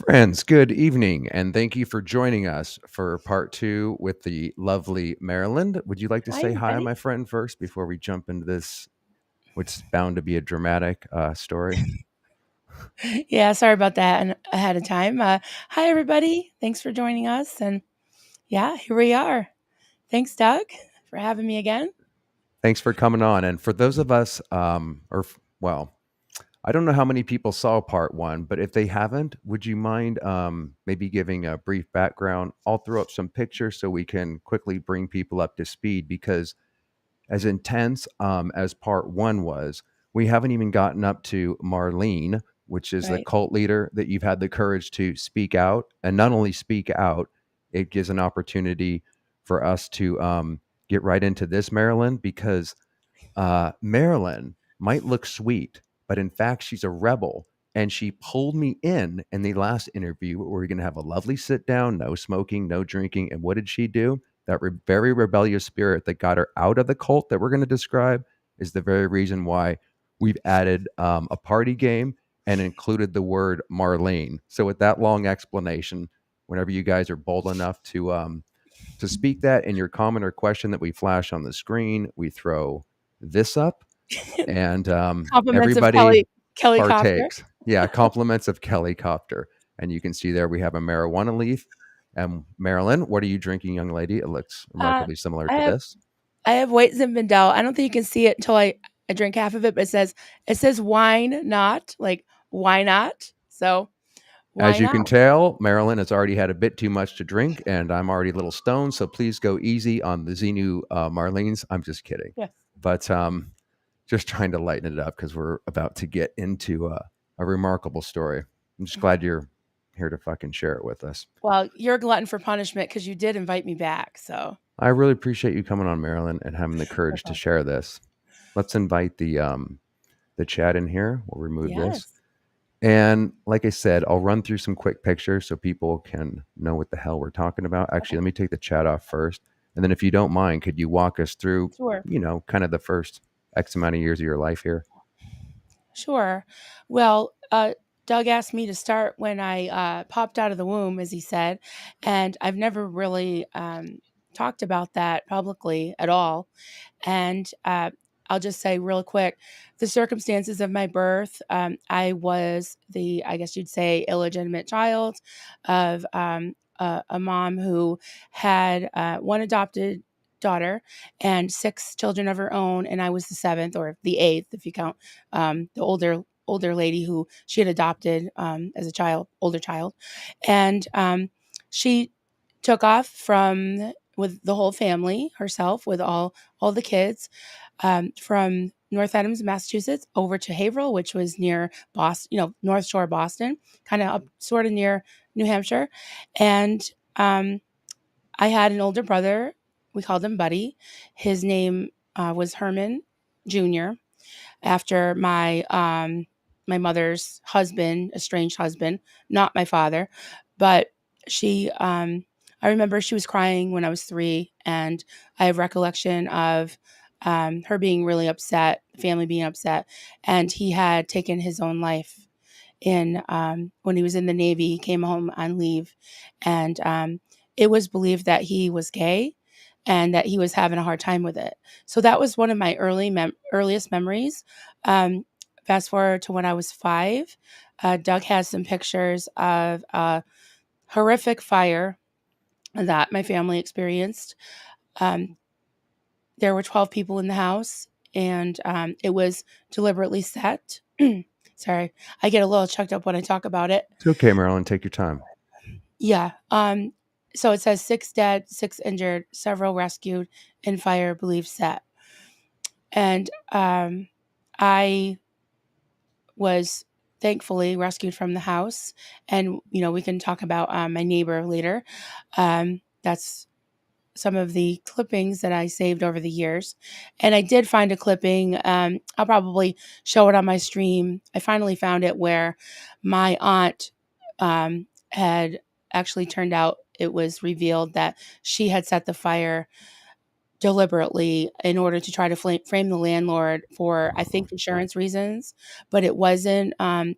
Friends, good evening, and thank you for joining us for part two with the lovely Maryland. Would you like to Hi, say hi, everybody. my friend, first before we jump into this, which is bound to be a dramatic story? Yeah, sorry about that and ahead of time. Hi, everybody. Thanks for joining us. And yeah, here we are. Thanks, Doug, for having me again. Thanks for coming on. And for those of us, well, I don't know how many people saw part one, but if they haven't, would you mind maybe giving a brief background? I'll throw up some pictures so we can quickly bring people up to speed because as intense as part one was, we haven't even gotten up to Marlene, which is the Right. cult leader that you've had the courage to speak out. And not only speak out, it gives an opportunity for us to get right into this, Marilyn, because Marilyn might look sweet, but in fact, she's a rebel. And she pulled me in the last interview where we're going to have a lovely sit down, no smoking, no drinking. And what did she do? That very rebellious spirit that got her out of the cult that we're going to describe is the very reason why we've added a party game and included the word Marlene. So, with that long explanation, whenever you guys are bold enough to speak that in your comment or question that we flash on the screen, we throw this up and Compliments of everybody Kelly Copter. partakes. Yeah, compliments of Kelly Copter. And you can see there we have a marijuana leaf. And Marilyn, what are you drinking, young lady? It looks Uh, remarkably similar I to have this. I have White Zinfandel. I don't think you can see it until I drink half of it, but it says wine not, like why not? So As why you not? can tell, Marilyn has already had a bit too much to drink, and I'm already a little stoned. So please go easy on the Xenu Marlene's. I'm just kidding. Yes. But just trying to lighten it up because we're about to get into a remarkable story. I'm just glad you're here to fucking share it with us. Well, you're a glutton for punishment because you did invite me back. So I really appreciate you coming on, Marilyn, and having the no courage to problem. share this. Let's invite the chat in here. We'll remove this. Yes. And like I said, I'll run through some quick pictures so people can know what the hell we're talking about. Actually, Okay. let me take the chat off first. And then if you don't mind, could you walk us through, Sure. kind of the first X amount of years of your life here? Sure. Well, Doug asked me to start when I popped out of the womb, as he said, and I've never really talked about that publicly at all. And I'll just say real quick the circumstances of my birth. I was I guess you'd say, illegitimate child of a mom who had one adopted daughter and six children of her own, and I was the seventh or the eighth if you count the older lady who she had adopted as a older child, and she took off with the whole family herself, with all the kids, from North Adams, Massachusetts, over to Haverhill, which was near Boston, North Shore, Boston, kind of up sort of near New Hampshire. And I had an older brother. We called him Buddy. His name was Herman Jr., after my mother's husband, estranged husband, not my father. But she, I remember she was crying when I was 3, and I have recollection of her being really upset, the family being upset, and he had taken his own life in when he was in the Navy. He came home on leave, and it was believed that he was gay and that he was having a hard time with it. So that was one of my earliest memories. Fast forward to when I was 5, Doug has some pictures of a horrific fire that my family experienced. Um, there were 12 people in the house, and it was deliberately set. Sorry, I get a little choked up when I talk about it. It's okay, Marilyn. Take your time. Yeah. So it says 6 dead, 6 injured, several rescued in fire believed set. And I was thankfully rescued from the house. And, we can talk about my neighbor later. That's some of the clippings that I saved over the years. And I did find a clipping. I'll probably show it on my stream. I finally found it where my aunt had actually turned out, it was revealed that she had set the fire deliberately in order to try to frame the landlord for, I think, insurance reasons, but it wasn't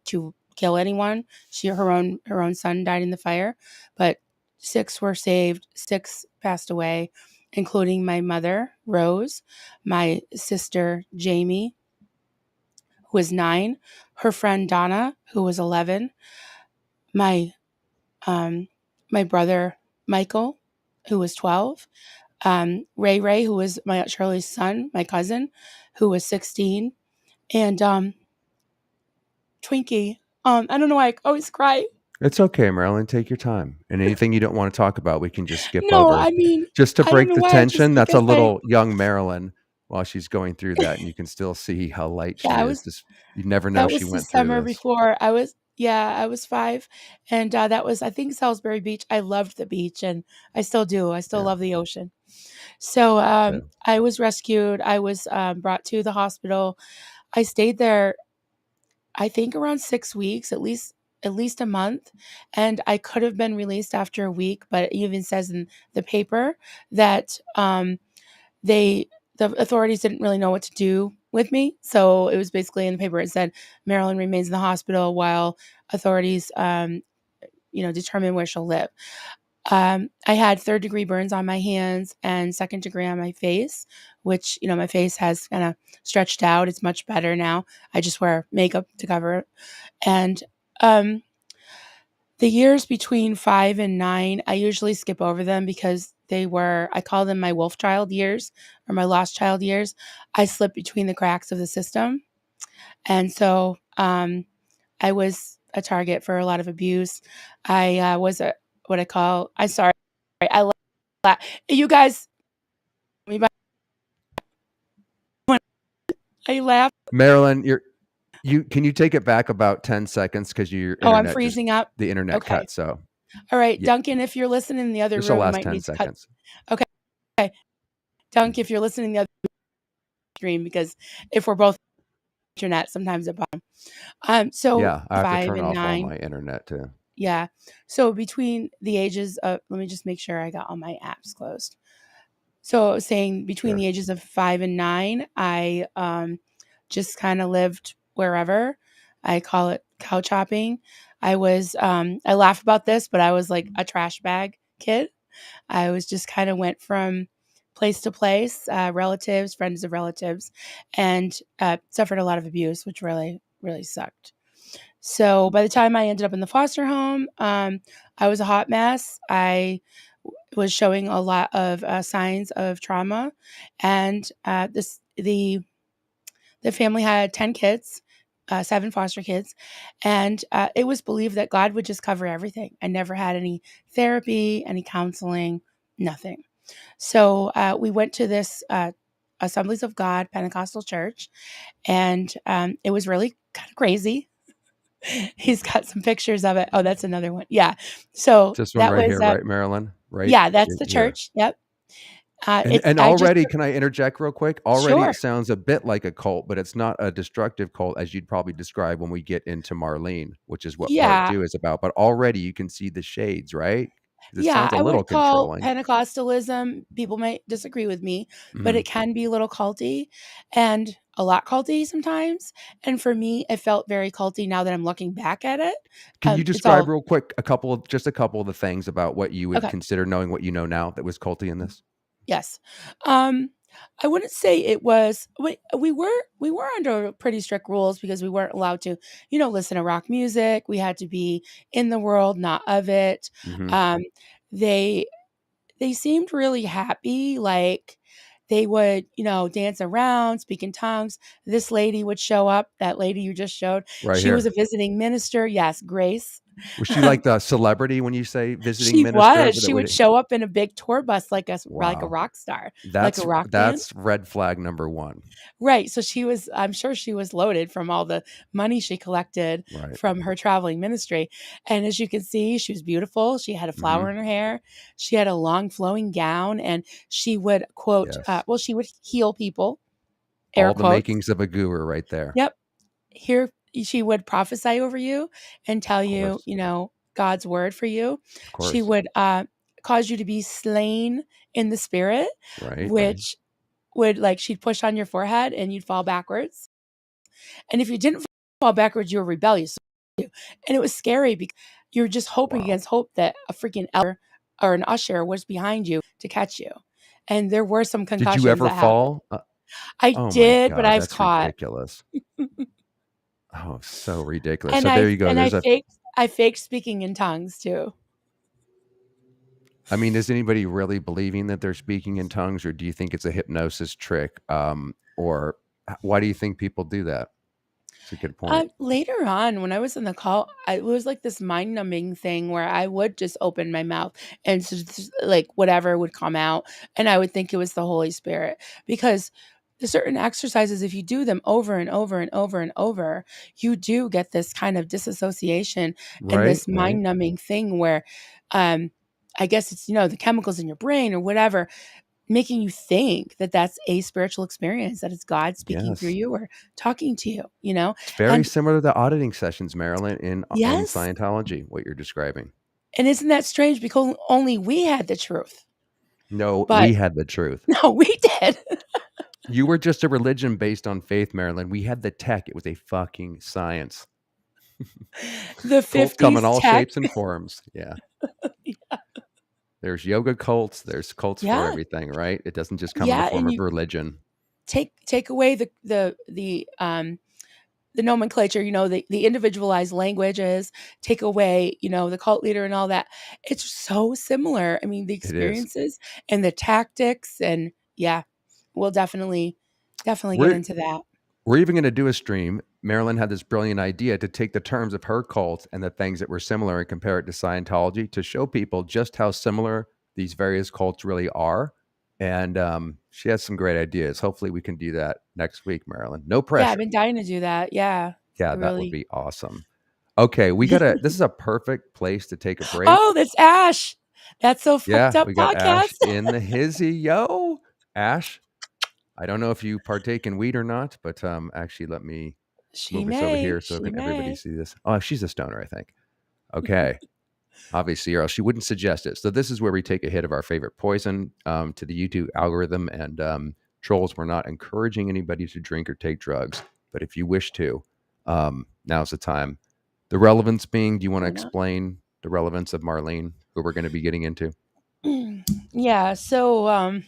to kill anyone. Her own son died in the fire, but 6 were saved, 6 passed away, including my mother, Rose, my sister, Jamie, who was 9, her friend Donna, who was 11, my my brother Michael, who was 12, Ray, who was my Aunt Shirley's son, my cousin, who was 16, and Twinkie. I don't know why I always cry. It's okay, Marilyn. Take your time. And anything you don't want to talk about, we can just skip No, over. I mean, Just to I don't break know the why. It's just tension, that's a because little young Marilyn while she's going through that, and you can still see how light yeah, she is. Just you never know that she was the went through summer this. before I was 5, and that was, I think, Salisbury Beach. I loved the beach, and I still do. I still Yeah, love the ocean. So too. I was rescued. I was brought to the hospital. I stayed there, I think, around 6 weeks, at least a month, and I could have been released after a week, but it even says in the paper that they the authorities didn't really know what to do with me. So it was basically in the paper. It said Marilyn remains in the hospital while authorities, determine where she'll live. I had 3rd-degree burns on my hands and 2nd-degree on my face, which, my face has kind of stretched out. It's much better now. I just wear makeup to cover it. And the years between 5 and 9, I usually skip over them because I call them my wolf child years or my lost child years. I slipped between the cracks of the system. And so I was a target for a lot of abuse. I was I'm sorry, you guys, I laugh. Marilyn, can you take it back about 10 seconds because your Oh, I'm internet freezing up. the internet Okay. cut. So All right, yeah, Duncan, if you're listening in the other just the room, you last might 10 need to cut. seconds. Okay. Dunk, if you're listening in the other stream, because if we're both internet, sometimes it so Yeah, I have to 5 turn and off all 9. my internet too. Yeah. So between the ages of, let me just make sure I got all my apps closed. So saying between Sure. the ages of 5 and 9, I just kind of lived wherever. I call it couch hopping. I laugh about this, but I was like a trash bag kid. I was just kind of went from place to place, relatives, friends of relatives, and suffered a lot of abuse, which really, really sucked. So by the time I ended up in the foster home, I was a hot mess. I was showing a lot of signs of trauma, and the family had 10 kids, 7 foster kids, and it was believed that God would just cover everything. I never had any therapy, any counseling, nothing. So we went to this Assemblies of God Pentecostal church, and it was really kind of crazy. He's got some pictures of it. Oh, that's another one. Yeah. So It's this one that right was, here, right, Marilyn? Right yeah, that's the here. church. Yep. And I just, already, can I interject real quick? Already sure. it sounds a bit like a cult, but it's not a destructive cult as you'd probably describe when we get into Marlene, which is what part Yeah. 2 is about. But already you can see the shades, right? 'Cause it Yeah. sounds a I little wouldn't call controlling. Pentecostalism, people might disagree with me, but Mhm. it can be a little culty and a lot culty sometimes. And for me, it felt very culty now that I'm looking back at it. Can you It's describe all real quick just a couple of the things about what you would okay. consider knowing what you know now that was culty in this? Yes. Um, I wouldn't say it was we were under pretty strict rules because we weren't allowed to, listen to rock music. We had to be in the world, not of it. Mhm. Um, they they seemed really happy, like they would, dance around, speak in tongues. This lady would show up, that lady you just showed. Right She was a here. visiting minister. Yes, Grace. Was she like the celebrity when you say visiting She minister was. that She would would show up in a big tour bus like a Wow. rock star, like a rock band. That's red flag number 1. Right, so I'm sure she was loaded from all the money she collected Right. from her traveling ministry, and as you can see, she was beautiful, she had a flower Mhm. in her hair, she had a long flowing gown, and she would quote, Yes. she would heal people, air All the quotes. makings of a guru right there. Yep. Here she would prophesy over you and tell Of you, course. God's word for you. Of She course. would, cause you to be slain in the spirit, Right, right. which would, like, she'd push on your forehead and you'd fall backwards. And if you didn't fall backwards, you were rebellious. And it was scary because you're just hoping Wow. against hope that a freaking elder or an usher was behind you to catch you. And there were some Did you concussions ever that happened. fall? I Oh my did, but god, I was that's caught. ridiculous. Oh, so ridiculous. And So there you go. There's a I faked speaking in tongues too. I mean, is anybody really believing that they're speaking in tongues, or do you think it's a hypnosis trick? Or why do you think people do that? It's a good point. Later on, when I was in the call, it was like this mind numbing thing where I would just open my mouth and just, like whatever would come out, and I would think it was the Holy Spirit because the certain exercises, if you do them over and over and over and over, you do get this kind of disassociation and Right, this right. mind numbing thing where, um, I guess it's the chemicals in your brain or whatever making you think that that's a spiritual experience, that it's God speaking through Yes. you or talking to you. It's very And similar to the auditing sessions, Marilyn, in yes, Scientology, what you're describing. and isn't that strange because only we had the truth, No, but we had the truth. no, we did. You were just a religion based on faith, Marilyn. We had the tech. It was a fucking science. The Cults come in 50s all tech. shapes and forms. Yeah. There's yoga cults, there's cults for Yeah. everything, right? It doesn't just come in the Yeah, form and of you religion. take away the nomenclature, the individualized languages, take away, the cult leader and all that. It's so similar. I mean, the It is. experiences and the tactics and yeah, we'll definitely get We're into that. we're even gonna do a stream. Marilyn had this brilliant idea to take the terms of her cult and the things that were similar and compare it to Scientology to show people just how similar these various cults really are. And she has some great ideas. Hopefully, we can do that next week, Marilyn. No Yeah, I've pressure. been dying to do that. Yeah. I Yeah, that would really be awesome. Okay, we gotta. This is a perfect place to take a break. Oh, that's Ash. That's so fucked Yeah, up we got Ash podcast. in the hizzy, yo. Ash, I don't know if you partake in weed or not, but actually, let me She move us over may. here so She that everybody may. see this. Oh, she's a stoner, I think. Okay, obviously, or else she wouldn't suggest it. So this is where we take a hit of our favorite poison to the YouTube algorithm. And trolls, we're not encouraging anybody to drink or take drugs, but if you wish to, now's the time. The relevance being, do you want to We're not. explain the relevance of Marlene, who we're going to be getting into? Yeah. So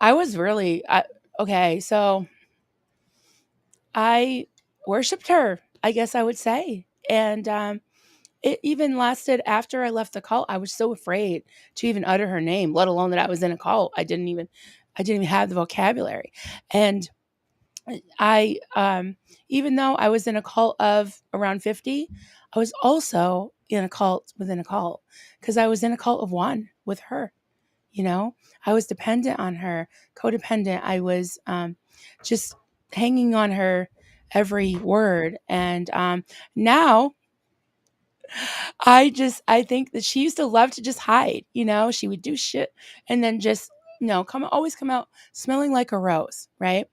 I was really okay. So I worshipped her, I guess I would say. And it even lasted after I left the cult. I was so afraid to even utter her name, let alone that I was in a cult. I didn't even have the vocabulary. And I even though I was in a cult of around 50, I was also in a cult within a cult because I was in a cult of one with her. I was dependent on her, codependent. I was just hanging on her every word. And now I think that she used to love to just hide. She would do shit and then just always come out smelling like a rose, right?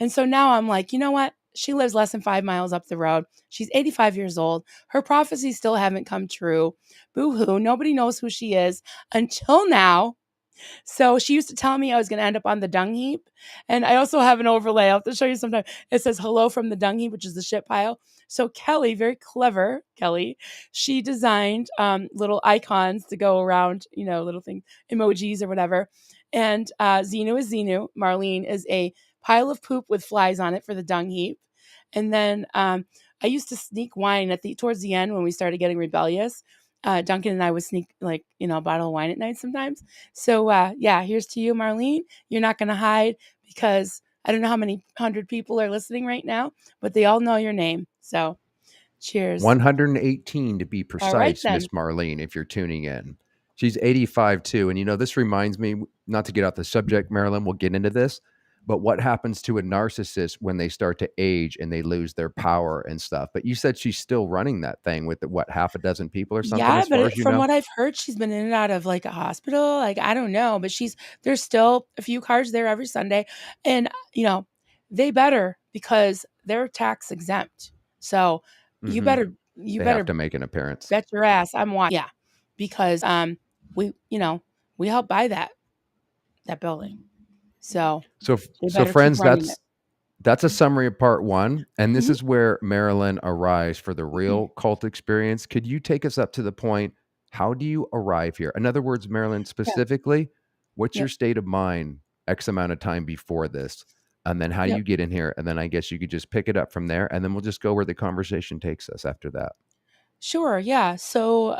And so now I'm like, you know what? She lives less than 5 miles up the road. She's 85 years old. Her prophecies still haven't come true. Boo hoo. Nobody knows who she is until now. So she used to tell me I was going to end up on the dung heap. And I also have an overlay. I'll have to show you sometime. It says hello from the dung heap, which is the shit pile. So Kelly, very clever, Kelly, she designed little icons to go around, little things, emojis or whatever. And Xenu is Xenu. Marlene is a pile of poop with flies on it for the dung heap. And then I used to sneak wine towards the end when we started getting rebellious. Duncan and I would sneak a bottle of wine at night sometimes. So yeah, here's to you, Marlene. You're not going to hide because I don't know how many hundred people are listening right now, but they all know your name. So cheers. 118 to be All right precise, Miss then. Marlene, if you're tuning in. She's 85 too. And this reminds me, not to get off the subject, Marilyn, we'll get into this, but what happens to a narcissist when they start to age and they lose their power and stuff? But you said she's still running that thing with half a dozen people or something, Yeah, as but far as you from know? what I've heard, she's been in and out of like a hospital. Like I don't know, but there's still a few cars there every Sunday, and they better because they're tax exempt. So you Hmm. better you They have better to make an appearance. bet your ass I'm watching. Yeah, because we we helped buy that building, so So, they so better keep friends, running it. that's a summary of part one. And this Mhm. is where Marilyn arrives for the real cult experience. Could you take us up to the point? How do you arrive here? In other words, Marilyn, Yeah. specifically, what's your Yep. state of mind X amount of time before this? And then how do Yep. you get in here? And then I guess you could just pick it up from there. And then we'll just go where the conversation takes us after that. Sure, yeah. So,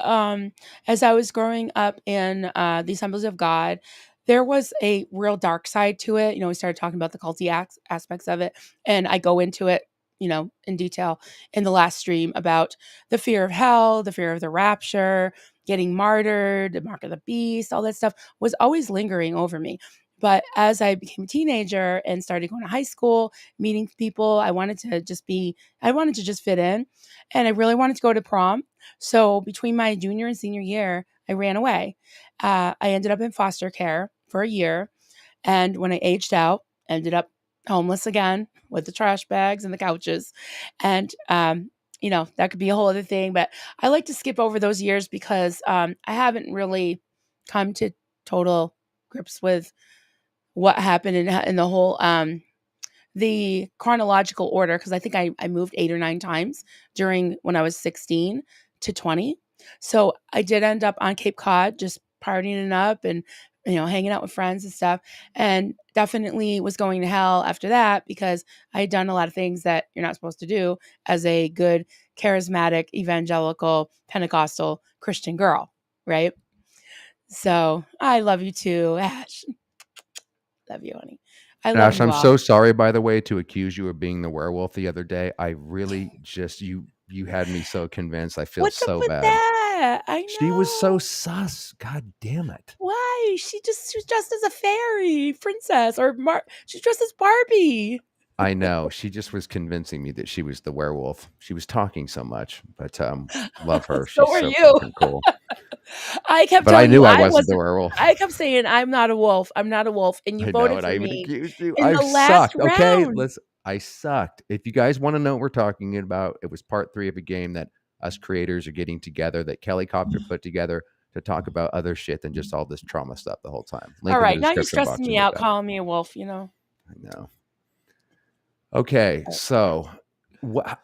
as I was growing up in the Assemblies of God, there was a real dark side to it. We started talking about the culty aspects of it, and I go into it, in detail in the last stream about the fear of hell, the fear of the rapture, getting martyred, the mark of the beast, all that stuff was always lingering over me. But as I became a teenager and started going to high school, meeting people, I wanted to just fit in, and I really wanted to go to prom. So between my junior and senior year, I ran away. I ended up in foster care for a year. And when I aged out, ended up homeless again with the trash bags and the couches. And, that could be a whole other thing. But I like to skip over those years because I haven't really come to total grips with what happened in the whole the chronological order, because I think I moved 8 or 9 times during when I was 16 to 20. So I did end up on Cape Cod just partying it up and hanging out with friends and stuff, and definitely was going to hell after that because I had done a lot of things that you're not supposed to do as a good charismatic evangelical Pentecostal Christian girl, right? So I love you too, Ash. Love you, honey. I love Ash, you I'm all. so sorry, by the way, to accuse you of being the werewolf the other day. I really just you had me so convinced. I feel What's up so with bad. that? I She was so know. sus. God damn it. Why? She's dressed as a fairy princess or she's dressed as Barbie. I know. She just was convincing me that she was the werewolf. She was talking so much, but love her. So She's are so you. fucking cool. I kept But I telling you knew I I wasn't the wasn't. werewolf. I kept saying I'm not a wolf. I'm not a wolf, and you I know, voted and for I even me accused you. in I've the last sucked. Okay, round. I sucked. If you guys want to know what we're talking about, it was part 3 of a game that us creators are getting together that Kelly Copter put together to talk about other shit than just all this trauma stuff the whole time. All Link in the right, now you're description stressing box and me look out, at it. calling me a wolf. I know. Okay, so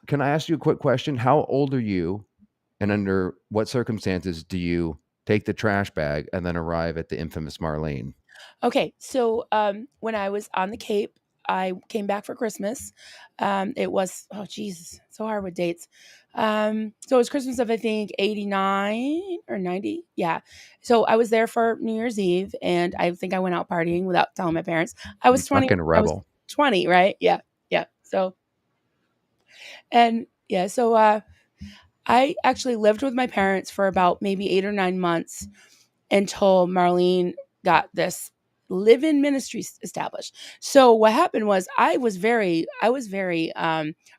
can I ask you a quick question? How old are you, and under what circumstances do you take the trash bag and then arrive at the infamous Marlene? Okay, so when I was on the Cape, I came back for Christmas. It was Jesus, so hard with dates. So it was Christmas of I think 89 or 90. Yeah. So I was there for New Year's Eve, and I think I went out partying without telling my parents. I You was 20. fucking I was rebel. 20, right? Yeah. Yeah. So and yeah, so I actually lived with my parents for about maybe 8 or 9 months until Marlene got this live-in ministry established. So what happened was I was very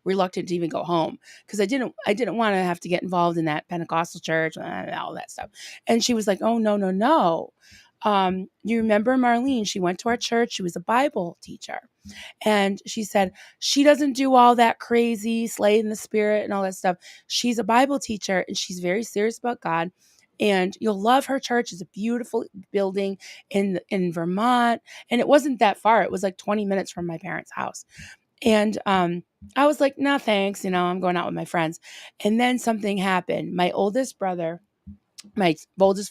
reluctant to even go home because I didn't want to have to get involved in that Pentecostal church and all that stuff. And she was like, "Oh no, no, no. You remember Marlene? She went to our church. She was a Bible teacher." And she said, she doesn't do all that crazy slay in the spirit and all that stuff. She's a Bible teacher and she's very serious about God. And you'll love her church. It's a beautiful building in Vermont. And it wasn't that far. It was like 20 minutes from my parents' house. And I was like, no, thanks. I'm going out with my friends. And then something happened. My oldest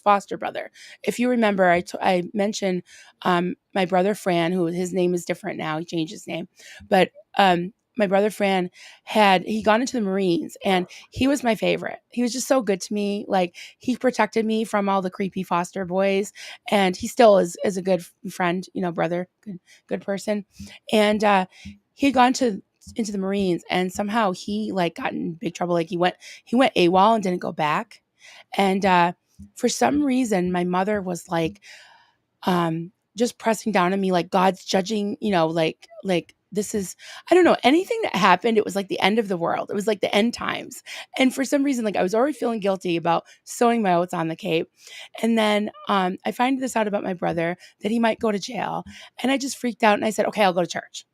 foster brother. If you remember, I mentioned my brother Fran, who his name is different now. He changed his name, but my brother Fran he gone into the Marines, and he was my favorite. He was just so good to me. Like he protected me from all the creepy foster boys, and he still is a good friend, brother, good person. And he had gone into the Marines, and somehow he like got in big trouble. Like he went AWOL and didn't go back. And for some reason, my mother was like, just pressing down on me, like God's judging, like this is, I don't know, anything that happened, it was like the end of the world. It was like the end times. And for some reason, like I was already feeling guilty about sowing my oats on the Cape. And then I find this out about my brother that he might go to jail. And I just freaked out and I said, okay, I'll go to church.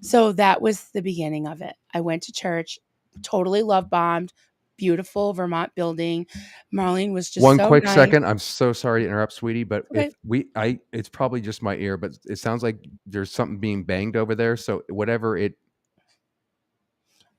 So that was the beginning of it. I went to church, totally love bombed, beautiful Vermont building. Marlene was just One so quick nice. second. I'm so sorry to interrupt, sweetie, but Okay. it's probably just my ear, but it sounds like there's something being banged over there. So whatever it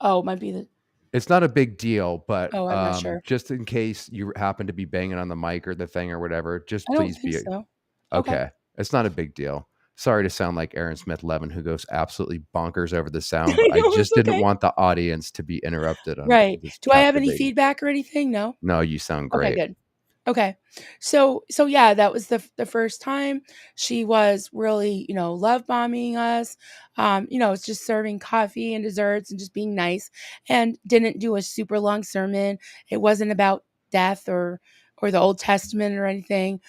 Oh, it might be the. It's not a big deal, but Oh, I'm not sure. just in case you happen to be banging on the mic or the thing or whatever, just I don't please think be so. Okay. okay. It's not a big deal. Sorry to sound like Aaron Smith Levin, who goes absolutely bonkers over the sound, but I I know, it's just didn't okay. want the audience to be interrupted on Right. this Do I have any captivating. feedback or anything? No? No, you sound Okay, great. good. Okay. So yeah, that was the first time she was really, love bombing us. It's just serving coffee and desserts and just being nice, and didn't do a super long sermon. It wasn't about death or the Old Testament or anything.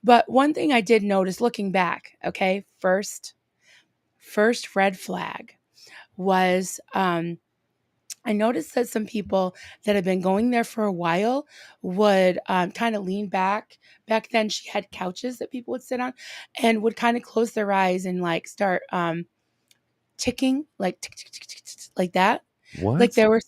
But one thing I did notice looking back, okay, first red flag was I noticed that some people that had been going there for a while would kind of lean back. Back then, she had couches that people would sit on, and would kind of close their eyes and like start ticking, like tick, tick, tick, tick, tick, tick, like that. Like What? they were,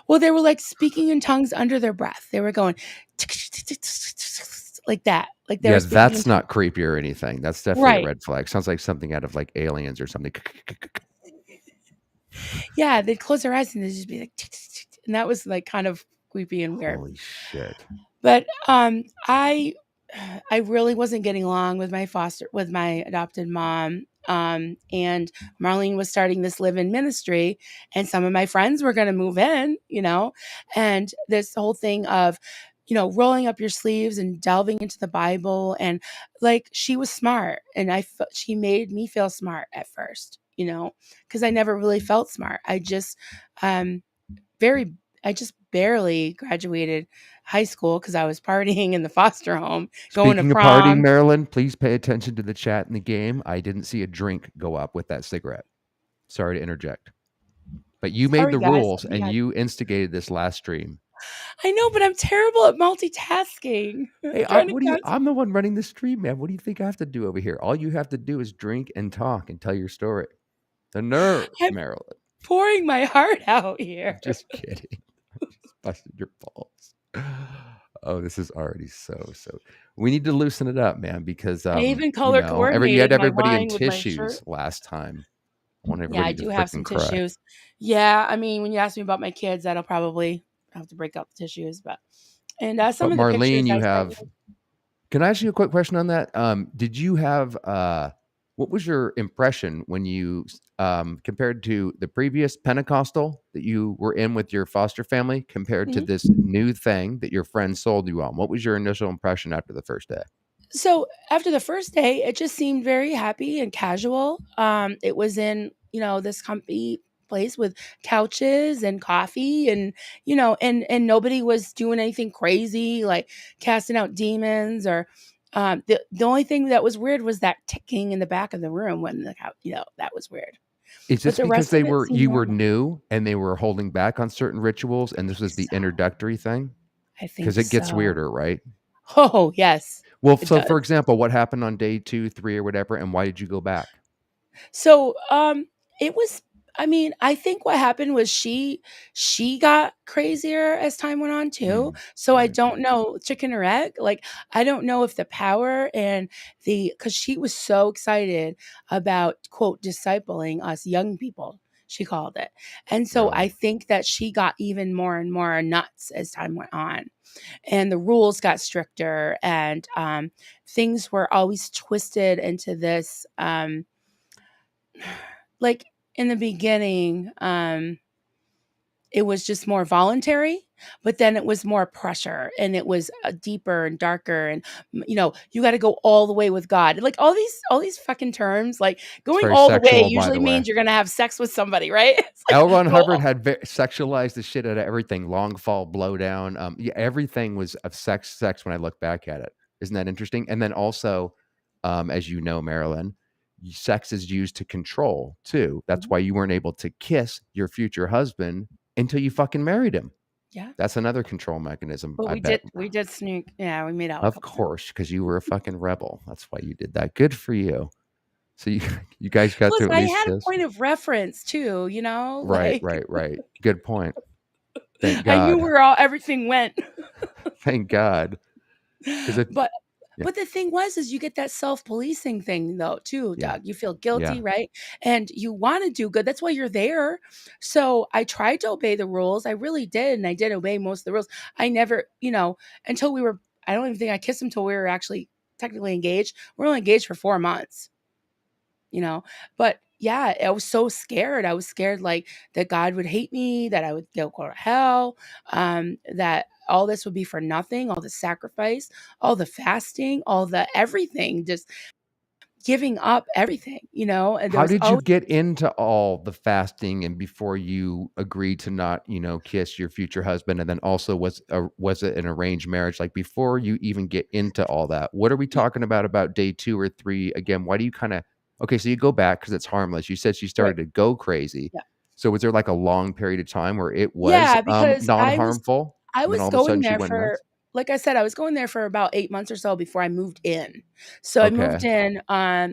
well, they were like speaking in tongues under their breath. They were going tick, tick, tick, tick, tick, tick, tick, like that. Like they Yeah, were speaking in that's tongues. not creepy or anything. That's definitely a Right. red flag. Sounds like something out of like Aliens or something. Yeah, they'd close their eyes and they'd just be like, tick, tick, tick, tick, and that was like kind of creepy and weird. Holy shit. But I really wasn't getting along with my adopted mom. And Marlene was starting this live-in ministry, and some of my friends were going to move in, and this whole thing of, rolling up your sleeves and delving into the Bible, and like she was smart, and she made me feel smart at first, because I never really felt smart. Um, very I just barely graduated high school because I was partying in the foster home, going to Speaking of partying, prom. Marilyn, please pay attention to the chat in the game. I didn't see a drink go up with that cigarette. Sorry to interject. But you made Sorry, the guys. rules and you instigated this last stream. I know, but I'm terrible at multitasking. Hey, I'm trying to I'm the one running the stream, man. What do you think I have to do over here? All you have to do is drink and talk and tell your story. The nerve, I'm Marilyn. pouring my heart out I'm here. just kidding. I just busted your balls. Oh, this is already so. We need to loosen it up, man, because I even color you had coordinated my everybody in wine with my shirt. tissues last time. I want Yeah, I everybody to do have some freaking cry. tissues. Yeah, I mean, when you ask me about my kids, that'll probably have to break out the tissues, but and some But of the Marlene, pictures I you sent have. you. Can I ask you a quick question on that? Did you have what was your impression when you compared to the previous Pentecostal that you were in with your foster family compared to Mhm. this new thing that your friend sold you on? What was your initial impression after the first day? So after the first day, it just seemed very happy and casual. It was in, this comfy place with couches and coffee, and and nobody was doing anything crazy like casting out demons, or the only thing that was weird was that ticking in the back of the room when the couch, that was weird. Is But this the because rest of it seemed you were normal. new and they were holding back on certain rituals I and this think was the so. introductory thing? I Because think it gets so. weirder, right? Oh, yes, Well, it so for does. example, what happened on day 2, 3, or whatever, and why did you go back? So, it was I mean, I think what happened was she got crazier as time went on too. So I Right. don't know, chicken or egg. Like I don't know if the power and cuz she was so excited about quote discipling us young people, she called it. And so I Really? think that she got even more and more nuts as time went on. And the rules got stricter, and things were always twisted into this like in the beginning, it was just more voluntary, but then it was more pressure, and it was deeper and darker, and you got to go all the way with God. Like all these fucking terms, like It's going very all the way sexual, by usually the way. means you're gonna have sex with somebody, right? It's like L. Ron go. Hubbard had sexualized the shit out of everything. Long fall, blowdown. Yeah, everything was of sex when I look back at it. Isn't that interesting? And then also, as you know, Marilyn, sex is used to control too. That's Mhm. why you weren't able to kiss your future husband until you fucking married him. Yeah, That's another control mechanism, but I we bet. did we did sneak. Yeah, we made out a Of couple times. course, because you were a fucking rebel. That's why you did that. Good for you. So you you guys got Plus, to at I least had a kiss. point of reference too. Right, Like right, right. Good point. Thank I knew God. where everything went. Thank God. Because if But Yeah. But the thing was, is you get that self-policing thing though, too, Yeah. Doug. You feel Yeah. guilty, right? And you want to do good. That's why you're there. So I tried to obey the rules. I really did. And I did obey most of the rules. I never, until I don't even think I kissed him until we were actually technically engaged. We're only engaged for 4 months, you know, but yeah, I was so scared. I was scared like that God would hate me, that I would go to hell, that all this would be for nothing, all the sacrifice, all the fasting, all the everything, just giving up everything, and there How was did you always, get into all the fasting and before you agreed to not, kiss your future husband? And then also was it an arranged marriage? Like before you even get into all that, what are we yeah, talking about day 2 or 3? Again, why do you kind of okay, so you go back because it's harmless. You said she right, started to go crazy. yeah. So was there like a long period of time where it was Yeah, because non-harmful? I And then was all of a sudden going she there went for nuts? like I said, I was going there for about 8 months or so before I moved in. So I moved Okay. in,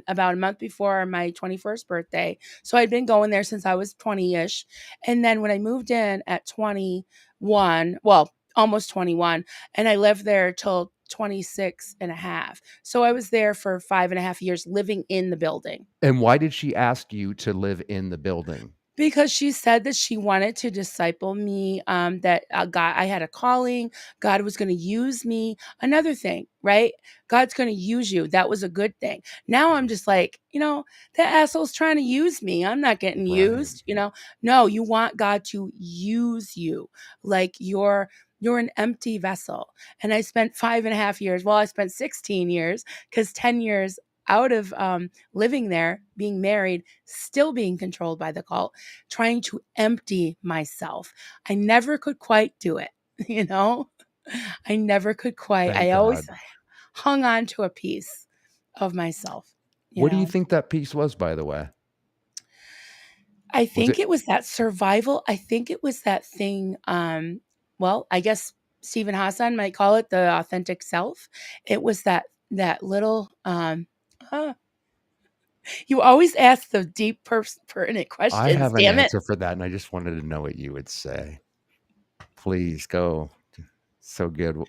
about a month before my 21st birthday. So I'd been going there since I was 20-ish. And then when I moved in at 21, well, almost 21, and I lived there till 26 and a half. So I was there for 5.5 years living in the building. And why did she ask you to live in the building? Because she said that she wanted to disciple me, that God, I had a calling. God was going to use me. Another thing, right? God's going to use you. That was a good thing. Now I'm just like, that asshole's trying to use me. I'm not getting Right. used. No, you want God to use you, like you're an empty vessel. And I spent 5.5 years. Well, I spent 16 years because 10 years out of living there, being married, still being controlled by the cult, trying to empty myself. I never could quite do it, you know? I never could quite. Thank I always God. hung on to a piece of myself, you What do you know? think that piece was, by the way? I Was think it it was that survival. I think it was that thing, well, I guess Stephen Hassan might call it the authentic self. It was that little uh, you always ask the deep pertinent I questions, have an damn it. answer for that, and I just wanted to know what you would say. Please go. So good.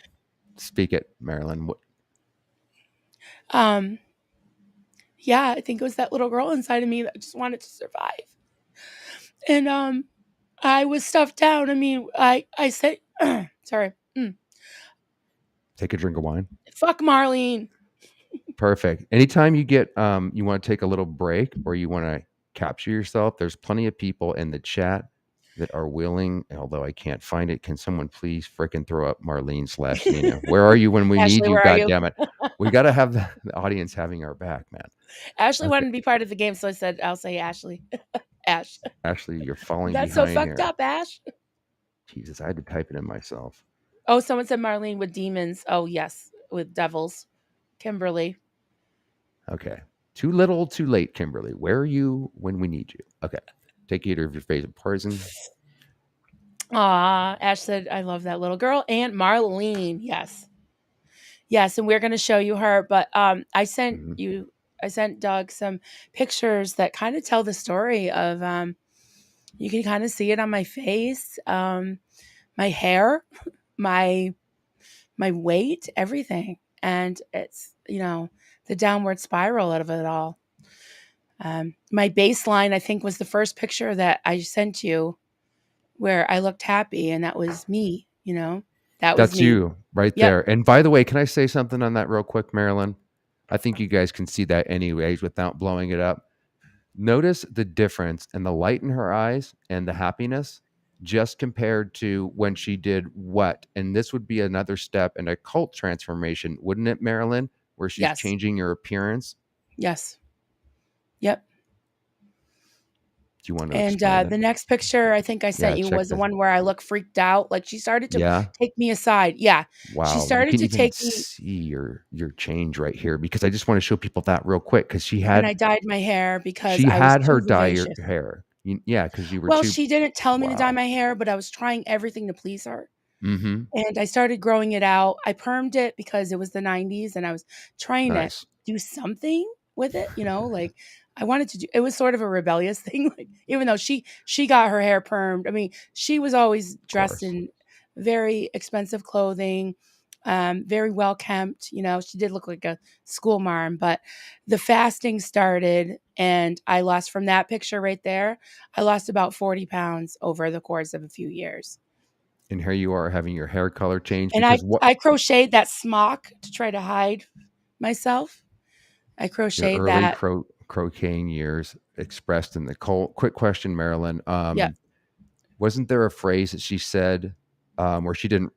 Speak it, Marilyn. What Um Yeah, I think it was that little girl inside of me that just wanted to survive. And I was stuffed down. I mean, I said sorry. take a drink of wine? Fuck Marlene. Perfect. Anytime you get you want to take a little break or you want to capture yourself, there's plenty of people in the chat that are willing, although I can't find it. Can someone please fricking throw up Marlene/Nina? Where are you when we need Ashley, you? where are God you? damn it. We got to have the audience having our back, man. Ashley Okay. wanted to be part of the game, so I said I'll say Ashley. Ash. Actually, you're falling That's so behind fucked here. up, Ash. Jesus, I had to type it in myself. Oh, someone said Marlene with demons. Oh, yes, with devils. Kimberly. Okay. Too little, too late, Kimberly. Where are you when we need you? Okay. Take either of your favorite poison. Aw, Ash said, I love that little girl. And Marlene. Yes. Yes, and we're going to show you her. But Mhm. I sent Doug some pictures that kind of tell the story of. You can kind of see it on my face, my hair, my my weight, everything, and it's the downward spiral out of it all. My baseline, I think, was the first picture that I sent you, where I looked happy, and that was me. That was That's me. you right Yep. there. And by the way, can I say something on that real quick, Marilyn? I think you guys can see that anyways without blowing it up. Notice the difference in the light in her eyes and the happiness just compared to when she did what? And this would be another step in a cult transformation, wouldn't it, Marilyn? Where she's Yes. changing your appearance. Yes. Yep. Do you want to And explain that? the next picture I think I sent Yeah, you check was the this. one where I look freaked out. Like she started to Yeah. take me aside. Yeah. She Wow. You started can to even take me, see your change right here because I just want to show people that real quick because and I dyed my hair because she I was had too her dye your vivacious. hair. Yeah, because you were Well, too she didn't tell me to dye wow. my hair, but I was trying everything to please her. Mhm. And I started growing it out. I permed it because it was the 90s and I was trying to Nice. do something with it, like I wanted to do it was sort of a rebellious thing. Like even though she got her hair permed. I mean, she was always Of dressed course. in very expensive clothing. very well kempt. You know, she did look like a school marm, but the fasting started and I lost from that picture right there. I lost about 40 pounds over the course of a few years. And here you are having your hair color change And because what I crocheted that smock to try to hide myself. I your crocheted early that. crocheting years expressed in the cold. Quick question, Marilyn. Yeah. Wasn't there a phrase that she said where she didn't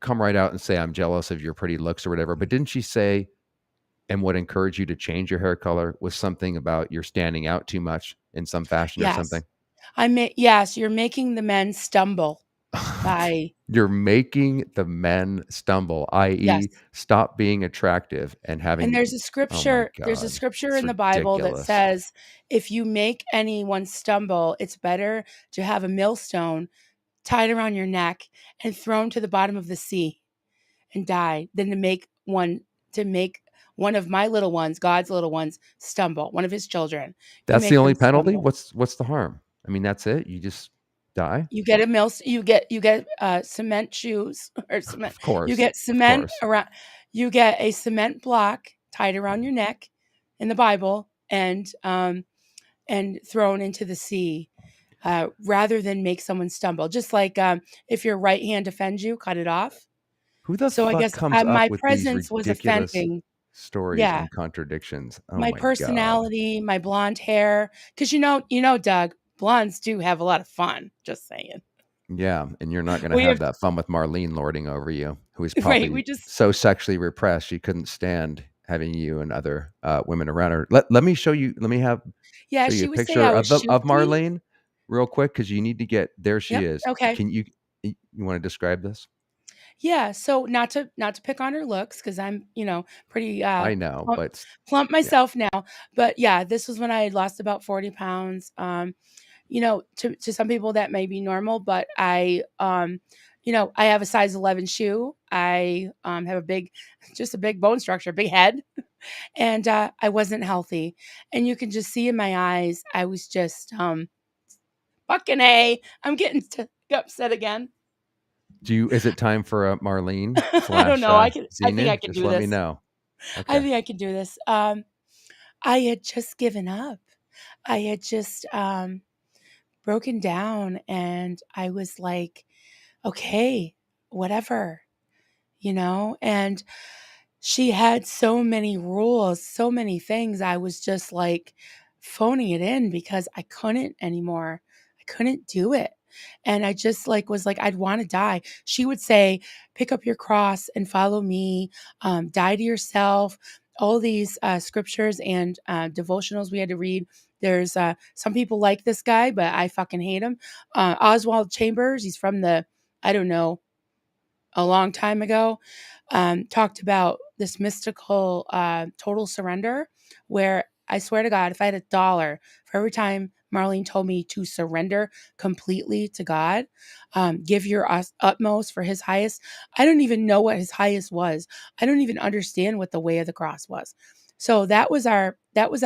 come right out and say, I'm jealous of your pretty looks or whatever, but didn't she say, and what encouraged you to change your hair color was something about you're standing out too much in some fashion or Yes. something? Yes, you're making the men stumble by, You're making the men stumble, yes. i.e., stop being attractive and And having, oh my there's a God, scripture it's in the Bible that ridiculous. says, if you make anyone stumble, it's better to have a millstone tied around your neck and thrown to the bottom of the sea and die than to make one of my little ones, God's little ones, stumble, one of his children. You That's the make them only penalty? stumble. What's the harm? I mean, that's it? You just die? You get you get cement shoes or cement. Of You course. get Of cement course. around. You get a cement block tied around your neck in the Bible and thrown into the sea rather than make someone stumble. Just like if your right hand offends you, cut it off. Who the So I fuck guess comes my up with these presence was ridiculous offending. stories Yeah, and contradictions? Oh my my God. personality, my blonde hair. Because Doug, blondes do have a lot of fun. Just saying. Yeah, and you're not gonna We have have that fun with Marlene lording over you, who is right. probably We just so sexually repressed she couldn't stand having you and other, women around her. Let me show you let me have yeah. show you a She would say picture I was of shifty. Marlene real quick because you need to get there she Yep. is. Okay. Can you wanna describe this? Yeah. So not to pick on her looks because I'm pretty I know, plump, but s plump yeah. myself now. But yeah, this was when I had lost about 40 pounds. To some people that may be normal, but I have a size 11 shoe. I have just a big bone structure, big head, and I wasn't healthy. And you can just see in my eyes, I was just fucking a. I'm getting upset again. Do you is it time for a Marlene I don't slash, know. I think I Xena? can Just do let me this. know. I Okay. think I can do this. I had just given up. I had just broken down, and I was like, okay, whatever, and she had so many rules, so many things. I was just like phoning it in because I couldn't anymore. I couldn't do it. And I just was like, I'd want to die. She would say, pick up your cross and follow me, die to yourself. All these scriptures and devotionals we had to read. There's some people like this guy, but I fucking hate him. Oswald Chambers, he's from I don't know, a long time ago, talked about this mystical total surrender, where I swear to God, if I had $1 for every time Marlene told me to surrender completely to God, give your utmost for his highest. I don't even know what his highest was. I don't even understand what the way of the cross was. So that was at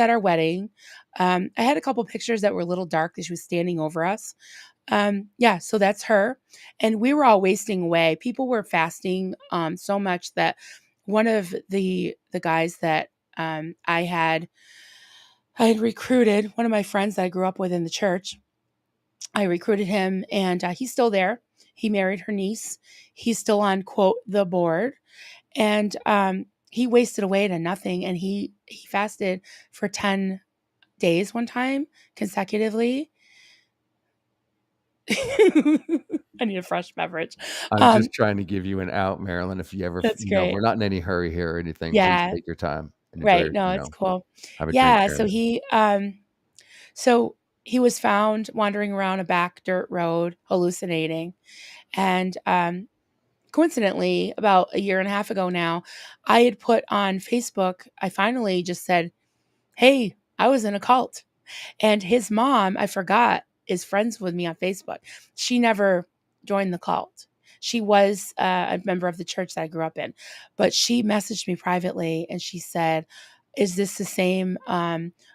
our wedding. I had a couple pictures that were a little dark that she was standing over us. Yeah, so that's her. And we were all wasting away. People were fasting so much that one of the guys that I had recruited, one of my friends that I grew up with in the church. I recruited him, and he's still there. He married her niece. He's still on quote the board, and he wasted away to nothing. And he fasted for 10 days one time consecutively. I need a fresh beverage. I'm Um, just trying to give you an out, Marilyn, if you ever that's great. we're not in any hurry here or anything. Please Yeah, take your time and right. enjoy, No, it's cool. have a drink Yeah, here. so he was found wandering around a back dirt road hallucinating. And coincidentally, about a year and a half ago now, I had put on Facebook, I finally just said, "Hey, I was in a cult." And his mom, I forgot, is friends with me on Facebook. She never joined the cult. She was a member of the church that I grew up in, but she messaged me privately and she said, "Is this the same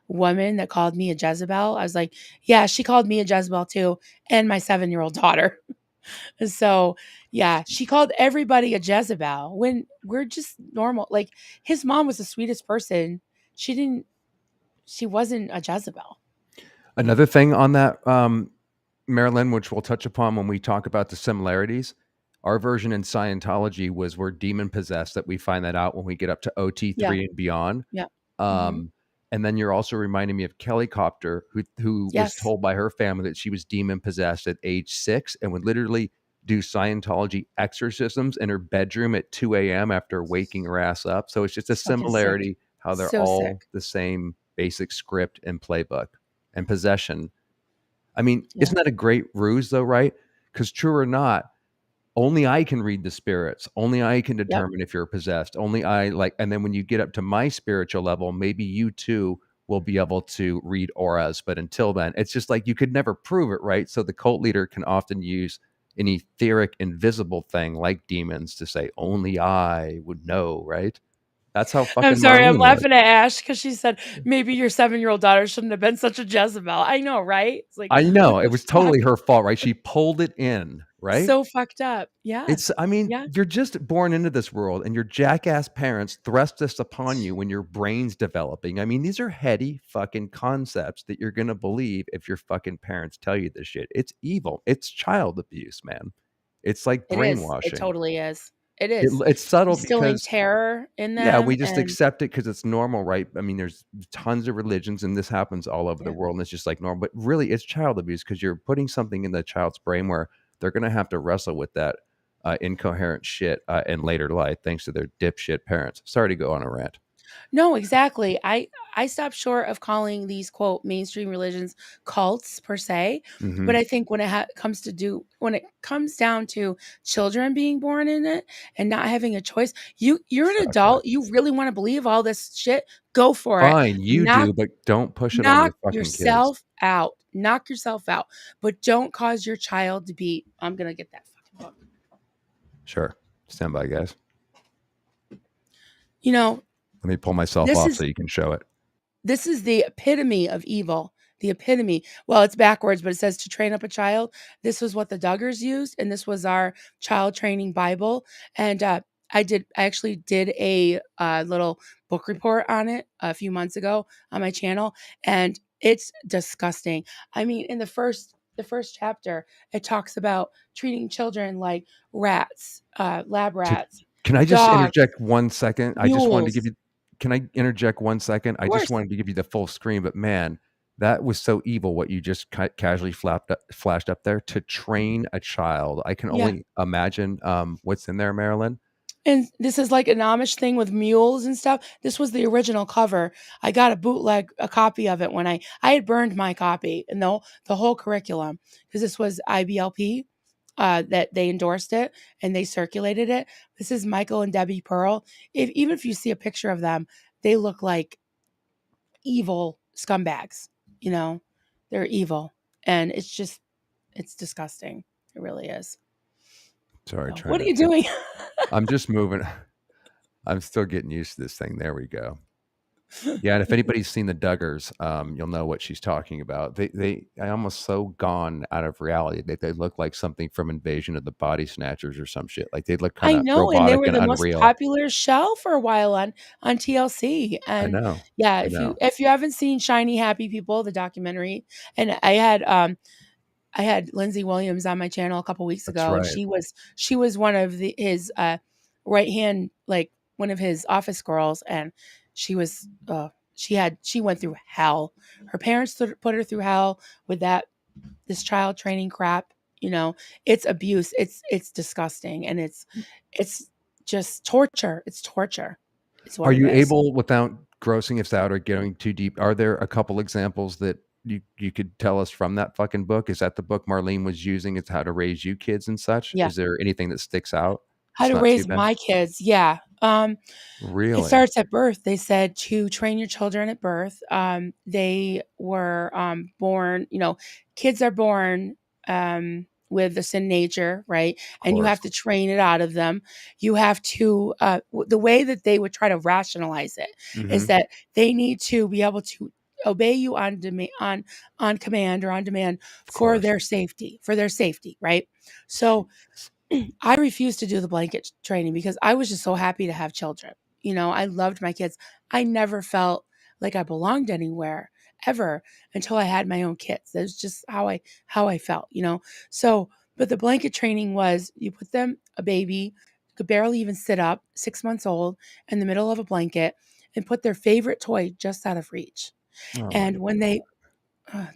woman that called me a Jezebel?" I was like, "Yeah, she called me a Jezebel too, and my 7-year-old daughter." And so, yeah, she called everybody a Jezebel when we're just normal. Like his mom was the sweetest person. She wasn't a Jezebel. Another thing on that, Marilyn, which we'll touch upon when we talk about the similarities, our version in Scientology was we're demon possessed. That we find that out when we get up to Yeah. OT3 and beyond. Yeah. Hmm. Um, and then you're also reminding me of Kelly Copter, who was Yes. told by her family that she was demon possessed at age 6 and would literally do Scientology exorcisms in her bedroom at 2 a.m. after waking her ass up. So it's just a Fucking sick. similarity how they're So all sick. the same basic script and playbook and possession. I mean, Yeah. isn't that a great ruse though, right? Because true or not, only I can read the spirits. Only I can Yep. determine if you're possessed. Only I like, and then when you get up to my spiritual level, maybe you too will be able to read auras. But until then, it's just like you could never prove it, right? So the cult leader can often use an etheric, invisible thing like demons to say, only I would know, right? That's how I'm fucking sorry. I'm Marlene was. laughing at Ash because she said maybe your 7-year-old daughter shouldn't have been such a Jezebel. I know, right? It's like, I what know it the was fuck? totally her fault, right? She pulled it in, right? So fucked up. Yeah. It's, I mean, Yeah. you're just born into this world and your jackass parents thrust this upon you when your brain's developing. I mean, these are heady fucking concepts that you're going to believe if your fucking parents tell you this shit. It's evil. It's child abuse, man. It's like It is. It brainwashing. totally is. It is. It's subtle Instilling because, terror in yeah, them we just and accept it because it's normal, right? I mean, there's tons of religions and this happens all over the yeah. world and it's just like normal. But really, it's child abuse because you're putting something in the child's brain where they're going to have to wrestle with that incoherent shit in later life thanks to their dipshit parents. Sorry to go on a rant. No, exactly. I stopped short of calling these quote mainstream religions cults per se, Hmm. but I think when when it comes down to children being born in it and not having a choice, you're an Fuck that. adult. You really want to believe all this shit? Go for it. Fine, you Knock do, but don't push it on your knock fucking kids. yourself out. Knock yourself out, but don't cause your child to be. I'm gonna get that fucking book. Sure. Stand by, guys. You know, Let me pull myself this off so is you can show it. this is the epitome of evil. The epitome. Well, it's backwards, but it says to train up a child. This was what the Duggars used, and this was our child training Bible. And I actually did a little book report on it a few months ago on my channel, and it's disgusting. I mean, in the first chapter, it talks about treating children like rats, lab To, rats, can I just dogs, interject 1 second? I just wanted to give mules. you, can I interject 1 second? Of I just course. wanted to give you the full screen, but man, that was so evil what you just casually flashed up there to train a child. I can Yeah. only imagine what's in there, Marilyn. And this is like an Amish thing with mules and stuff. This was the original cover. I got a copy of it when I had burned my copy and the whole curriculum because this was IBLP that they endorsed it and they circulated it. This is Michael and Debbie Pearl. Even if you see a picture of them, they look like evil scumbags. You know, they're evil, and it's disgusting. It really is. Sorry, So, trying what are to you get, doing? I'm just moving. I'm still getting used to this thing. There we go. Yeah, and if anybody's seen the Duggars, you'll know what she's talking about. I almost so gone out of reality that they look like something from Invasion of the Body Snatchers or some shit. Like they look kind I of know, and they robotic were and the most unreal. popular show for a while on TLC, I and know, yeah, I if you know. if you haven't seen Shiny Happy People, the documentary, and I had Lindsay Williams on my channel a couple weeks That's ago, and right. she was one of his right hand, like one of his office girls, and she was she went through hell. Her parents put her through hell with this child training crap. You know, it's abuse. It's disgusting, and it's just torture. It's torture. It's what Are it you is. able, without grossing us out or getting too deep, are there a couple examples that you could tell us from that fucking book? Is that the book Marlene was using? It's How to Raise You Kids and such. Yeah. Is there anything that sticks out? How It's to not too raise bad. my kids. Yeah. It Really? starts at birth. They said to train your children at birth. They were born, kids are born with a sin nature, right? Of And you have course. to train it out of them. You have to, the way that they would try to rationalize it is Hmm. that they need to be able to. obey you on demand, on command or on demand Of for course. their safety, right? So I refused to do the blanket training because I was just so happy to have children. I loved my kids. I never felt like I belonged anywhere ever until I had my own kids. That's just how I felt. So, but the blanket training was you put them, a baby, could barely even sit up, 6 months old, in the middle of a blanket, and put their favorite toy just out of reach. Oh my And God. when they,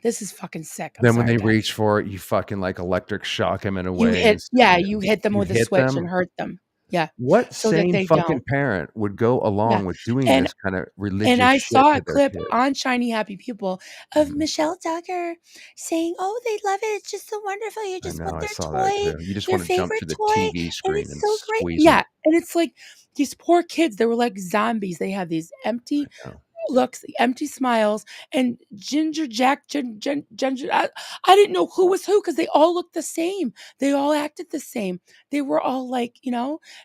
this is fucking sick. I'm Then when sorry, they guys. reach for it, you fucking like electric shock them in a You way, hit, and yeah, you hit them you with a hit switch and them. hurt them. Yeah. What So that sane they fucking don't. parent would go Yeah. along with doing And this kind of and religious I shit saw to a their clip kids? on Shiny Happy People of Mhm. Michelle Duggar saying, "Oh, they love it. It's just so wonderful. You I just know, put I their saw that toy, too. You just their wanna jump favorite to the toy, TV and screen it's and so great." squeeze them. Yeah. And it's like these poor kids, they were like zombies. They have these empty No. looks, empty smiles, and Ginger Jack, Ginger. I didn't know who was who because they all looked the same. They all acted the same. They were all like.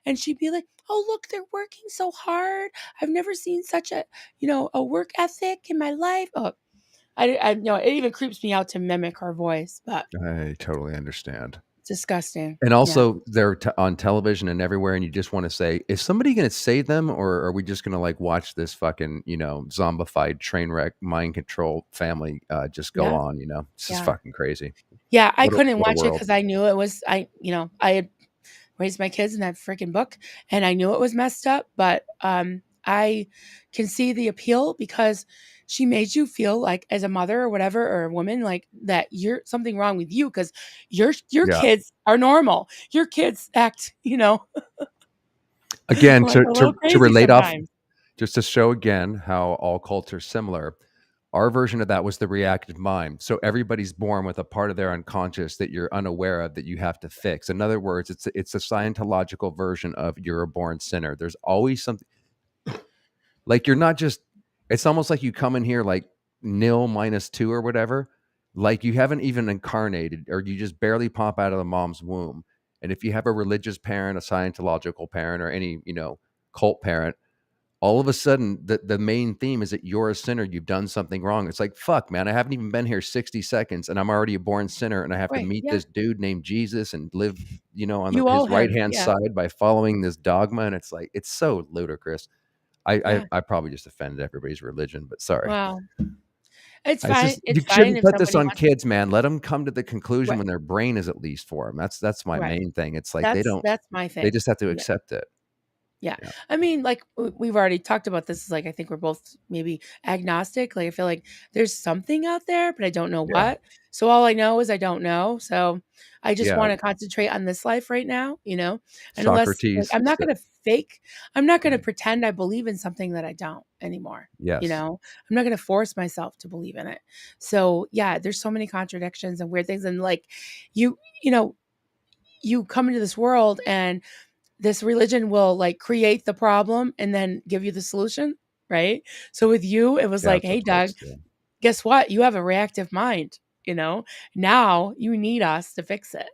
And she'd be like, "Oh, look, they're working so hard. I've never seen such a work ethic in my life." Oh, I know it even creeps me out to mimic her voice, but I totally understand. it's disgusting. And Yeah, also, they're on television and everywhere, and you just wanna say, "Is somebody gonna save them, or are we just gonna, like, watch this fucking, zombified train wreck, mind control family, just go yeah, on?" It's just yeah, fucking crazy. yeah. I couldn't What a watch it world. because I knew it was. I had raised my kids in that freaking book, and I knew it was messed up, but I can see the appeal because she made you feel like as a mother or whatever or a woman like that you're something wrong with you because your Yeah. kids are normal. Your kids act, Again, like a little to crazy relate off, sometimes. just to show again how all cults are similar, our version of that was the reactive mind. So everybody's born with a part of their unconscious that you're unaware of that you have to fix. In other words, it's a Scientological version of you're a born sinner. There's always something like you're not just it's almost like you come in here like nil minus two or whatever. Like you haven't even incarnated or you just barely pop out of the mom's womb. And if you have a religious parent, a Scientological parent, or any, cult parent, all of a sudden the main theme is that you're a sinner, you've done something wrong. It's like, fuck, man, I haven't even been here 60 seconds and I'm already a born sinner and I have to Right. meet Yeah. this dude named Jesus and live, on You owe his right him. hand Yeah. side by following this dogma. And it's like, it's so ludicrous. I, I, Yeah. I probably just offended everybody's religion, but sorry. Wow. It's It's fine. just you It's fine shouldn't if put this somebody on wants. kids, man. Let them come to the conclusion Right. when their brain is at least for them. That's my Right. main thing. It's like That's my they thing. just have to Yeah. accept it. Yeah. Yeah. I mean, like we've already talked about this. Like I think we're both maybe agnostic. Like I feel like there's something out there, but I don't know Yeah. what. So all I know is I don't know. So I just Yeah. want to concentrate on this life right now. And unless like Socrates. I'm not gonna fake, I'm not gonna Mhm. pretend I believe in something that I don't anymore. You Yes. know, I'm not gonna force myself to believe in it. So yeah, there's so many contradictions and weird things. And like you know, you come into this world and this religion will like create the problem and then give you the solution, right? So with you, it was Yeah, like, that's what hey, Doug, cults do. guess what? You have a reactive mind, you know? Now you need us to fix it.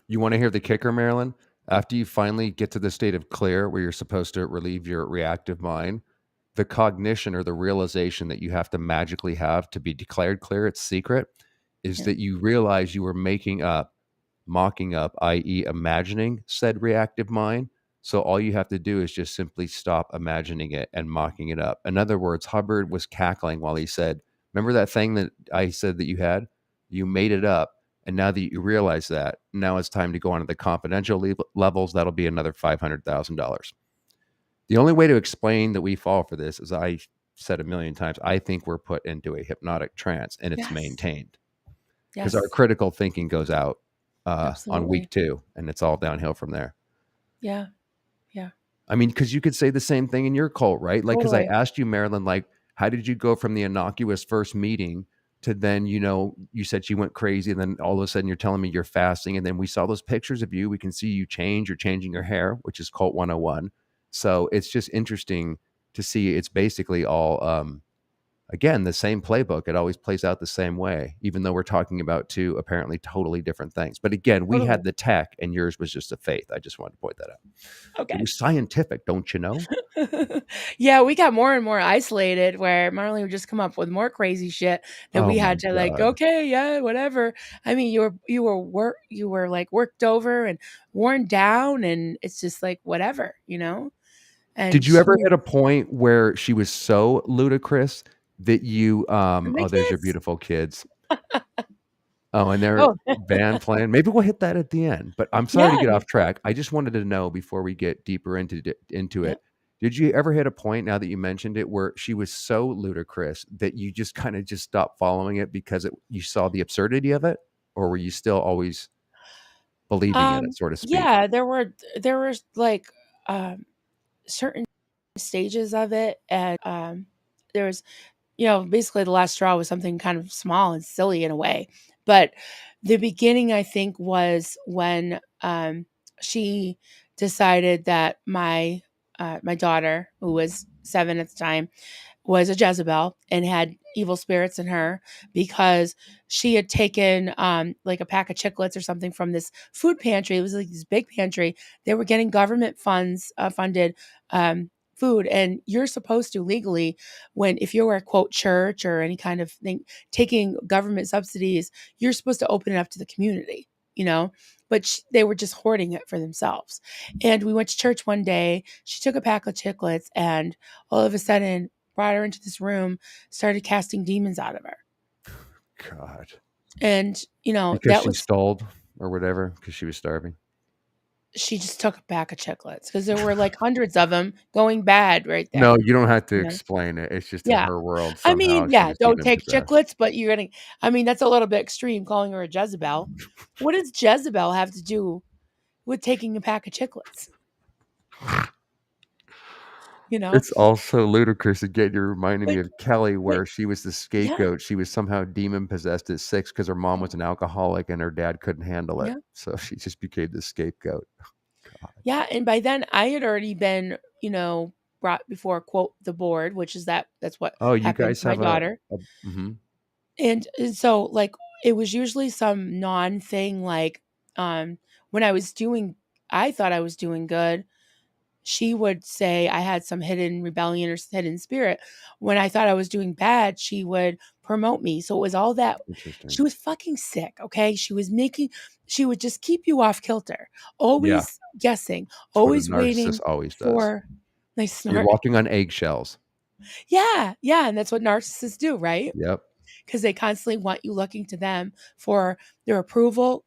You want to hear the kicker, Marilyn? After you finally get to the state of clear where you're supposed to relieve your reactive mind, the cognition or the realization that you have to magically have to be declared clear, it's secret, is Yeah. that you realize you were making up, mocking up, i.e., imagining said reactive mind. So all you have to do is just simply stop imagining it and mocking it up. In other words, Hubbard was cackling while he said, remember that thing that I said that you had? You made it up. And now that you realize that, now it's time to go on to the confidential levels. That'll be another $500,000. The only way to explain that we fall for this is I said a million times, I think we're put into a hypnotic trance and it's Yes. maintained because our Yes. critical thinking goes out on week Absolutely. 2 and it's all downhill from there. Yeah. Yeah. I mean, because you could say the same thing in your cult, right? Like, because I Totally. asked you, Marilyn, like, how did you go from the innocuous first meeting to then, you said you went crazy, and then all of a sudden you're telling me you're fasting, and then we saw those pictures of you. We can see you change. You're changing your hair, which is Cult 101. So it's just interesting to see. It's basically all, again, the same playbook. It always plays out the same way, even though we're talking about two apparently totally different things. But again, we had Totally. the tech and yours was just a faith. I just wanted to point that out. It Okay. was scientific, don't you know? Yeah, we got more and more isolated where Marley would just come up with more crazy shit that Oh we my had to like, God. okay, yeah, whatever. I mean, you were like worked over and worn down, and it's just like whatever, you know? And Did you she ever was hit a point where she was so ludicrous that you, my oh, there's your kids. beautiful kids. Oh, and their Oh, band playing. Maybe we'll hit that at the end, but I'm sorry to yeah, get no off problem. track. I just wanted to know before we get deeper into Yep. it. Did you ever hit a point, now that you mentioned it, where she was so ludicrous that you just kinda just stopped following it because you saw the absurdity of it? Or were you still always believing in it, so to speak? Yeah, there were like certain stages of it, and there was, basically the last straw was something kind of small and silly in a way. But the beginning, I think, was when she decided that my daughter, who was 7 at the time, was a Jezebel and had evil spirits in her because she had taken like a pack of chiclets or something from this food pantry. It was like this big pantry. They were getting government funded food, and you're supposed to legally, when if you're a quote church or any kind of thing taking government subsidies, you're supposed to open it up to the community, you know. But they were just hoarding it for themselves. And we went to church one day. She took a pack of chiclets, and all of a sudden brought her into this room, started casting demons out of her. God. And, Because that she was, stalled or whatever, because she was starving? she just took a pack of chiclets because there were like hundreds of them going bad right No, there. you don't have to You know? explain it. It's just in Yeah. her world, I mean, somehow she yeah, was don't demon take possessed. chiclets, but I mean, that's a little bit extreme calling her a Jezebel. What does Jezebel have to do with taking a pack of chiclets? You know? It's also ludicrous. Again, you're reminding me Like, of Kelly, like, where she was the yeah, scapegoat. She was somehow demon possessed at 6 because her mom was an alcoholic and her dad couldn't handle it. yeah. So she just became the scapegoat. God. Yeah, and by then I had already been, brought before quote the board, which is that's what Oh, you happened to guys my have a daughter. a mhm. And so like it was usually some non thing like um when I thought I was doing good, she would say I had some hidden rebellion or hidden spirit. When I thought I was doing bad, she would promote me. So it was all that. She Interesting. was fucking sick, okay? She would just keep you off kilter, Yeah, always guessing, that's what a always narcissist waiting always does. for nice You're snort. walking on eggshells. Yeah, yeah, and that's what narcissists do, right? Yep. Because they constantly want you looking to them for their approval.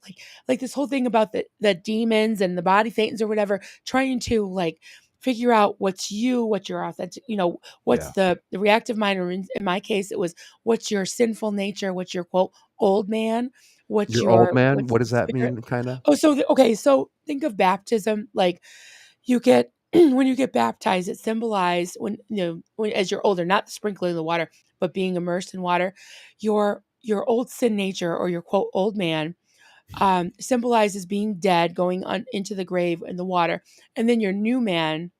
Like this whole thing about the demons and the body thetans or whatever, trying to like figure out what's you, what your authentic, what's Yeah. the reactive mind, or in my case, it was what's your sinful nature, what's your quote old man, Your old man, what's what does the that spirit. mean, kinda? Oh, okay, so think of baptism. Like you get when you get baptized, it symbolized when as you're older, not the sprinkling of the water, but being immersed in water, your old sin nature or your quote old man symbolizes being dead, going into the grave in the water, and then your new man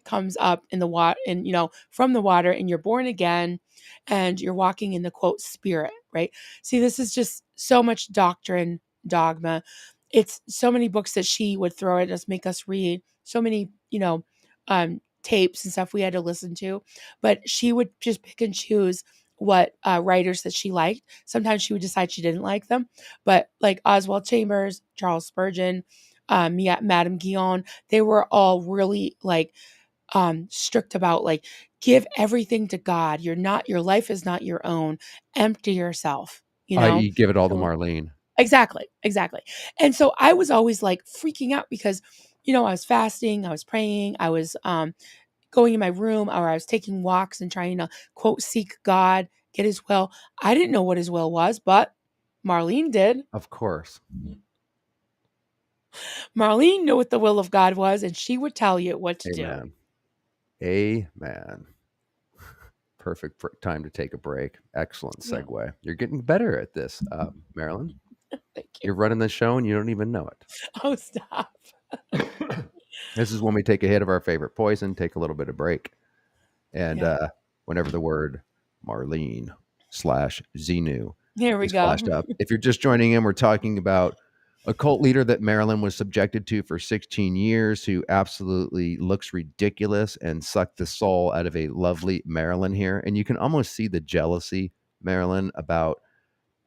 comes up in the water, and from the water, and you're born again, and you're walking in the quote spirit, right? See, this is just so much doctrine, dogma. It's so many books that she would throw at us, make us read, so many, tapes and stuff we had to listen to, but she would just pick and choose what writers that she liked. Sometimes she would decide she didn't like them, but like Oswald Chambers, Charles Spurgeon, Madame Guyon, they were all really like strict about like give everything to God. Your life is not your own. Empty yourself, I.e., give it all to So Marlene. exactly, exactly. And so I was always like freaking out because I was fasting, I was praying, I was going in my room, or I was taking walks and trying to quote seek God, get his will. I didn't know what his will was, but Marlene did. Of course. Marlene knew what the will of God was, and she would tell you what to do. Amen. Amen. Perfect time to take a break. Excellent Yeah. segue. You're getting better at this, Marilyn. Thank you. You're running the show and you don't even know Oh, stop. it. This is when we take a hit of our favorite poison, take a little bit of break, and Yeah. whenever the word Marlene slash Xenu Here we is go. flashed up. If you're just joining in, we're talking about a cult leader that Marilyn was subjected to for 16 years who absolutely looks ridiculous and sucked the soul out of a lovely Marilyn here. And you can almost see the jealousy, Marilyn, about,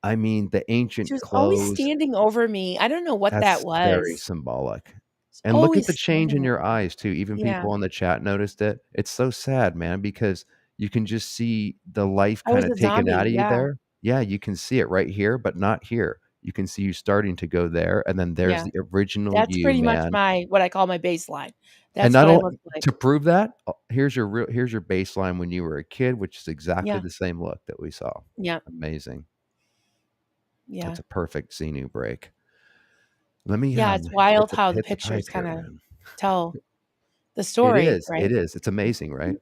I mean, the She ancient was always clothes. standing over me. I don't know what that That's very was. symbolic. She's And look at always the change in standing your over me. eyes too. Even Yeah. people in the chat noticed it. It's so sad, man, because you can just see the life I was kind of a taken out zombie. of you Yeah. there. Yeah, you can see it right here, but not here. You can see you starting to go there, and then there's Yeah. the original That's you, pretty much man. my what I call my baseline. And That's not what I only look like. to prove that, here's your baseline when you were a kid, which is exactly Yeah. the same look that we saw. Yeah. Amazing. Yeah. That's a perfect Xenu break. Let me Yeah, it's wild how the hit the pictures pipe here, kinda man. tell the It story, is. right? It is. It's amazing, right?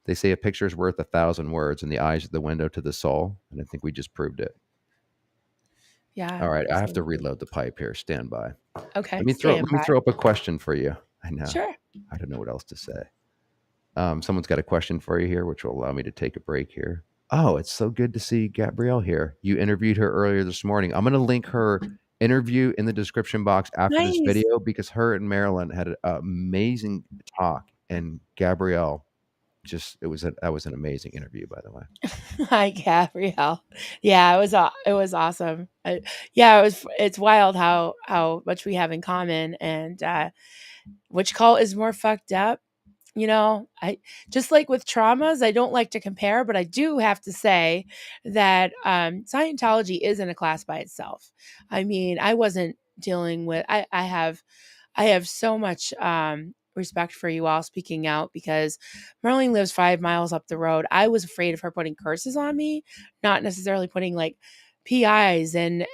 They say a picture is worth 1,000 words, and the eyes are the window to the soul. And I think we just proved it. Yeah, All right, I have to absolutely. reload the pipe here. Stand by. Okay, stand Let me by. throw up a question for you. I know. Sure. I don't know what else to say. Someone's got a question for you here, which will allow me to take a break here. Oh, it's so good to see Gabrielle here. You interviewed her earlier this morning. I'm going to link her interview in the description box after this Nice. video because her and Marilyn had an amazing talk, and Gabrielle just that was an amazing interview, by the way. Hi, Gabrielle. Yeah, it was awesome. Yeah, it's wild how much we have in common and which cult is more fucked up. You know, I just like with traumas, I don't like to compare, but I do have to say that Scientology isn't a class by itself. I mean, I wasn't dealing with I have so much respect for you all speaking out because Marlene lives 5 miles up the road. I was afraid of her putting curses on me, not necessarily putting like PIs and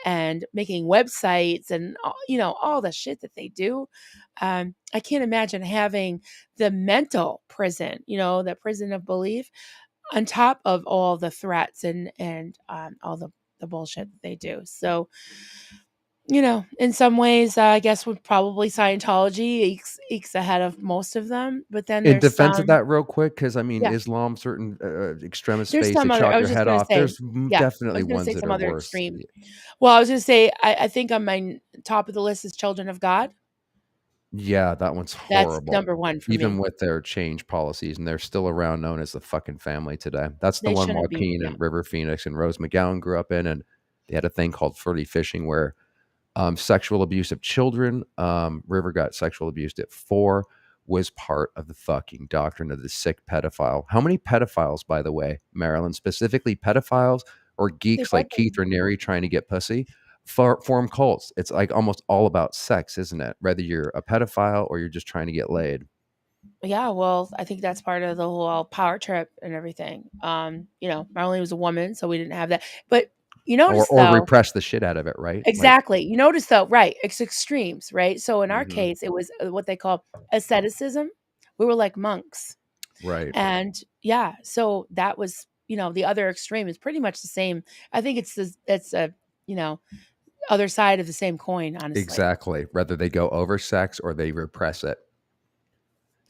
making websites and you know all the shit that they do. I can't imagine having the mental prison, you know, the prison of belief, on top of all the threats and all the bullshit that they do. So you know, in some ways, I guess would probably Scientology ekes ahead of most of them, but then In there's defense of some that, real quick, because I mean, yeah, Islam, certain extremist there's faiths, some they other I chop was your just head gonna off. say There's yeah, I definitely was gonna ones say that some are other worse. extreme. Well, I was gonna say, I think on my top of the list is Children of God. Yeah, that one's That's horrible. number 1 for Even me. with their change policies, and they're still around, known as the fucking family today. That's the They one shouldn't be, Joaquin yeah. and River Phoenix and Rose McGowan grew up in, and they had a thing called flirty fishing where sexual abuse of children. River got sexual abused at 4, was part of the fucking doctrine of the sick pedophile. How many pedophiles, by the way, Maryland, specifically pedophiles or They geeks like both Keith Raniere trying to get pussy, form cults? It's like almost all about sex, isn't it? Whether you're a pedophile or you're just trying to get laid. yeah, well, I think that's part of the whole power trip and everything. You know, Marlene was a woman, so we didn't have that. But you notice Or though repress the shit out of it, right? Like, exactly. You notice though, right, it's extremes, right? So in our mhm, case, it was what they call asceticism. We were like monks. right. And yeah, so that was, you know, the other extreme is pretty much the same. I think it's a, you know, other side of the same coin, honestly. Exactly. Whether they go over sex or they repress it.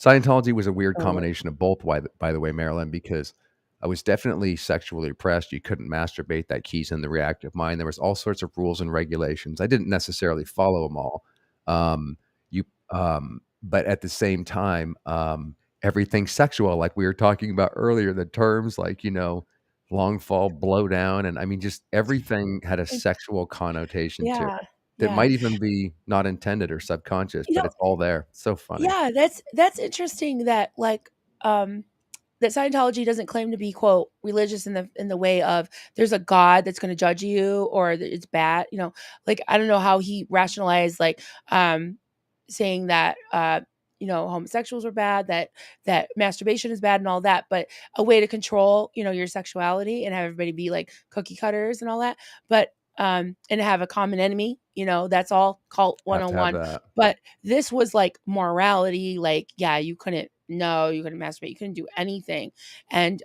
Scientology was a weird Totally. combination of both, by the way, Marilyn, because I was definitely sexually repressed. You couldn't masturbate. That keys in the reactive mind. There was all sorts of rules and regulations. I didn't necessarily follow them all. But at the same time, everything sexual, like we were talking about earlier, the terms like, long fall, blow down. And I mean, just everything had a It- sexual connotation to it yeah. that Yeah. might even be not intended or subconscious, You but know, it's all there. So funny. yeah, that's interesting that like that Scientology doesn't claim to be quote religious in the way of there's a God that's going to judge you or that it's bad, you know. Like I don't know how he rationalized like saying that you know homosexuals are bad, that masturbation is bad and all that, but a way to control, you know, your sexuality and have everybody be like cookie cutters and all that. But and have a common enemy, you know, that's all cult Have to have 101. that. But this was like morality, like, yeah, you couldn't, no, you couldn't masturbate, you couldn't do anything. And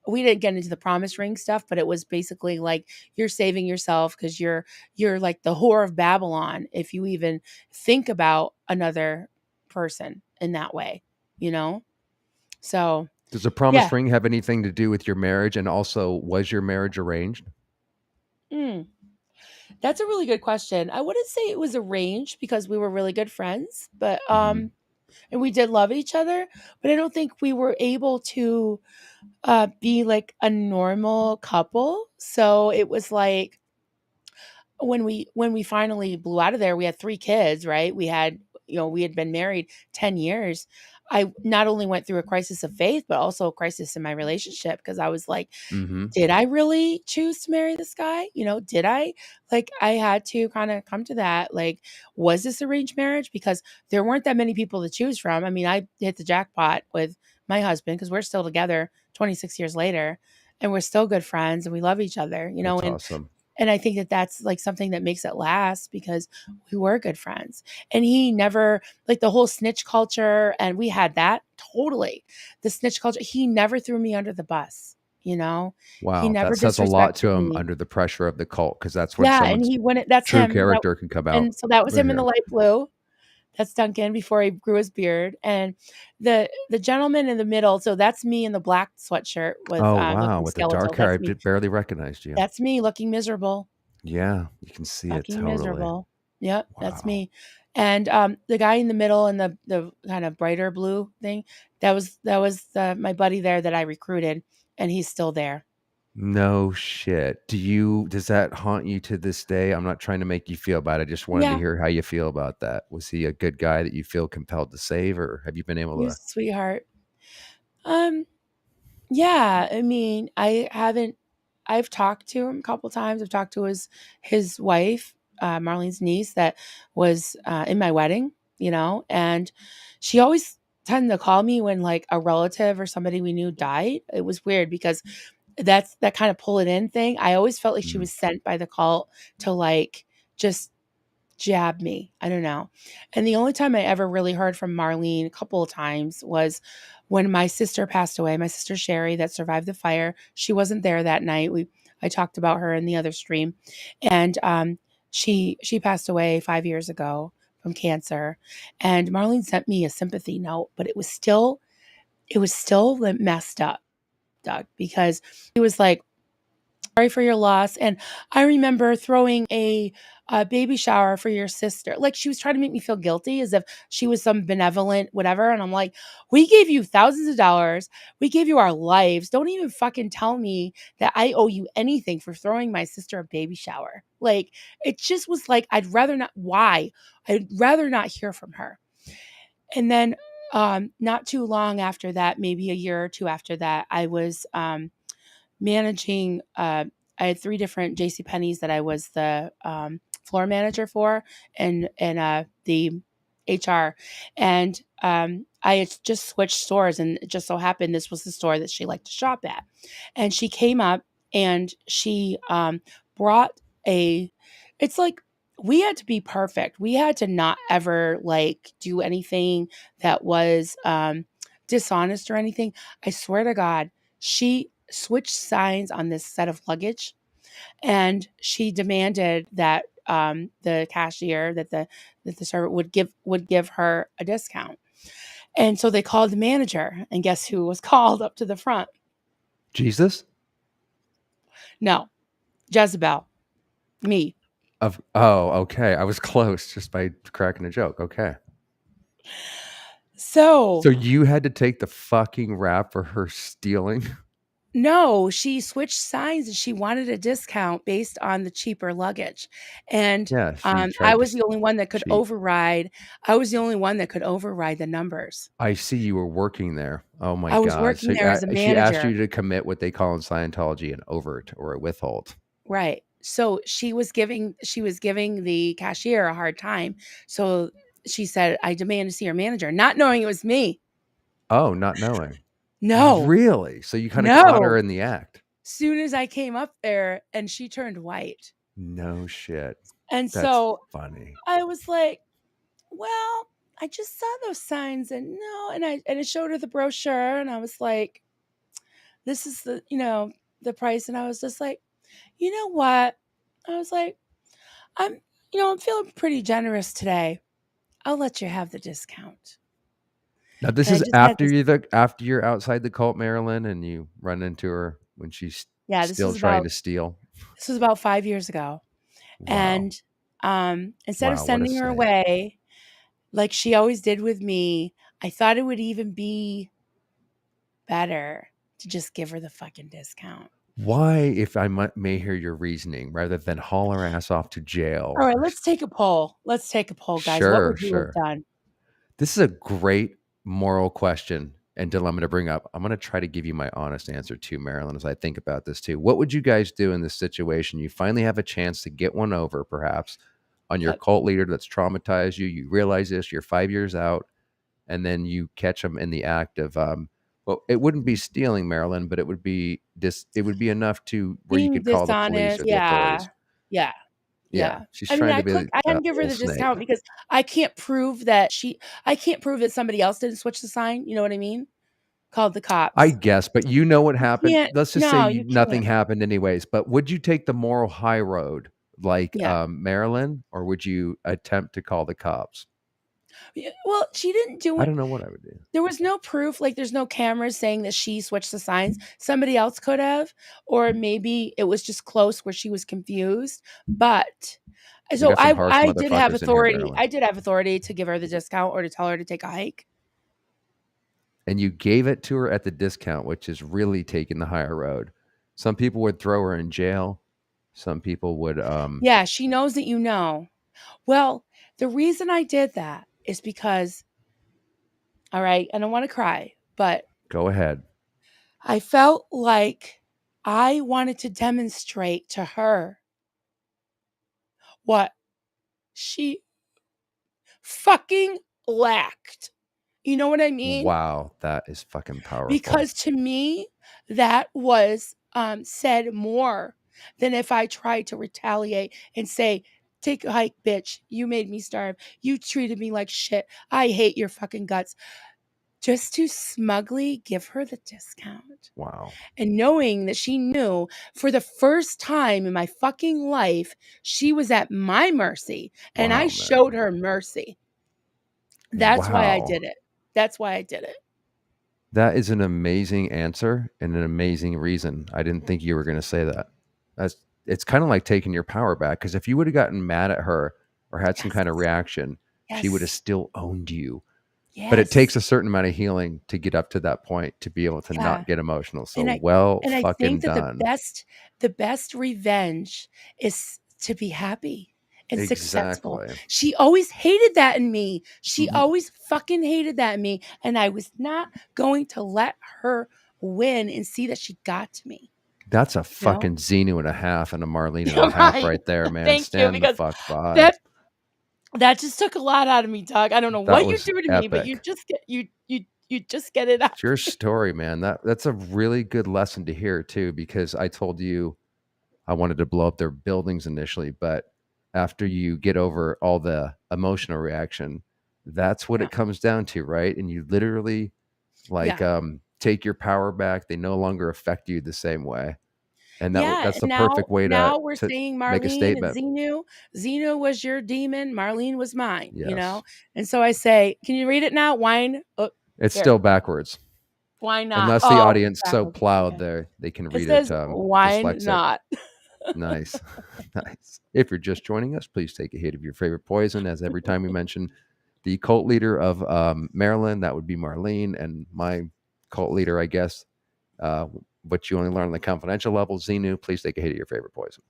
we didn't get into the promise ring stuff, but it was basically like you're saving yourself because you're like the whore of Babylon if you even think about another person in that way, you know? So Does a promise Yeah. ring have anything to do with your marriage? And also, was your marriage arranged? Mm. That's a really good question. I wouldn't say it was arranged because we were really good friends, but Hmm. and we did love each other, but I don't think we were able to be like a normal couple. So it was like when we finally blew out of there, we had 3 kids, right? We had, we had been married 10 years. I not only went through a crisis of faith, but also a crisis in my relationship because I was like, Hmm. did I really choose to marry this guy? Did I? Like, I had to kind of come to that. Like, was this arranged marriage? Because there weren't that many people to choose from. I mean, I hit the jackpot with my husband because we're still together 26 years later and we're still good friends and we love each other, That's and awesome. I think that that's like something that makes it last because we were good friends. And he never, like the whole snitch culture, and we had that totally. The snitch culture, he never threw me under the bus, you know? He Wow, that never says a lot to disrespected him me. under the pressure of the cult, because that's when Yeah. And someone's he went, that's true him. character can come out. And so that was Right him in the here. light blue. That's Duncan before he grew his beard. And the gentleman in the middle, so that's me in the black sweatshirt with Oh, wow, looking with the dark skeletal. hair, That's I me. barely recognized you. That's me looking miserable. Yeah, you can see it Fucking totally. miserable. Yep, that's Wow. me. And, the guy in the middle and the kind of brighter blue thing, that was my buddy there that I recruited, and he's still there. No shit. Does that haunt you to this day? I'm not trying to make you feel bad. I just wanted to Yeah, hear how you feel about that. Was he a good guy that you feel compelled to save, or have you been able he was to? a sweetheart. Um, yeah, I mean, I've talked to him a couple times. I've talked to his wife, Marlene's niece that was, in my wedding, and she always tended to call me when, like, a relative or somebody we knew died. It was weird because that's that kind of pull it in thing. I always felt like she Mm. was sent by the cult to, like, just jab me. I don't know. And the only time I ever really heard from Marlene, a couple of times, was when my sister passed away. My sister Sherry, that survived the fire, she wasn't there that night. I talked about her in the other stream, and she passed away 5 years ago from cancer. And Marlene sent me a sympathy note, but it was still like, messed up, Doug, because he was like, sorry for your loss. And I remember throwing a baby shower for your sister. Like, she was trying to make me feel guilty as if she was some benevolent whatever. And I'm like, we gave you thousands of dollars. We gave you our lives. Don't even fucking tell me that I owe you anything for throwing my sister a baby shower. Like, it just was like, I'd rather not. Why? I'd rather not hear from her. And then not too long after that, maybe a year or two after that, I was managing. I had 3 different J.C. Penney's that I was the floor manager for, and the HR, and I had just switched stores, and it just so happened this was the store that she liked to shop at, and she came up and she brought a. It's like we had to be perfect. We had to not ever like do anything that was dishonest or anything. I swear to God, she switched signs on this set of luggage, and she demanded that the cashier, that the servant would give her a discount. And so they called the manager, and guess who was called up to the front? Jesus? No, Jezebel, me. Okay. I was close just by cracking a joke. Okay. So So you had to take the fucking rap for her stealing? no, she switched signs and she wanted a discount based on the cheaper luggage. And Yeah, she I tried to was the only one that could cheat. override. I was the only one that could override the numbers. I see you were working there. Oh my I was god. working So, there as a she asked manager. you to commit what they call in Scientology an overt or a withhold. Right. So she was giving the cashier a hard time. So she said, "I demand to see your manager," not knowing it was me. Oh, not knowing. No. Really? So you kinda caught her No. in the act. Soon as I came up there and she turned white. No shit. And That's so funny. I was like, "Well, I just saw those signs and no," and I showed her the brochure and I was like, "This is the price." And I was just like, "You know what?" I was like, I'm feeling pretty generous today. I'll let you have the discount." Now this And I is just had after this. after you're outside the cult, Marilyn, and you run into her when she's Yeah, still trying to steal. this was about 5 years ago. Wow. And, instead of Wow, what a sending her saint. away like she always did with me, I thought it would even be better to just give her the fucking discount. Why, if I may hear your reasoning, rather than haul her ass off to jail Alright, or let's take a poll. Let's take a poll, guys. What sure, would you have sure. done? This is a great moral question and dilemma to bring up. I'm going to try to give you my honest answer too, Marilyn, as I think about this too. What would you guys do in this situation? You finally have a chance to get one over, perhaps, on your Yep. cult leader that's traumatized you. You realize this, you're 5 years out, and then you catch them in the act of, well, it wouldn't be stealing, Marilyn, but it would be it would be enough to where you Being could call the police dishonest. or the Yeah. authorities. Yeah. Yeah, Yeah. she's I mean, trying to be I had a to give her little the snake. discount because I can't prove that somebody else didn't switch the sign, you know what I mean? Called the I cops. guess, but you know what You happened. can't Let's just say no, you nothing can't. happened anyways, but would you take the moral high road like, Yeah. Marilyn, or would you attempt to call the cops? Yeah, well, she didn't do I it. don't know what I would do. There was no proof, like, there's no cameras saying that she switched the signs. Somebody else could have, or maybe it was just close where she was confused, but We so got some harsh I did have motherfuckers in here, authority. Marilyn, I did have authority to give her the discount or to tell her to take a hike. and you gave it to her at the discount, which is really taking the higher road. Some people would throw her in jail. Some people would, Yeah, she knows that you know. Well, the reason I did that is because, all right, I don't wanna cry, but go ahead. I felt like I wanted to demonstrate to her what she fucking lacked. You know what I mean? Wow, that is fucking powerful. Because to me, that was, said more than if I tried to retaliate and say, "Take a hike, bitch. You made me starve. You treated me like shit. I hate your fucking guts." Just to smugly give her the discount. Wow. And knowing that she knew for the first time in my fucking life, she was at my mercy, and I Wow, showed Marilyn. her mercy. That's why I Wow. did it. That's why I did it. That is an amazing answer and an amazing reason. I didn't think you were going to say that. That's it's kind of like taking your power back because if you would have gotten mad at her or had some Yes. kind of reaction, she would have Yes. still owned you. But it Yes. takes a certain amount of healing to get up to that point to be able to Yeah. not get emotional. So And I well and I think fucking that done. the best revenge is to be happy and successful. Exactly. She always hated that in me. She Mhm. always fucking hated that in me, and I was not going to let her win and see that she got to me, That's a you know? fucking Xenu and a half and a Marlene and a You're half right. right there, man. Thank you, Stand the because fuck by. that that just took a lot out of me, Doug. I don't know That what you was do to me, but you epic. just get you just get it out It's of your me. story, man. That's a really good lesson to hear too, because I told you I wanted to blow up their buildings initially, but after you get over all the emotional reaction, that's what Yeah. it comes down to, right? And you literally like Yeah. take your power back. They no longer affect you the same way. And Yeah, that's and the perfect way now we're to saying make a Marlene and statement. Xenu. Xenu was your demon, Marlene was mine, you Yes. know? And so I say, "Can you read it now? Wine." Oh, It's there. still backwards. Why not? Unless the Oh, it's audience so backwards. plowed Okay. there, they can It read it says, "Wine dyslexic. not." Nice. Nice. If you're just joining us, please take a hit of your favorite poison. As every time we mention the cult leader of Maryland, that would be Marlene, and my cult leader, I guess, uh, but you only learn on the confidential level, Xenu, please take a hit of your favorite poison.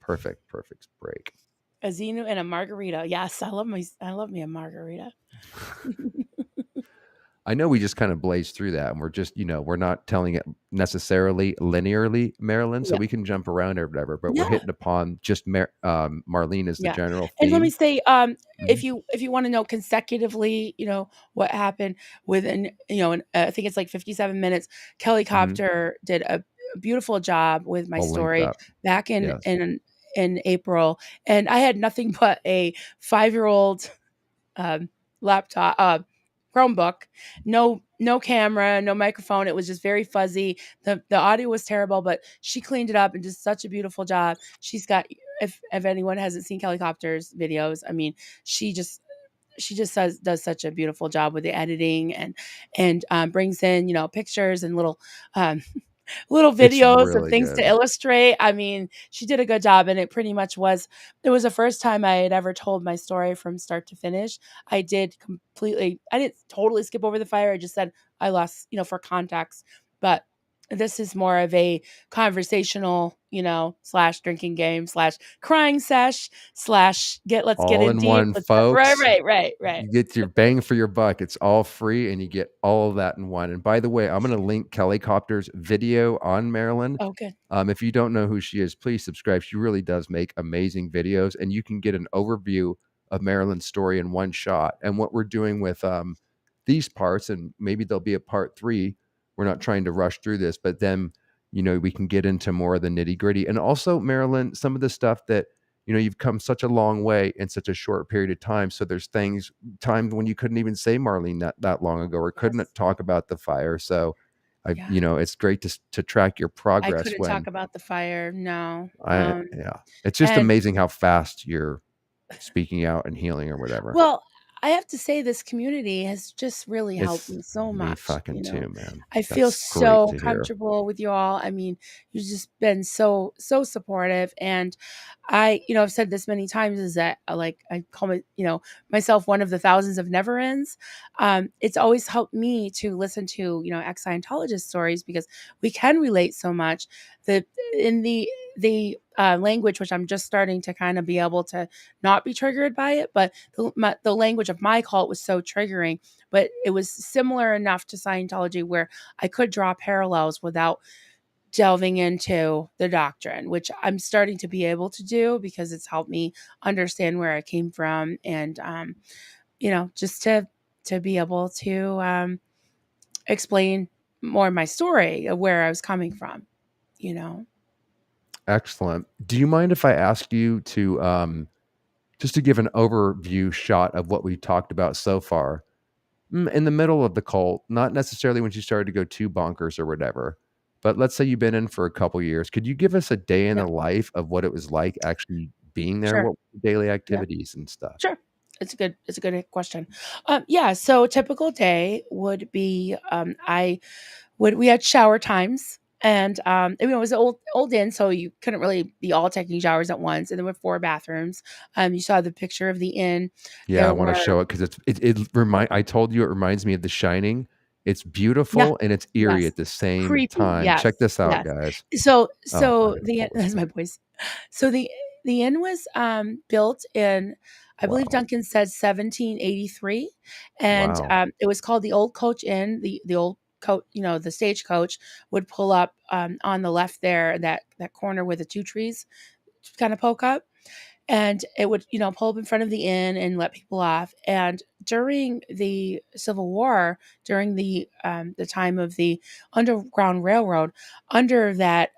Perfect. Perfect break. A Xenu and a margarita. Yes, I love me a margarita. I know we just kind of blazed through that, and we're just, we're not telling it necessarily linearly, Maryland, so Yeah. we can jump around or whatever, but we're Yeah. hitting upon just Marlene as the Yeah. general And let me theme. say, Mhm. if you wanna know consecutively, what happened within, I think it's like 57 minutes, Kelly Mhm. Copter did a beautiful job with my We'll link story that. back Yes. in April, and I had nothing but a 5-year-old, um, laptop Chromebook, no camera, no microphone, it was just very fuzzy. The audio was terrible, but she cleaned it up and did such a beautiful job. She's got if anyone hasn't seen Kelly Copter's videos, I mean, she just she just does such a beautiful job with the editing, and brings in, pictures and um, little It's videos of really things to good. illustrate. I mean, she did a good job, and it was the first time I had ever told my story from start to finish. I didn't totally skip over the fire. I just said I lost, for context, but this is more of a conversational, slash drinking game slash crying sesh slash let's get All in in deep. one, Let's right, folks. right, right, right. You get your bang for your buck. It's all free and you get all of that in one. And by the way, I'm going to link Kelly Copter's video on Marilyn. Oh, good. If you don't know who she is, please subscribe. She really does make amazing videos, and you can get an overview of Marilyn's story in one shot. And what we're doing with these parts, and maybe there'll be a part 3. We're not trying to rush through this, but then we can get into more of the nitty gritty. And also, Marilyn, some of the stuff that you've come such a long way in such a short period of time. So there's times when you couldn't even say Marlene that long ago, or couldn't Yes. talk about the fire. So Yeah. it's great to track your I progress couldn't talk when about the fire. No. yeah, it's just And amazing how fast you're speaking out and healing or whatever. well, I have to say this community has just really helped It's me so me much, fucking too, man. I feel That's great so to hear. comfortable with you all. I mean, you've just been so, so supportive. And I've said this many times is that I call myself one of the thousands of never ends. It's always helped me to listen to, ex-Scientologist stories because we can relate so much that in the language, which I'm just starting to kind of be able to not be triggered by it, but the language of my cult was so triggering, but it was similar enough to Scientology where I could draw parallels without delving into the doctrine, which I'm starting to be able to do because it's helped me understand where I came from, and just to be able to explain more of my story of where I was coming from, you know. Excellent. Do you mind if I ask you to just to give an overview shot of what we've talked about so far? In the middle of the cult, not necessarily when you started to go too bonkers or whatever, but let's say you've been in for a couple years. Could you give us a day in Yeah, the life of what it was like actually being there? sure. What were the daily Yeah, activities and stuff? sure. It's a good question. Yeah, so typical day would be we had shower times, and it was old inn, so you couldn't really be all taking showers at once, and there were 4 bathrooms. You saw the picture of the inn. Yeah, I There want to were show it because I told you it reminds me of The Shining. It's Yeah, beautiful and it's eerie yes. at the same Creepy, time. yes, Check this out, yes. guys. So Oh, I'm so gonna the pull this that's my down. voice. So the inn was, built in, I believe Wow. Duncan said 1783, and, Wow. it was called the Old Coach Inn. The old coach, the stagecoach would pull up, on the left there, that corner where the 2 trees kinda poke up, and it would, pull up in front of the inn and let people off. And during the Civil War, during the time of the Underground Railroad, under that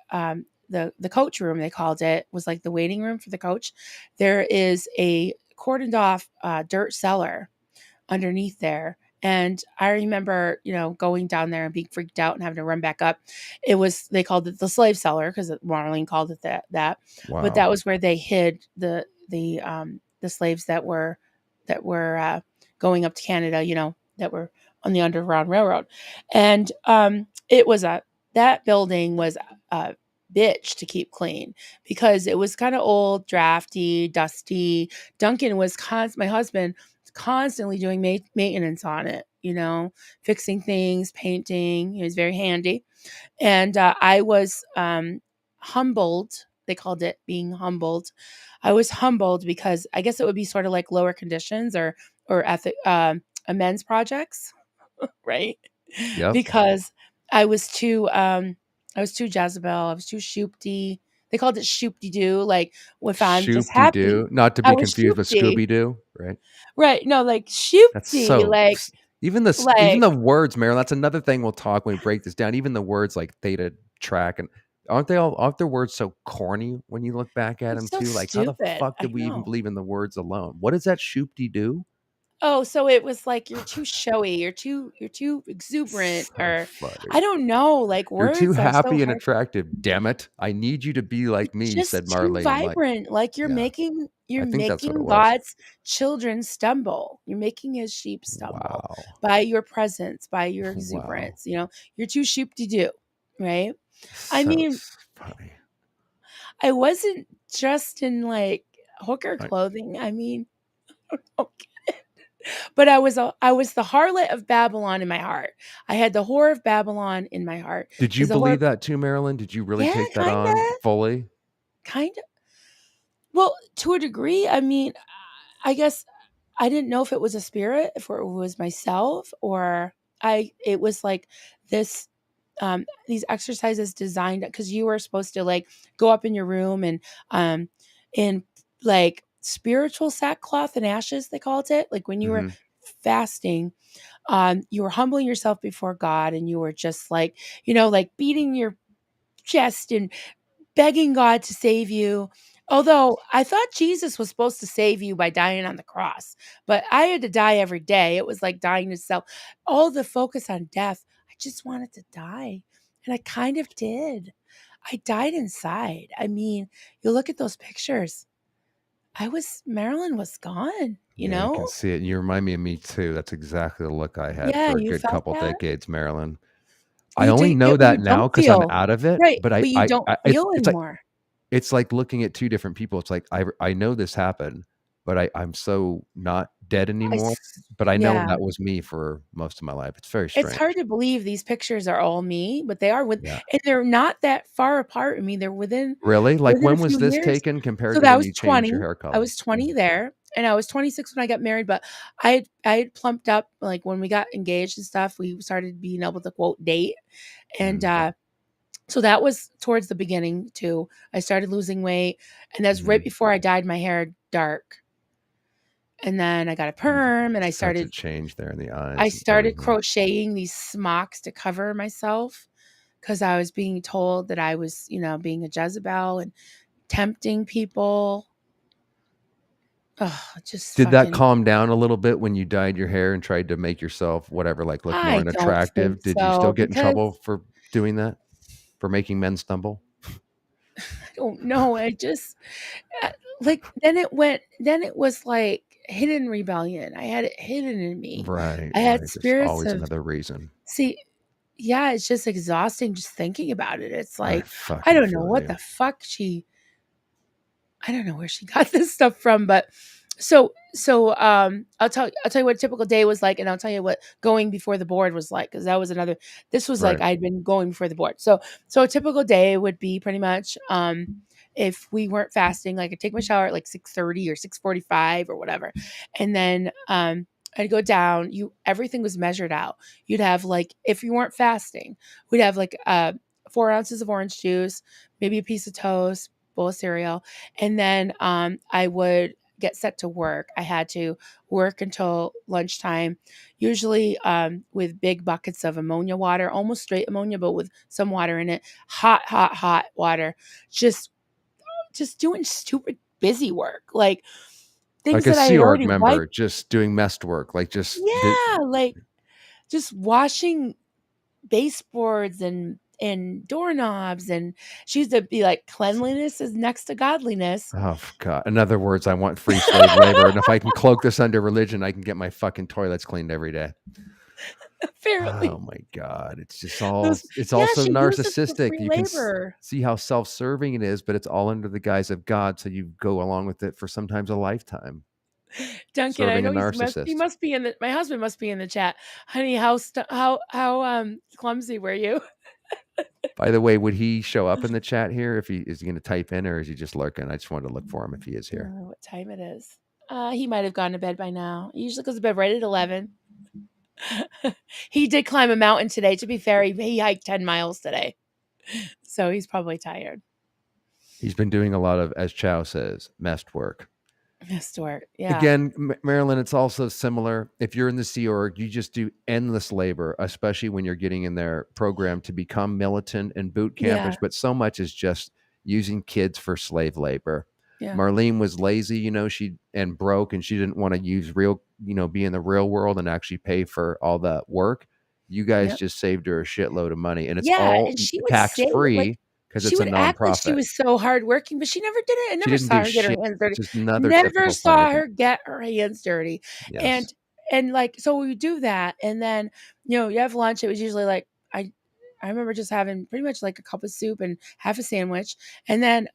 the coach room, they called it, was like the waiting room for the coach. There is a cordoned off dirt cellar underneath there. And I remember, going down there and being freaked out and having to run back up. They called it the slave cellar because Marlene called it that. But Wow. that was where they hid the slaves that were going up to Canada, that were on the Underground Railroad. And that building was a bitch to keep clean because it was kind of old, drafty, dusty. Duncan was my husband constantly doing maintenance on it, fixing things, painting. He was very handy. And I was humbled. They called it being humbled. I was humbled because I guess it would be sort of like lower conditions or amends projects, right? Yep. Because I was too Jezebel. I was too shoopty. They called it shoopty doo. Like if I'm just Shoop de happy, doo. Not to I be was confused with shoopty. Scooby Doo, right? Right. No, like That's shoopty. so Like even like the words, Marilyn, that's another thing we'll talk when we break this down. Even the words like theta track and aren't their words so corny when you look back at them it's so too? Like how the stupid. fuck I did we even know. believe in the words alone? What is that shoop de doo? Oh, so it was like you're too showy, you're too exuberant, So or I funny. don't know, like You're too words are so happy and hard. attractive, damn it. I need you to be like me, Just said too Marlene. Like, vibrant, like you're yeah. making You're I think that's what it making was. God's children stumble. You're making his sheep stumble Wow. by your presence, by your Wow. exuberance. You're too sheep to do, right? I So mean, funny. I wasn't just in like hooker Like, clothing. I mean, okay. But I was the harlot of Babylon in my heart. I had the whore of Babylon in my heart did you because the whore, believe that too, Marilyn? Did you really yeah, take that kind on of, fully? kind of. Well, to a degree. I mean, I guess I didn't know if it was a spirit, if it was myself, or it was like this these exercises designed because you were supposed to like go up in your room and in like spiritual sackcloth and ashes, they called it, like when you were Mhm. fasting, you were humbling yourself before God, and you were just like, like beating your chest and begging God to save you. Although I thought Jesus was supposed to save you by dying on the cross, but I had to die every day. It was like dying to self. All the focus on death, I just wanted to die. And I kind of did. I died inside. I mean, you look at those pictures. Marilyn was gone, you Yeah, you can know? see it. You remind me of me too. That's exactly the look I had Yeah, for a you good felt couple that? decades, Marilyn. I You only do, know but that you now don't because I'm feel out of it, right, but but you don't feel anymore. it's like looking at two different people. It's like I know this happened, but I'm so not dead anymore. But I know Yeah. that was me for most of my life. It's very It's strange. hard to believe these pictures are all me, but they are Yeah. and they're not that far apart. I mean, they're Really? Like within a when was few this years. taken compared So to that when was you changed your 20. hair I color? was 20 there, and I was 26 when I got married, but I had plumped up, like, when we got engaged and stuff, we started being able to, quote, "date," and, Mm, so that was towards the beginning too. I started losing weight, and that's right mhm. before I dyed my hair dark, and then I got a Mm. perm, and Such a change there in the I eyes and started everything. crocheting these smocks to cover myself. 'Cause I was being told that I was, being a Jezebel and tempting people. Oh, just Did that fucking calm down a little bit when you dyed your hair and tried to make yourself, whatever, like, look more I don't think unattractive? Did you still so get in because trouble for doing that? For making men stumble? I don't know, I just, uh, like, then it was like hidden rebellion. I had it hidden in me. Right, I had right, there's spirits always of another reason. see, yeah, it's just exhausting just thinking about it. It's I like, I fucking don't know feel what you. the fuck I don't know where she got this stuff from, but I'll tell you what a typical day was like, and I'll tell you what going before the board was like, because that was another this was like Right. I'd been going before the board. So a typical day would be pretty much, if we weren't fasting, like I'd take my shower at like 6:30 or 6:45 or whatever. And then I'd go down. Everything was measured out. You'd have like, if you weren't fasting, we'd have like 4 ounces of orange juice, maybe a piece of toast, bowl of cereal, and then I would get set to work. I had to work until lunchtime, usually with big buckets of ammonia water, almost straight ammonia, but with some water in it. Hot, hot, hot water. Just, just doing stupid busy work, like things Like a that I Sea had Org already member wiped. just doing messed work, like, just did Yeah, like just washing baseboards and doorknobs, and she used to be like, cleanliness is next to godliness. oh, god. In other words, I want free slave labor, and if I can cloak this under religion, I can get my fucking toilets cleaned every day. Oh Apparently. my god, it's just Those it's Yeah, also she used us for narcissistic. free You can labor. see how self-serving it is, but it's all under the guise of God, so you go along with it for sometimes a lifetime, Duncan, I serving a know he narcissist. must be in the my husband must be in the chat. Honey, how clumsy were you? By the way, would he show up in the chat here if he is he gonna type in or is he just lurking? I just wanted to look for him if he is I here. don't know what time it is. He might have gone to bed by now. He usually goes to bed right at 11. He did climb a mountain today. To be fair, he hiked 10 miles today. So he's probably tired. He's been doing a lot of, as Chow says, messed work. Stuart. Yeah. Again, Marilyn, it's also similar. If you're in the Sea Org, you just do endless labor, especially when you're getting in their program to become militant and boot Yeah. campers. But so much is just using kids for slave labor. Yeah. Marlene was lazy, she and broke, and she didn't want to use real, be in the real world and actually pay for all the work. You guys Yep. just saved her a shitload of money, and it's Yeah, all and she would tax say, like, free because She it's a would act like she nonprofit. was so hardworking, but she never did it. I She never didn't saw do her get her shit. hands dirty. Just another Never typical son saw of a her get her hands dirty. yes. And like, so we do that, and then, you have lunch. It was usually like I remember just having pretty much like a cup of soup and half a sandwich. And then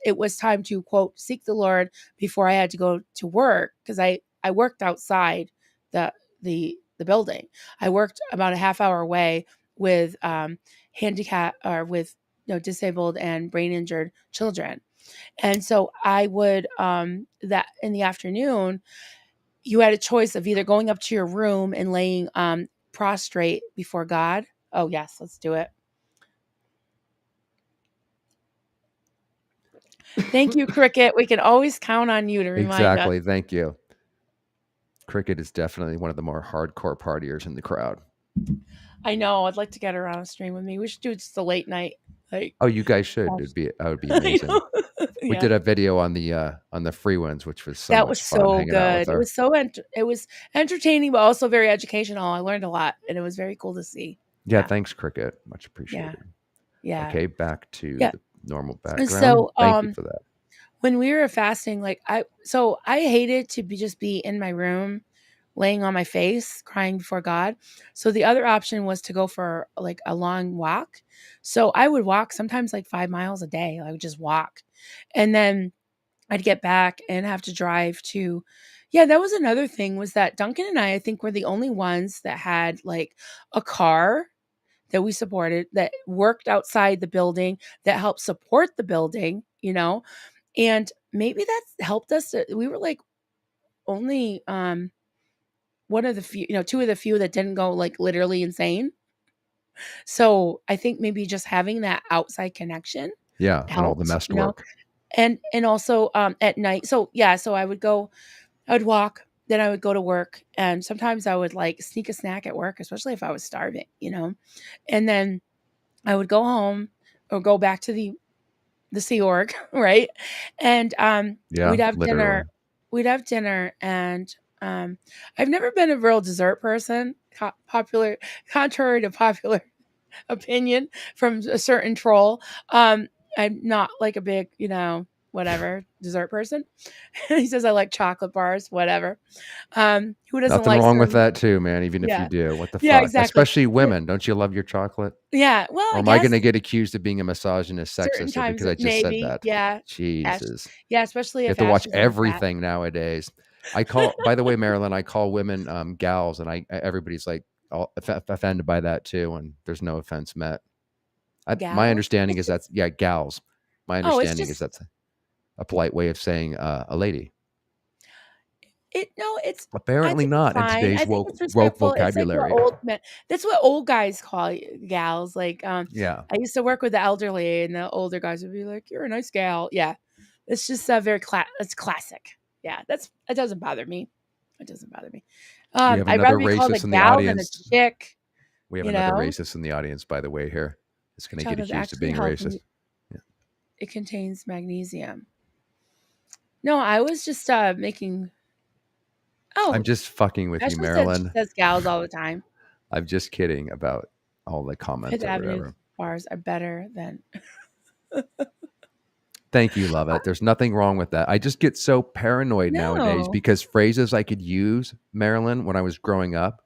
it was time to, quote, seek the Lord before I had to go to work, because I worked outside the building. I worked about a half hour away with handicap or with disabled and brain injured children. And so I would that in the afternoon, you had a choice of either going up to your room and laying prostrate before God. Oh yes, let's do it. Thank you, Cricket. We can always count on you to remind us. Exactly. Thank you. Cricket is definitely one of the more hardcore partiers in the crowd. I know. I'd like to get her on a stream with me. We should do just a late night. Like, Oh, you guys should. That would be amazing. We yeah, did a video on the free ones, which was so that was much fun so hanging out with good. her. It was entertaining, but also very educational. I learned a lot, and it was very cool to see. Yeah, thanks, Cricket. Much Yeah, appreciated. yeah, Okay, back to yeah. the normal And background. so, Thank you for that. when we were fasting, like I hated to just be in my room laying on my face crying before God. So the other option was to go for like a long walk. So I would walk sometimes like 5 miles a day. I would just walk. And then I'd get back and have to drive to yeah, that was another thing, was that Duncan and I think were the only ones that had like a car that we supported, that worked outside the building, that helped support the building. And maybe that's helped us we were like only one of the few, two of the few that didn't go like literally insane. So I think maybe just having that outside connection Yeah, and all the helped, messed work. and also at night. So yeah, so I would walk, then I would go to work, and sometimes I would like sneak a snack at work, especially if I was starving. And then I would go home or go back to the Sea Org, right? And we'd Yeah, have literally. dinner. We'd have dinner, and I've never been a real dessert person. Contrary to popular opinion from a certain troll, I'm not like a big, whatever dessert person. He says I like chocolate bars, whatever. Who doesn't Nothing like wrong with certain? that too, man. Even if you Yeah, do, what the yeah, fuck? exactly. Especially women. Don't you love your chocolate? Yeah, well, Or I am I going guess to get accused of being a misogynist, certain sexist, or times because I just said maybe, that? yeah. Ash, Jesus. yeah, especially You have if to Ash watch is into that. everything nowadays. By the way, Marilyn, I call women gals, and everybody's like all offended by that too, and there's no offense met. My Gals? understanding It's is just that's yeah, gals. My oh, it's understanding is just that's a polite way of saying a lady. it no, it's I Apparently think it's not in fine. I today's think woke it's woke respectful. It's like what vocabulary. old men that's what old guys call gals. Like, Yeah, I used to work with the elderly, and the older guys would be like, "You're a nice gal." Yeah. It's just a very it's classic. Yeah, it doesn't bother me. It doesn't bother me. we have I'd rather another be called a racist in the gal than a audience. chick, We have you another know? racist in the audience, by the way. Here, it's going to get Chocolate's accused of actually being racist. healthy. Yeah. It contains magnesium. No, I was just making I'm oh, just fucking with you, Ashley said she Marilyn. says gals all the time. I'm just kidding about all the Fifth comments or Avenue whatever. bars are better than Thank you, love it. There's nothing wrong with that. I just get so paranoid nowadays no. because phrases I could use, Marilyn, when I was growing up,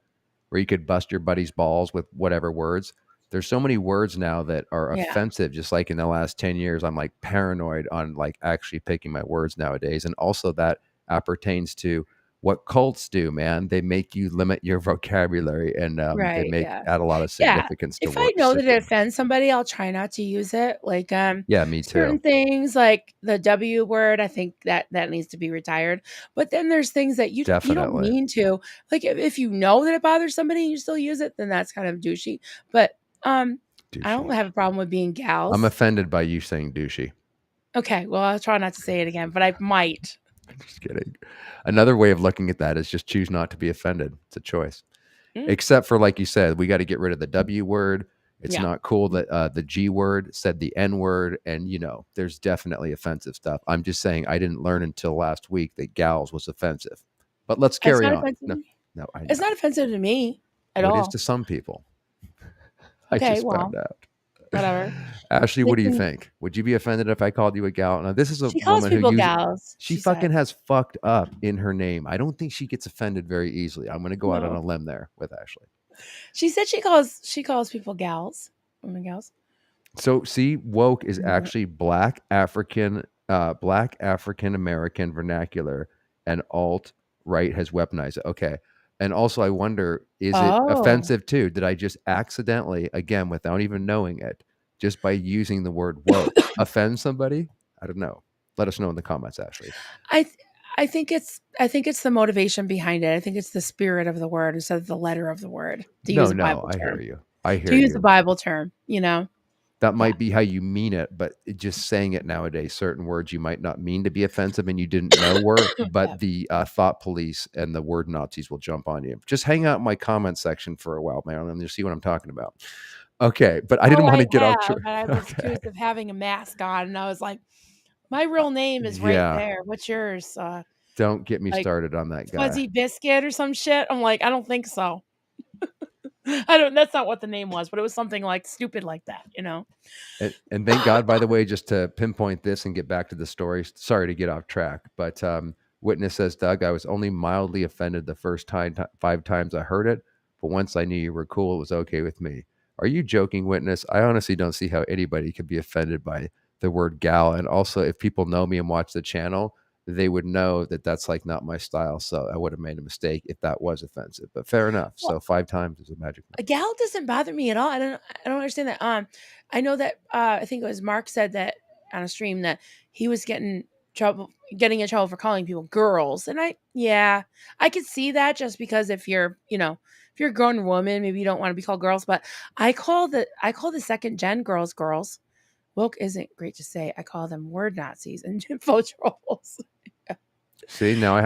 where you could bust your buddy's balls with whatever words. There's so many words now that are Yeah, offensive. Just like in the last 10 years, I'm like paranoid on like actually picking my words nowadays. And also that appertains to what cults do, man. They make you limit your vocabulary and they right. make Yeah. add a lot of Yeah. significance to If I words. know that it offends somebody, I'll try not to use it. Like Yeah, me certain too. things like the W word, I think that needs to be retired. But then there's things that you don't Definitely. mean to. Like if you know that it bothers somebody and you still use it, then that's kind of douchey. But I don't Douchey. have a problem with being I'm gals. offended by you saying douchey. Okay, well, I'll try not to say it again, but I might. Just kidding. Another way of looking at that is just choose not to be offended. It's a choice. Mm, Except for, like you said, we got to get rid of the W word. It's yeah. not cool that the G word said the N word. And, there's definitely offensive stuff. I'm just saying I didn't learn until last week that gals was offensive. But let's It's carry not on. offensive to No, me. no, I It's know. not offensive to me at Well, it is all. to some people. I Okay, just well, found out. whatever. Ashley, They what do you can, think? Would you be offended if I called you a gal? Now, this is a she calls woman who people uses, gals, she she said. fucking has fucked up in her name. I don't think she gets offended very easily. I'm going to go out on No. a limb there with Ashley. She said she calls people gals. Women gals. So, see, woke is Mhm. actually black African American vernacular, and alt right has weaponized it. Okay. And also, I wonder, is it Oh. offensive too? Did I just accidentally, again, without even knowing it, just by using the word woke, offend somebody? I don't know. Let us know in the comments, Ashley. I th- I think it's the motivation behind it. I think it's the spirit of the word instead of the letter of the word. To use No, a no, Bible I hear term. you. I To hear use a you. Bible term, you know. That Yeah. might be how you mean it, but just saying it nowadays, certain words you might not mean to be offensive and you didn't know were, Yeah. but the thought police and the word Nazis will jump on you. Just hang out in my comment section for a while, Marilyn, and you'll see what I'm talking about. Okay, but I Oh, didn't want I to get off have, track. and I was Okay. accused of having a mask on, and I was like, my real name is right Yeah, there. What's yours? don't get me Like started on that guy. Fuzzy Biscuit or some shit. I'm like, I don't think so. I don't. That's not what the name was, but it was something like stupid like that, you know. And thank God, by the way, just to pinpoint this and get back to the story. Sorry to get off track, but witness says, Doug, I was only mildly offended the first time, 5 times I heard it, but once I knew you were cool, it was okay with me. Are you joking, witness? I honestly don't see how anybody could be offended by the word gal. And also, if people know me and watch the channel, they would know that that's like not my style. So I would have made a mistake if that was offensive. But fair enough. Well, So 5 times is a magic a number. gal doesn't bother me at all. I don't understand that. I know that I think it was Mark said that on a stream that he was getting in trouble for calling people girls. And I could see that just because if you're a grown woman, maybe you don't want to be called girls, but I call the second gen girls. Woke isn't great to say. I call them word Nazis and info trolls. See, Yeah. now I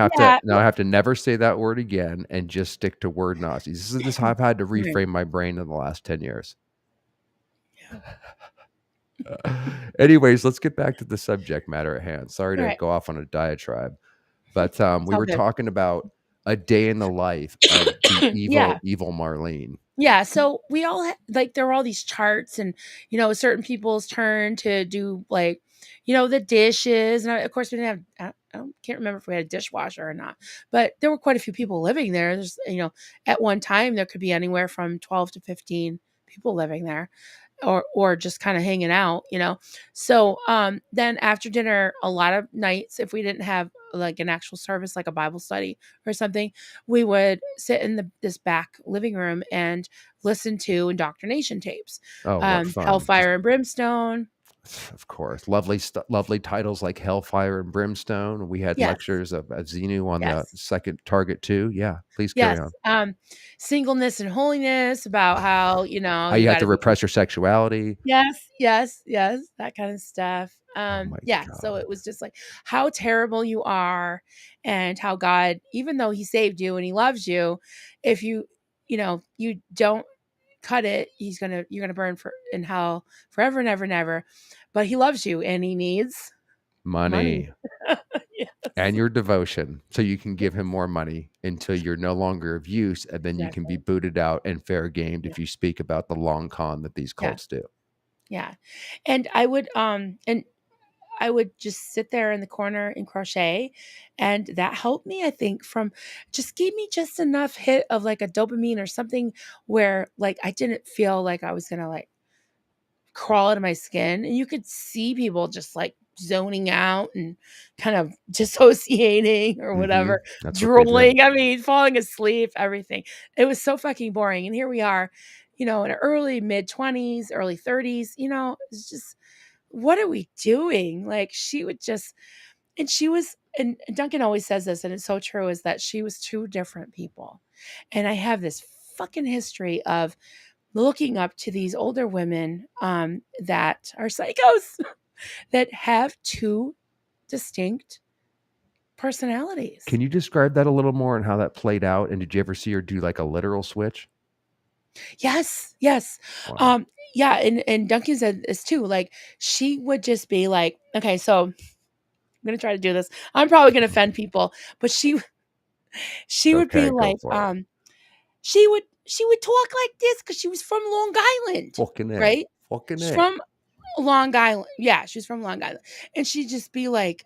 have to never say that word again and just stick to word Nazis. This is how I've had to Right. reframe my brain in the last 10 years. Yeah. Anyways, let's get back to the subject matter at hand. Sorry All to right. go off on a diatribe, but It's we all were good. talking about a day in the life of the Yeah. evil Marlene. Yeah, so we all like there were all these charts and certain people's turn to do like the dishes and of course we didn't have can't remember if we had a dishwasher or not. But there were quite a few people living there. There's at one time there could be anywhere from 12 to 15 people living there or just kind of hanging out. So then after dinner a lot of nights if we didn't have like an actual service like a Bible study or something, we would sit in this back living room and listen to indoctrination tapes. Oh, what fun. Just, Hellfire and Brimstone. of course, lovely titles like Hellfire and Brimstone. We had Yes. lectures of Xenu on the Yes. second target too. Yeah, please carry Yes. on. Singleness and holiness about how How you you have got to to be. repress your sexuality. Yes, yes, yes, that kind of stuff. Oh my Yeah, so God. it was just like how terrible you are and how God, even though he saved you and he loves you, if you don't cut it, you're gonna burn in hell forever and ever and ever. But he loves you and he needs money. Money and Yes. your devotion so you can give him more money until you're no longer of use, and then you can be Exactly. booted out and fair gamed Yeah. if you speak about the long con that these Yeah. cults do. Yeah. And I would just sit there in the corner and crochet. And that helped me, I think, from just gave me just enough hit of like a dopamine or something where like I didn't feel like I was gonna like crawl out of my skin. And you could see people just like zoning out and kind of dissociating or whatever, That's what they do. drooling. I mean, falling asleep, everything. It was so fucking boring. And here we are, in early mid 20s, early 30s, it's just what are we doing? Like and Duncan always says this, and it's so true, is that she was two different people. And I have this fucking history of looking up to these older women that are psychos that have two distinct personalities. Can you describe that a little more and how that played out? And did you ever see her do like a literal switch? Yes, yes. Wow. Um, yeah, and Duncan said this too. Like she would just be like, okay, so I'm gonna try to do this. I'm probably gonna offend people, but she would be Okay, go like, for it. she would talk like this because she was from Long Island, Fucking A. right? Fucking She's A. from Long Island. Yeah, she's from Long Island. And she'd just be like,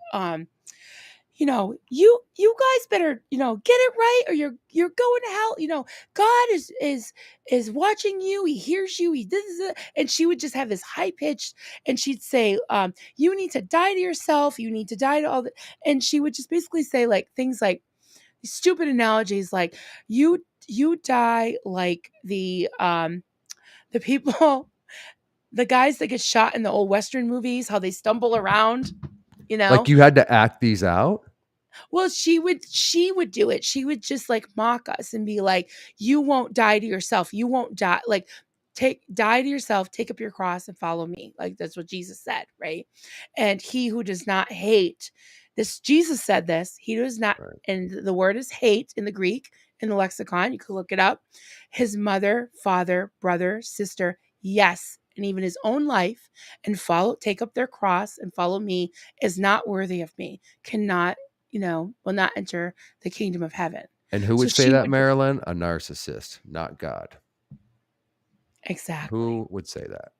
you guys better, get it right or you're going to hell. God is watching you. He hears you. He does it. And she would just have this high pitched and she'd say, you need to die to yourself. You need to die to all that. And she would just basically say like things like these stupid analogies like you die like the people the guys that get shot in the old Western movies, how they stumble around, you Like know? you had to act these out? Well, she would do it. She would just like mock us and be like, "You won't die to yourself. You won't die. Like, die to yourself. Take up your cross and follow me." Like that's what Jesus said, right? And he who does not hate this, Jesus said this. He does not, Right. and the word is hate in the Greek in the lexicon. You could look it up. His mother, father, brother, sister, yes, and even his own life, and take up their cross and follow me is not worthy of me. Cannot will not enter the kingdom of heaven. And who So would say she that, would just Marilyn? A narcissist, not God. exactly. Who would say that?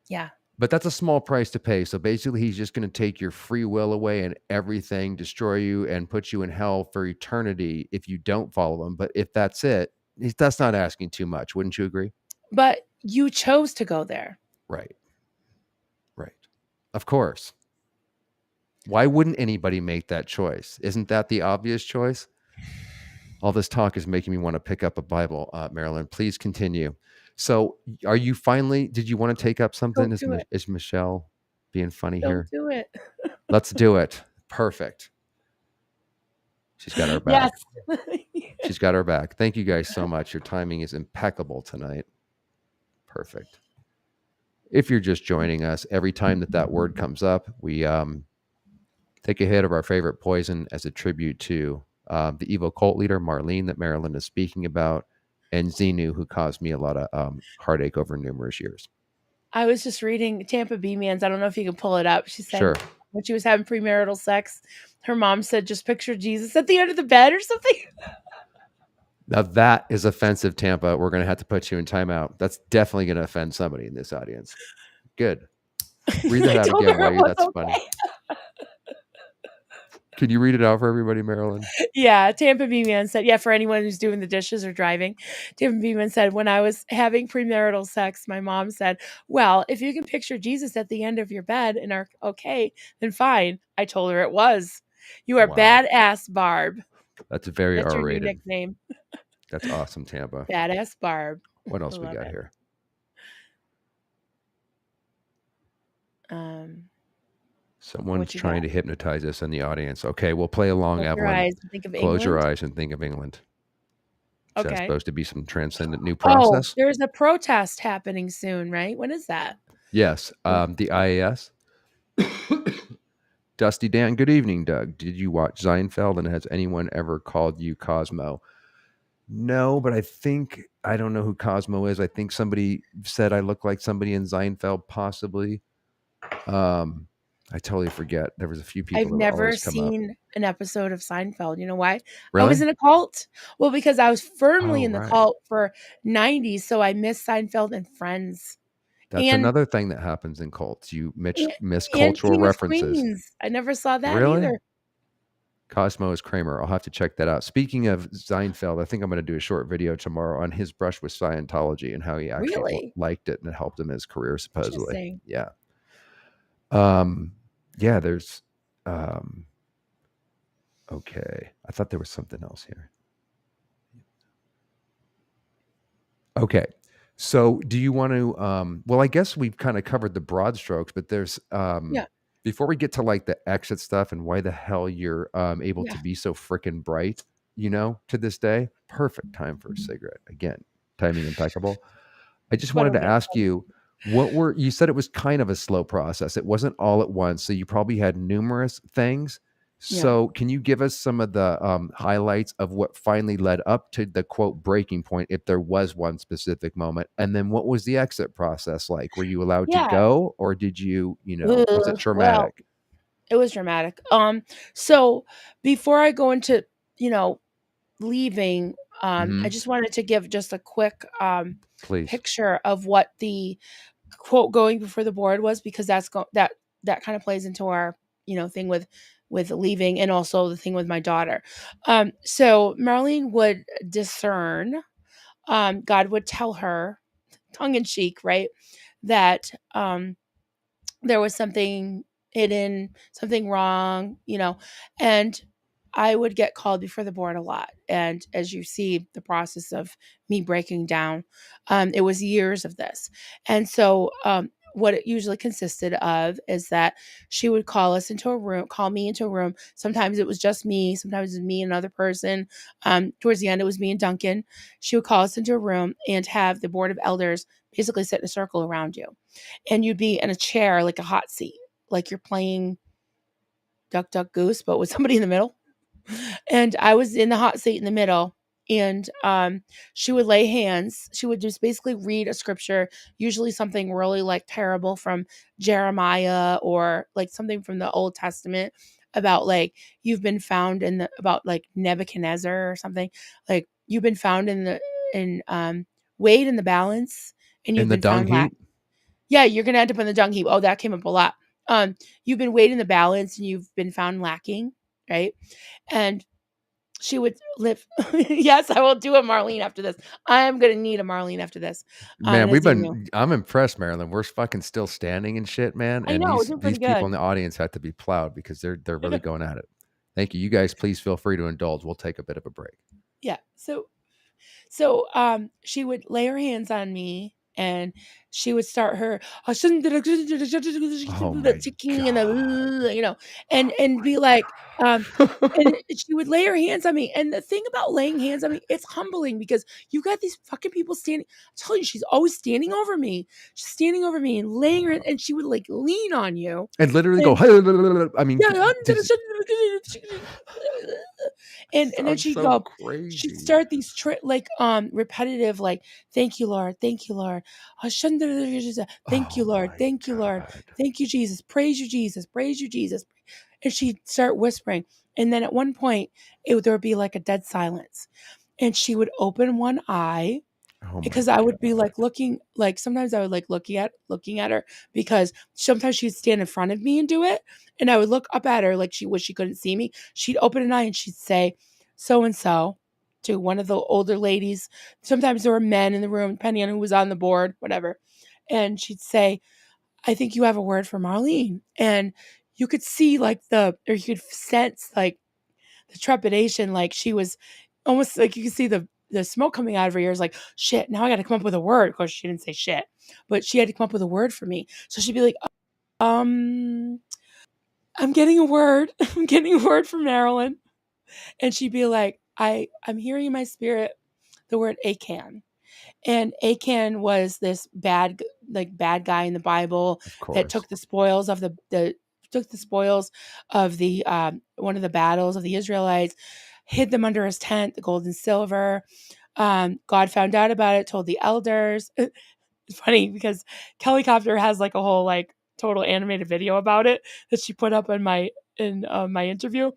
Yeah. But that's a small price to pay. So basically, he's just going to take your free will away and everything, destroy you, and put you in hell for eternity if you don't follow him. But if that's it, that's not asking too much. Wouldn't you agree? But you chose to go there. Right. Right. Of course. Why wouldn't anybody make that choice? Isn't that the obvious choice? All this talk is making me want to pick up a Bible, Marilyn. Please continue. So, are you finally? Did you want to take up something? Don't do it. Is Michelle being funny Don't here? do it. Let's do it. Perfect. She's got our Yes. back. She's got our back. Thank you guys so much. Your timing is impeccable tonight. Perfect. If you're just joining us, every time that word comes up, we take a hit of our favorite poison as a tribute to the evil cult leader, Marlene, that Marilyn is speaking about, and Xenu, who caused me a lot of heartache over numerous years. I was just reading Tampa B Man's. I don't know if you can pull it up. She said Sure. when she was having premarital sex, her mom said, just picture Jesus at the end of the bed or something. Now that is offensive, Tampa. We're going to have to put you in timeout. That's definitely going to offend somebody in this audience. Good. Read that I out told again, her will it you? was That's okay. funny. Can you read it out for everybody, Marilyn? Yeah, Tampa B Man said, yeah, for anyone who's doing the dishes or driving, Tampa B Man said, when I was having premarital sex, my mom said, well, if you can picture Jesus at the end of your bed and are okay, then fine. I told her it was. You are Wow. badass, Barb. That's very That's your new R-rated. nickname. That's awesome, Tampa. Badass Barb. What I else we love got it. here? Someone's What you trying got? to hypnotize us in the audience. Okay, we'll play along, Close your Evelyn. eyes and think of Close your England. eyes and think of England. Is that Okay. supposed to be some transcendent new Oh, process? there's a protest happening soon, right? When is that? Yes. The IAS. Dusty Dan. Good evening, Doug. Did you watch Seinfeld, and has anyone ever called you Cosmo? No, but I don't know who Cosmo is. I think somebody said I look like somebody in Seinfeld, possibly. I totally forget. There was a few people I've that would never always come up. seen an episode of Seinfeld. You know why? I was Really? in a cult. Well, because I was firmly Oh, in the right. cult for 90s, so I missed Seinfeld and Friends. That's And another thing that happens in cults. You and, miss and cultural King of references. Queens. I never saw that Really? either. Cosmo is Kramer. I'll have to check that out. Speaking of Seinfeld, I think I'm going to do a short video tomorrow on his brush with Scientology and how he actually Really? liked it and it helped him in his career, supposedly. Interesting. Yeah. Yeah, there's okay. I thought there was something else here. Okay. So do you want to well, I guess we've kind of covered the broad strokes, but there's Yeah. before we get to like the exit stuff and why the hell you're able to Yeah. be so freaking bright, to this day, perfect time for a cigarette. Again, timing impeccable. I just But wanted I'm to getting ask you, you said it was kind of a slow process. It wasn't all at once. So you probably had numerous things. yeah. So can you give us some of the highlights of what finally led up to the quote breaking point, if there was one specific moment? And then what was the exit process like? Were you allowed to Yeah. go, or did you, was it Well, traumatic? it was dramatic. So before I go into, leaving, Mm-hmm. I just wanted to give just a quick Please. picture of what the quote going before the board was, because that kind of plays into our thing with leaving, and also the thing with my daughter. So Marlene would discern. God would tell her, tongue in cheek, right, that there was something hidden, something wrong, and I would get called before the board a lot. And as you see, the process of me breaking down, it was years of this. And so, what it usually consisted of is that she would call me into a room. Sometimes it was just me, sometimes it was me and another person. Towards the end, it was me and Duncan. She would call us into a room and have the board of elders basically sit in a circle around you, and you'd be in a chair, like a hot seat, like you're playing Duck Duck Goose, but with somebody in the middle. And I was in the hot seat in the middle. And she would lay hands. She would just basically read a scripture, usually something really like terrible from Jeremiah, or like something from the Old Testament about like you've been found in the about like Nebuchadnezzar or something, like you've been found in weighed in the balance, and In you've the been dung found heap? yeah, you're gonna end up in the dung heap. Oh, that came up a lot. You've been weighed in the balance and you've been found lacking, right? And she would live. Yes, I will do a Marlene after this. I am gonna need a Marlene after this. Man, That's new. I'm impressed, Marilyn. We're fucking still standing and shit, man. I And know, we're these doing these pretty people in good. the audience have to be plowed because they're really going at it. Thank you. You guys, please feel free to indulge. We'll take a bit of a break. Yeah. So she would lay her hands on me, and she would start her Oh my ticking and god. and be like, and she would lay her hands on me. And the thing about laying hands on me, it's humbling because you got these fucking people standing. I tell you, she's always standing over me. She's standing over me and laying her, and she would like lean on you. And literally go, And I mean, yeah, and then sounds so she'd crazy. start these repetitive, like, thank you, Lord, thank you, Lord. Thank you, Oh Lord, my thank you, Lord, god. thank you, Jesus, praise you, Jesus. And she'd start whispering. And then at one point there would be like a dead silence. And she would open one eye, Oh my because I would be god. like looking, like sometimes I would like looking at her, because sometimes she'd stand in front of me and do it, and I would look up at her like she couldn't see me. She'd open an eye and she'd say so and so to one of the older ladies. Sometimes there were men in the room, depending on who was on the board, whatever. And she'd say, I think you have a word for Marlene. And you could see or you could sense like the trepidation, like she was almost like you could see the smoke coming out of her ears, like, shit, now I got to come up with a word. Of course, she didn't say shit, but she had to come up with a word for me. So she'd be like, um, I'm getting a word. I'm getting a word from Marilyn. And she'd be like, I'm hearing in my spirit the word Achan. And Achan was this bad guy in the Bible Of that course. took the spoils of the one of the battles of the Israelites, hid them under his tent, the gold and silver. God found out about it, told the elders. It's funny because Kelly Copter has like a whole like total animated video about it that she put up in my interview.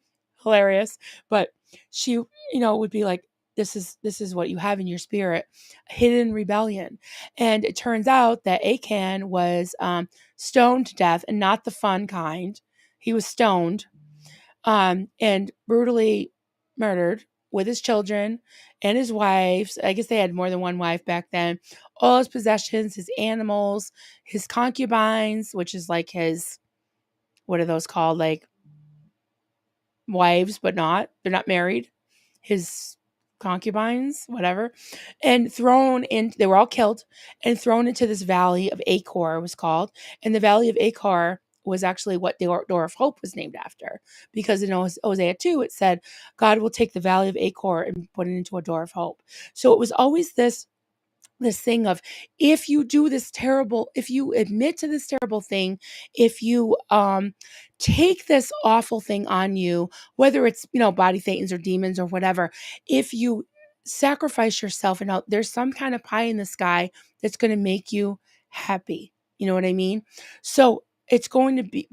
Hilarious. But she, would be like, this is what you have in your spirit, hidden rebellion. And it turns out that Achan was stoned to death, and not the fun kind. He was stoned, and brutally murdered with his children and his wives. I guess they had more than one wife back then. All his possessions, his animals, his concubines, which is like his, what are those called? Like wives, but they're not married. His concubines, whatever, and they were all killed and thrown into this valley of Achor, was called. And the valley of Achor was actually what the Door of Hope was named after, because in Hosea 2, it said, God will take the valley of Achor and put it into a door of hope. So it was always this thing of, if you admit to this terrible thing, if you take this awful thing on you, whether it's body thetans or demons or whatever, if you sacrifice yourself, and there's some kind of pie in the sky that's going to make you happy. You know what I mean? So it's going to be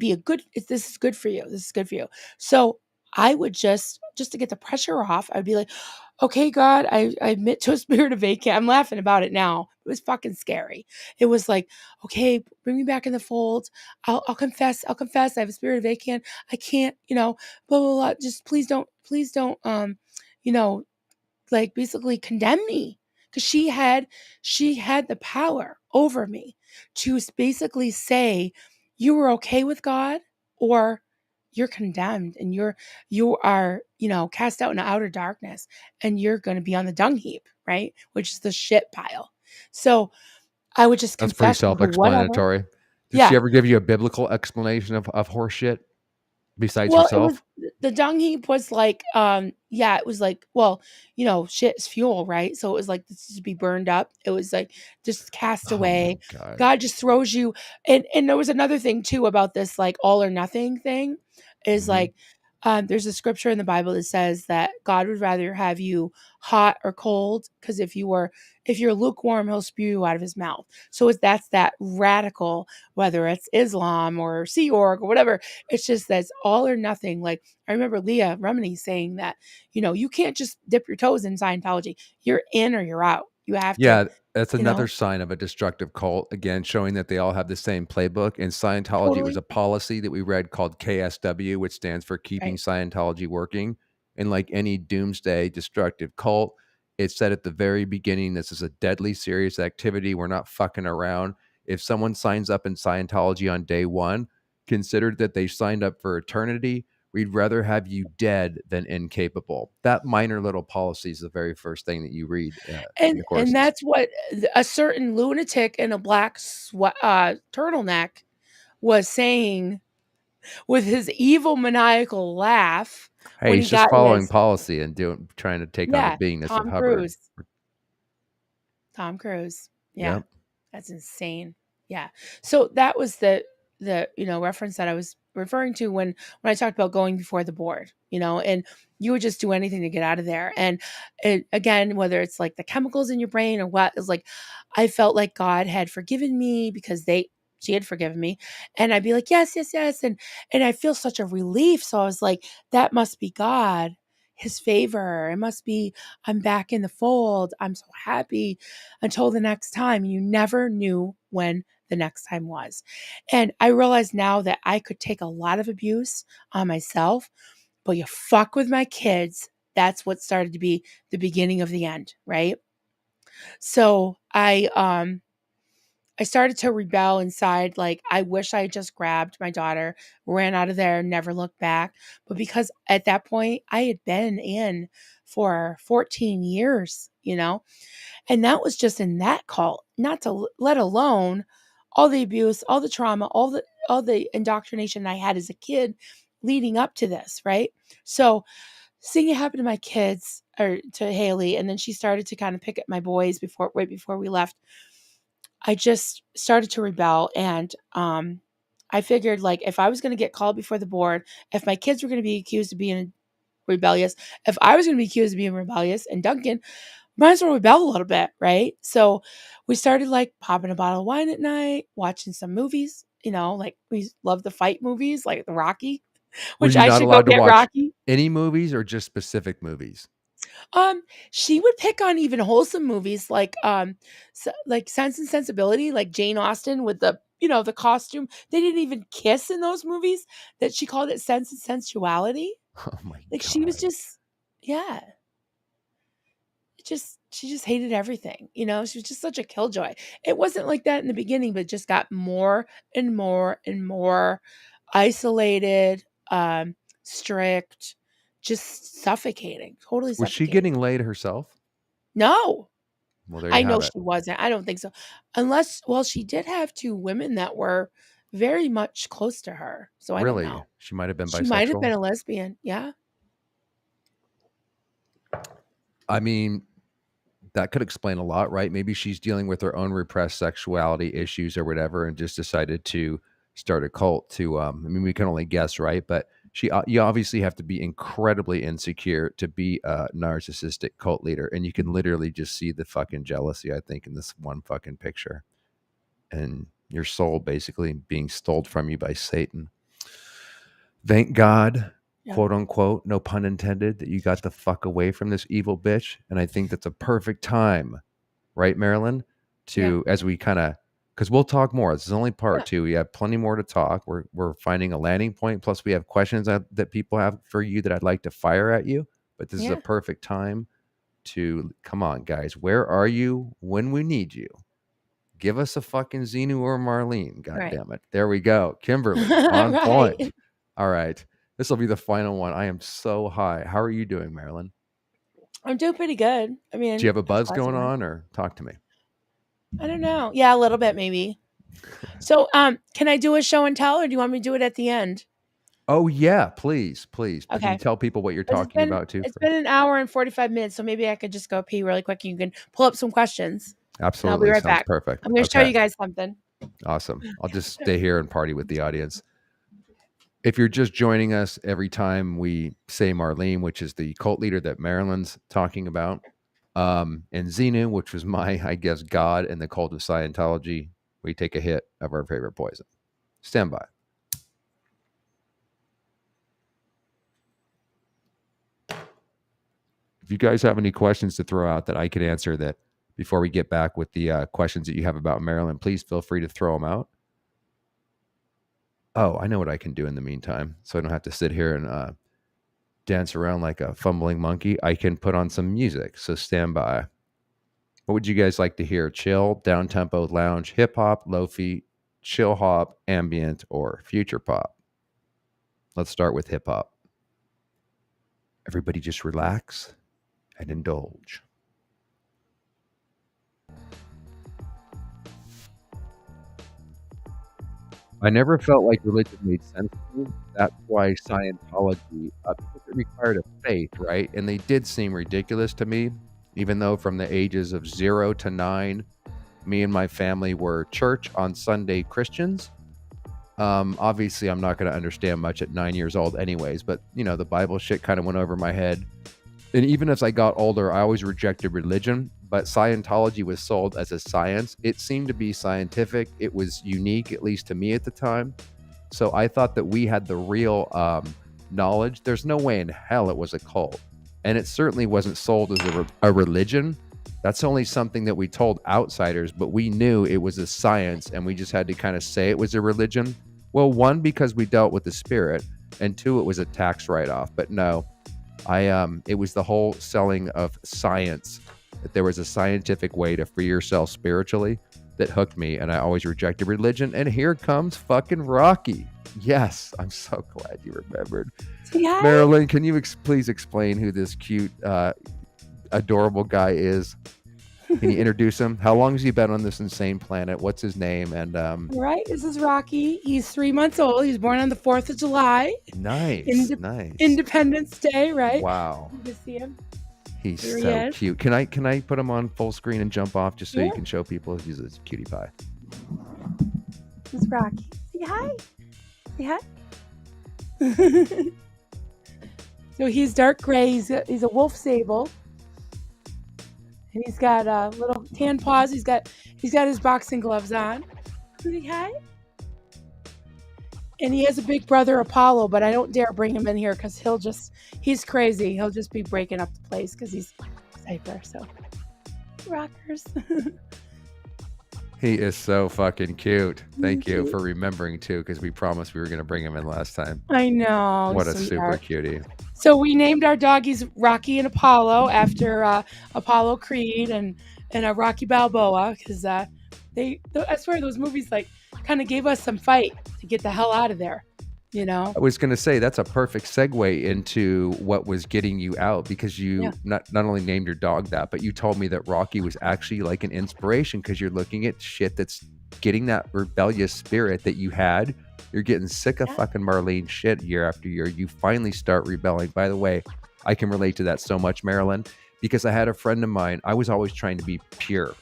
this is good for you. This is good for you. So I would just to get the pressure off, I'd be like, okay, God, I admit to a spirit of vacant. I'm laughing about it now. It was fucking scary. It was like, okay, bring me back in the fold. I'll confess. I'll confess. I have a spirit of vacant. I can't, blah, blah, blah. Just please don't, you know, like basically condemn me, because she had the power over me to basically say, you were okay with God, or you're condemned, and you are, cast out in outer darkness, and you're going to be on the dung heap, right, which is the shit pile. So I would just That's pretty confess whatever. self-explanatory. Did she Yeah. ever give you a biblical explanation of horse shit besides Well, it was herself? the dung heap was like, yeah, it was like, well, shit is fuel, right? So it was like this to be burned up. It was like just cast Oh my away. God. God just throws you. And there was another thing too about this like all or nothing thing, is Hmm. like, there's a scripture in the Bible that says that God would rather have you hot or cold, because if you're lukewarm, he'll spew you out of his mouth. So that's that radical, whether it's Islam or Sea Org or whatever. It's just that's all or nothing. Like I remember Leah Remini saying that, you can't just dip your toes in Scientology. You're in or you're out. You have to, Yeah, that's you another know, sign of a destructive cult, again, showing that they all have the same playbook. In Scientology, it was totally a policy that we read called KSW, which stands for Keeping right. Scientology Working. And like any doomsday destructive cult, it said at the very beginning, this is a deadly serious activity. We're not fucking around. If someone signs up in Scientology on day one, consider that they signed up for eternity. We'd rather have you dead than incapable. That minor little policy is the very first thing that you read in the And courses. that's what a certain lunatic in a black turtleneck was saying with his evil maniacal laugh Hey, when he's he just got following his, policy and trying to take on the yeah, beingness of Tom Hubbard. Cruise. Tom Cruise. Yeah. Yep. That's insane. Yeah. So that was the reference that I was referring to when I talked about going before the board, and you would just do anything to get out of there. And again, whether it's like the chemicals in your brain or what, is like I felt like God had forgiven me because she had forgiven me. And I'd be like, yes, yes, yes. And I feel such a relief. So I was like, that must be God, his favor. It must be, I'm back in the fold. I'm so happy, until the next time. You never knew when the next time was. And I realize now that I could take a lot of abuse on myself, but you fuck with my kids, that's what started to be the beginning of the end, right? So I started to rebel inside. Like, I wish I had just grabbed my daughter, ran out of there, never looked back. But because at that point I had been in for 14 years, and that was just in that cult, not to let alone all the abuse, all the trauma, all the indoctrination I had as a kid leading up to this, right? So seeing it happen to my kids, or to Haley, and then she started to kind of pick at my boys right before we left. I just started to rebel, and I figured, like, if I was going to get called before the board, if my kids were going to be accused of being rebellious, if I was going to be accused of being rebellious, and Duncan, might as well rebel a little bit, right? So we started like popping a bottle of wine at night, watching some movies, like we love the fight movies, like the Rocky, Were which you I not should go allowed to get watch Rocky. any movies or just specific movies? Um, she would pick on even wholesome movies like like Sense and Sensibility, like Jane Austen with the costume. They didn't even kiss in those movies. That she called it Sense and Sensuality. Oh my Like she was God. just, yeah, she just hated everything. She was just such a killjoy. It wasn't like that in the beginning, but just got more and more and more isolated, strict, just suffocating, totally Was she suffocating. getting laid herself? No, Well, there you I know have it. she wasn't. I don't think so. Unless, well, she did have two women that were very much close to her. So I don't Really? know. She might have been She might have been bisexual? a lesbian. Yeah. I mean, that could explain a lot, right? Maybe she's dealing with her own repressed sexuality issues or whatever, and just decided to start a cult to, I mean, we can only guess, right? But you obviously have to be incredibly insecure to be a narcissistic cult leader. And you can literally just see the fucking jealousy, I think, in this one fucking picture, and your soul basically being stole from you by Satan. Thank God Yeah. quote unquote, no pun intended, that you got the fuck away from this evil bitch. And I think that's a perfect time, right, Marilyn? Yeah. As we kind of, because we'll talk more. This is only part Yeah. 2. We have plenty more to talk. We're finding a landing point. Plus, we have questions that people have for you that I'd like to fire at you. But this is a Yeah. perfect time to come on, guys. Where are you when we need you? Give us a fucking Xenu or Marlene. God Right. damn it. There we go. Kimberly, on Right. point. All right. This will be the final one. I am so high. How are you doing, Marilyn? I'm doing pretty good. I mean, Do you have a there's buzz lots of going work. on, or talk to me? I don't know. Yeah, a little bit maybe. So, can I do a show and tell, or do you want me to do it at the end? Oh yeah, please. Can you Okay. tell people what you're 'Cause talking about too? it's been an hour and 45 minutes, so maybe I could just go pee really quick and you can pull up some questions. And I'll be Absolutely. right Sounds back. perfect. I'm going to show Okay. you guys something. Awesome. I'll just stay here and party with the audience. If you're just joining us, every time we say Marlene, which is the cult leader that Marilyn's talking about, and Xenu, which was my, I guess, God in the cult of Scientology, we take a hit of our favorite poison. Stand by. If you guys have any questions to throw out that I could answer that before we get back with the questions that you have about Marilyn, please feel free to throw them out. Oh, I know what I can do in the meantime, so I don't have to sit here and dance around like a fumbling monkey. I can put on some music, so stand by. What would you guys like to hear? Chill, down-tempo, lounge, hip-hop, lo-fi, chill hop, ambient, or future pop? Let's start with hip-hop. Everybody just relax and indulge. I never felt like religion made sense to me. That's why Scientology, because it required a faith, right? And they did seem ridiculous to me, even though from the ages of 0 to 9, me and my family were church on Sunday Christians. Obviously, I'm not going to understand much at 9 years old, anyways, but the Bible shit kind of went over my head. And even as I got older, I always rejected religion, but Scientology was sold as a science. It seemed to be scientific. It was unique, at least to me at the time. So I thought that we had the real knowledge. There's no way in hell it was a cult. And it certainly wasn't sold as a religion. That's only something that we told outsiders, but we knew it was a science, and we just had to kind of say it was a religion. Well, one, because we dealt with the spirit, and two, it was a tax write-off. But no, it was the whole selling of science, that there was a scientific way to free yourself spiritually, that hooked me, and I always rejected religion. And here comes fucking Rocky. Yes, I'm so glad you remembered. Yeah. Marilyn, can you please explain who this cute, adorable guy is? Can you introduce him? How long has he been on this insane planet? What's his name? And Right, this is Rocky. He's 3 months old. He's born on the 4th of July. nice. Independence Day, right? Wow. You can see him. He's Here he so is. cute. Can I put him on full screen and jump off just so you Yeah. can show people he's a cutie pie? This is Rocky. Say hi. Say hi. So he's dark gray. He's a wolf sable. And he's got little tan paws. He's got his boxing gloves on. Say hi. And he has a big brother, Apollo, but I don't dare bring him in here because he's crazy. He'll just be breaking up the place because he's hyper. So, rockers. He is so fucking cute. Thank you Cute. for remembering too, because we promised we were going to bring him in last time. I know. What a sweetheart. super cutie. So we named our doggies Rocky and Apollo after Apollo Creed and Rocky Balboa because I swear those movies like kind of gave us some fight to get the hell out of there, I was going to say that's a perfect segue into what was getting you out, because you not only named your dog that, but you told me that Rocky was actually like an inspiration because you're looking at shit that's getting that rebellious spirit that you had. You're getting sick of fucking Marlene shit year after year. You finally start rebelling. By the way, I can relate to that so much, Marilyn, because I had a friend of mine. I was always trying to be pure,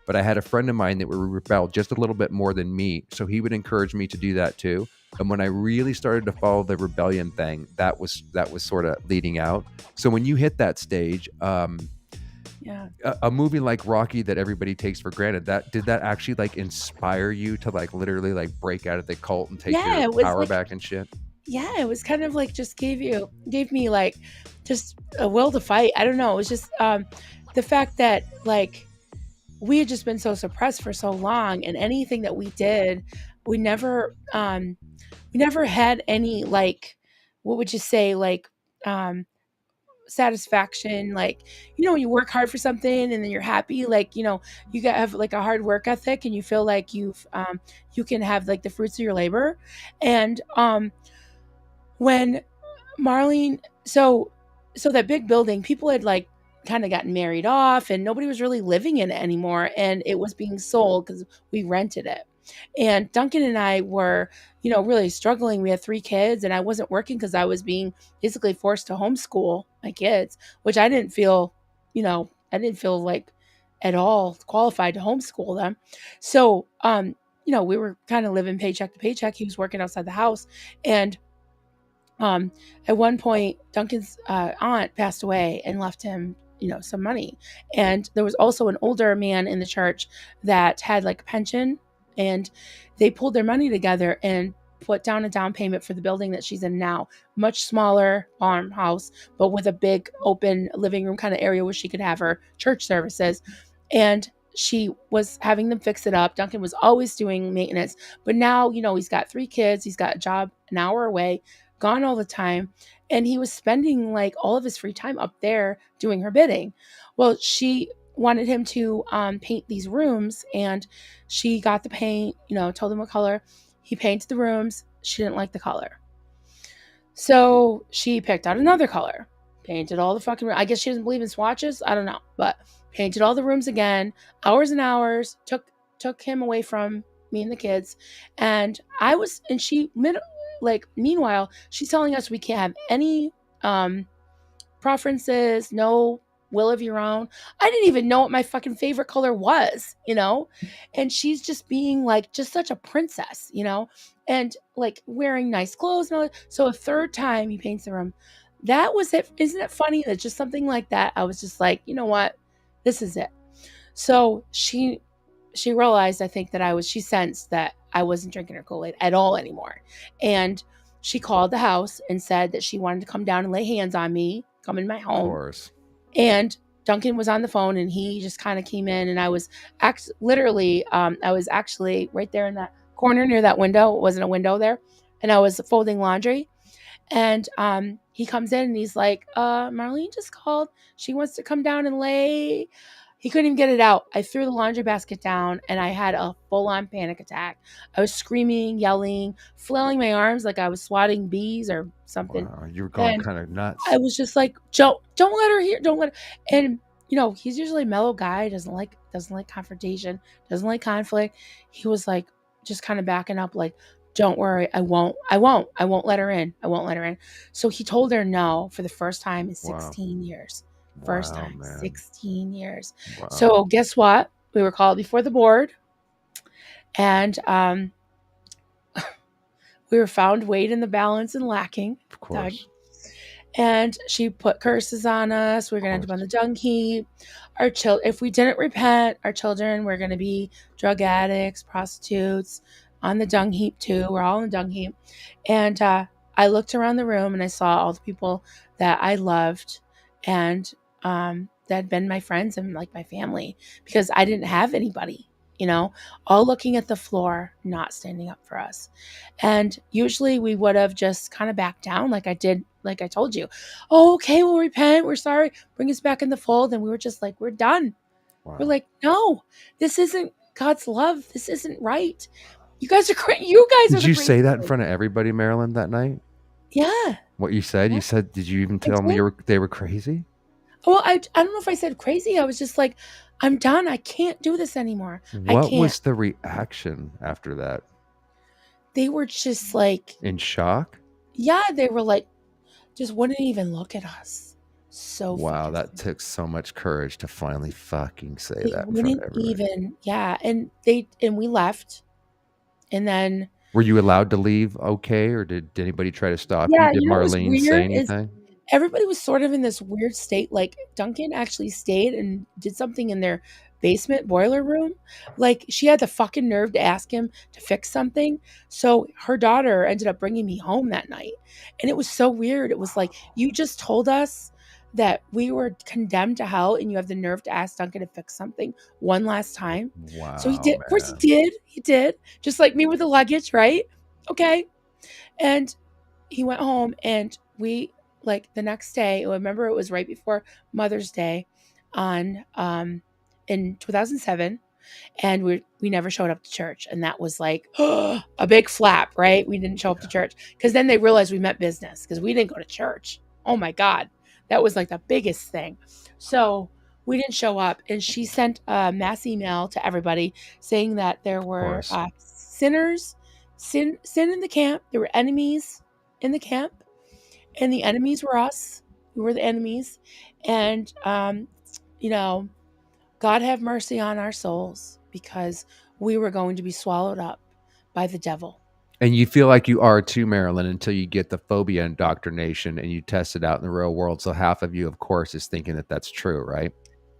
but I had a friend of mine that would rebel just a little bit more than me. So he would encourage me to do that too. And when I really started to follow the rebellion thing, that was sort of leading out. So when you hit that stage, a movie like Rocky that everybody takes for granted, did that actually like inspire you to like literally like break out of the cult and take your power back and shit? yeah, it was kind of like just gave me like just a will to fight. I don't know. It was just the fact that like we had just been so suppressed for so long, and anything that we did, we never we never had any like, what would you say, like um satisfaction, like, when you work hard for something and then you're happy, like, you got have like a hard work ethic and you feel like you can have like the fruits of your labor. And when Marlene, so that big building, people had like kind of gotten married off and nobody was really living in it anymore, and it was being sold because we rented it. And Duncan and I were, really struggling. We had 3 kids and I wasn't working because I was being basically forced to homeschool my kids, which I didn't feel like at all qualified to homeschool them. So we were kind of living paycheck to paycheck. He was working outside the house. And um, at one point, Duncan's aunt passed away and left him, some money. And there was also an older man in the church that had like a pension, and they pulled their money together and put down a down payment for the building that she's in now. Much smaller farmhouse, but with a big open living room kind of area where she could have her church services. And she was having them fix it up. Duncan was always doing maintenance, but now, he's got 3 kids. He's got a job an hour away, gone all the time, and he was spending like all of his free time up there doing her bidding. Well, she wanted him to paint these rooms, and she got the paint, told him what color. He painted the rooms. She didn't like the color, so she picked out another color, painted all the fucking I guess she doesn't believe in swatches, I don't know, but painted all the rooms again, hours and hours, took him away from me and the kids. And meanwhile, she's telling us we can't have any preferences, no will of your own. I didn't even know what my fucking favorite color was, and she's just being like just such a princess, and like wearing nice clothes and all that. So a third time he paints the room. That was it. Isn't it funny that just something like that, I was just like, you know what, this is it. So she realized, I think, that she sensed that I wasn't drinking her Kool-Aid at all anymore. And she called the house and said that she wanted to come down and lay hands on me, come in my Of home. course. And Duncan was on the phone and he just kind of came in, and I was literally, I was actually right there in that corner near that window. It wasn't a window there. And I was folding laundry. And he comes in and he's like, Marlene just called. She wants to come down and lay. He couldn't even get it out. I threw the laundry basket down and I had a full-on panic attack. I was screaming, yelling, flailing my arms like I was swatting bees or something. Wow, you were going And kind of nuts. I was just like, don't let her hear. Don't let her. And he's usually a mellow guy, doesn't like confrontation, doesn't like conflict. He was like just kind of backing up, like, don't worry, I won't let her in. I won't let her in. So he told her no for the first time in 16 years. First Wow, time, man. 16 years. Wow. So guess what? We were called before the board, and we were found weighed in the balance and lacking. Of course. Doug. And she put curses on us. We're going to end up on the dung heap. If we didn't repent, our children were going to be drug addicts, prostitutes, on the dung heap too. We're all in the dung heap. And I looked around the room and I saw all the people that I loved and that had been my friends and like my family, because I didn't have anybody, all looking at the floor, not standing up for us. And usually we would have just kind of backed down like I did, like I told you. Oh, okay, we'll repent. We're sorry. Bring us back in the fold. And we were just like, we're done. Wow. We're like, no, this isn't God's love. This isn't right. You guys are crazy. You guys Did you say that in front of everybody, Marilyn, that night? Yeah. What you said? Yeah. You said, did you even tell them they were crazy? Well, I don't know if I said crazy. I was just like, I'm done. I can't do this anymore. What was the reaction after that? They were just like in shock. Yeah, they were like, just wouldn't even look at us. So wow, that took so much courage to finally fucking say that. Wouldn't even, yeah, and we left, and then were you allowed to leave? Okay, or did anybody try to stop you? Did Marlene say anything? Everybody was sort of in this weird state. Like Duncan actually stayed and did something in their basement boiler room. Like, she had the fucking nerve to ask him to fix something. So her daughter ended up bringing me home that night. And it was so weird. It was like, you just told us that we were condemned to hell, and you have the nerve to ask Duncan to fix something one last time. So he Wow, did. Of course he man. did. He did. Just like me with the luggage, right? Okay. And he went home, and we, like, the next day, I remember it was right before Mother's Day on in 2007, and we never showed up to church, and that was like a big flap, right? We didn't show up to Yeah. church because then they realized we meant business because we didn't go to church. Oh my god, that was like the biggest thing. So we didn't show up, and she sent a mass email to everybody saying that there Of were course. sinners, sin in the camp. There were enemies in the camp, and the enemies were us. We were the enemies, and you know, God have mercy on our souls because we were going to be swallowed up by the devil. And you feel like you are too, Marilyn, until you get the phobia indoctrination and you test it out in the real world. So half of you, of course, is thinking that that's true, right?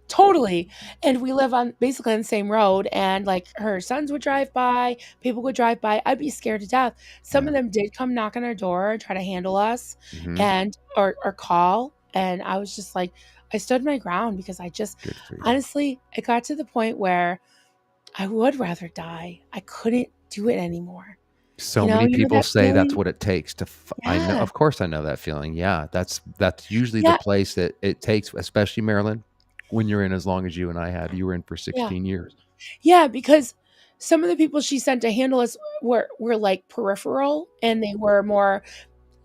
Totally. And we live on basically on the same road, and like her sons would drive by, people would drive by. I'd be scared to death. Some Yeah. of them did come knock on our door and try to handle us Hmm. and or call. And I was just like, I stood my ground because I just Good for you. honestly, it got to the point where I would rather die. I couldn't do it anymore. So many You know people that say that's feeling? what it takes to. I know, Yeah. of course, I know that feeling. Yeah, that's usually the Yeah. place that it takes, especially Marilyn, when you're in as long as you and I have. You were in for Yeah. 16 years. Yeah, because some of the people she sent to handle us were like peripheral, and they were more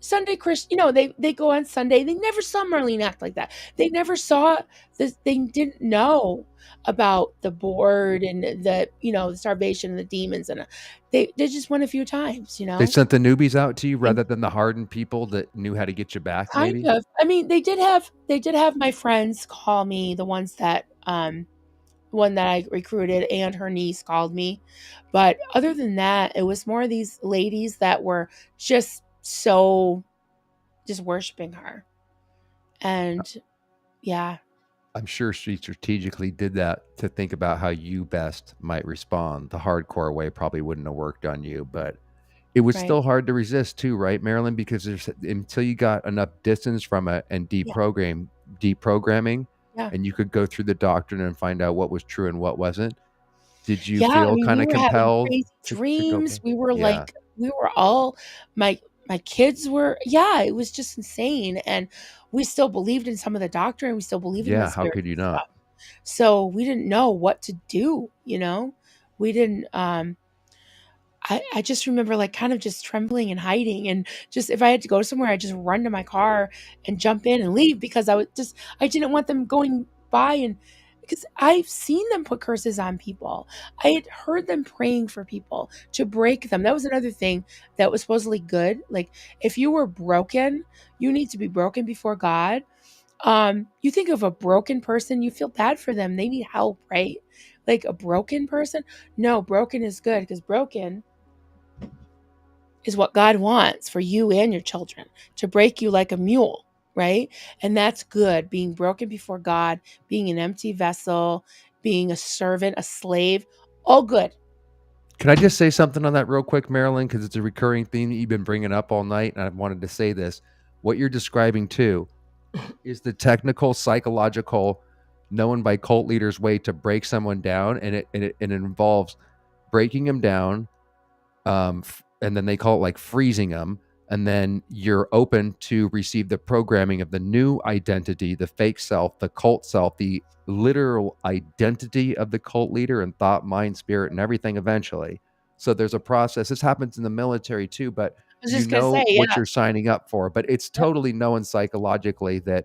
Sunday Christian. They go on Sunday. They never saw Marlene act like that. They never saw this. They didn't know about the board and the starvation and the demons, and they just went a few times. They sent the newbies out to you rather than the hardened people that knew how to get you back, Kind maybe? of. I mean, they did have my friends call me, the ones that one that I recruited, and her niece called me. But other than that, it was more of these ladies that were just so just worshiping her. And yeah, I'm sure she strategically did that to think about how you best might respond. The hardcore way probably wouldn't have worked on you, but it was right. still hard to resist too, right, Marilyn? Because there's until you got enough distance from it and Yeah, deprogramming, yeah. and you could go through the doctrine and find out what was true and what wasn't. Did you Yeah, I feel mean, kind we of were having compelled crazy to go dreams. back? We were Yeah, like we were all my kids were, yeah, it was just insane. And we still believed in some of the doctrine. We still believed in the yeah. How spirits could you and not? stuff. So we didn't know what to do. We didn't I just remember, like, kind of just trembling and hiding, and just if I had to go somewhere, I'd just run to my car and jump in and leave because I didn't want them going by, and because I've seen them put curses on people. I had heard them praying for people to break them. That was another thing that was supposedly good. Like, if you were broken, you need to be broken before God. You think of a broken person, you feel bad for them. They need help, right? Like a broken person? No, broken is good because broken is what God wants for you and your children, to break you like a mule, right? And that's good. Being broken before God, being an empty vessel, being a servant, a slave, all good. Can I just say something on that real quick, Marilyn? Because it's a recurring theme that you've been bringing up all night, and I wanted to say this. What you're describing too is the technical, psychological, known by cult leaders way to break someone down, and it involves breaking them down, and then they call it like freezing them, and then you're open to receive the programming of the new identity, the fake self, the cult self, the literal identity of the cult leader and thought, mind, spirit, and everything eventually. So there's a process. This happens in the military too, but I was you just gonna say, know what yeah. you're signing up for. But it's Yep. totally known psychologically that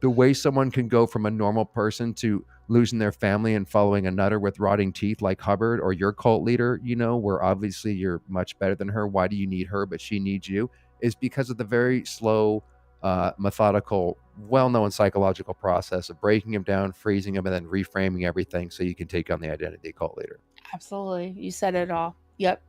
the way someone can go from a normal person to losing their family and following a nutter with rotting teeth like Hubbard or your cult leader, where obviously you're much better than her. Why do you need her, but she needs you? Is because of the very slow, methodical, well known psychological process of breaking him down, freezing him, and then reframing everything so you can take on the identity of cult leader. Absolutely. You said it all. Yep.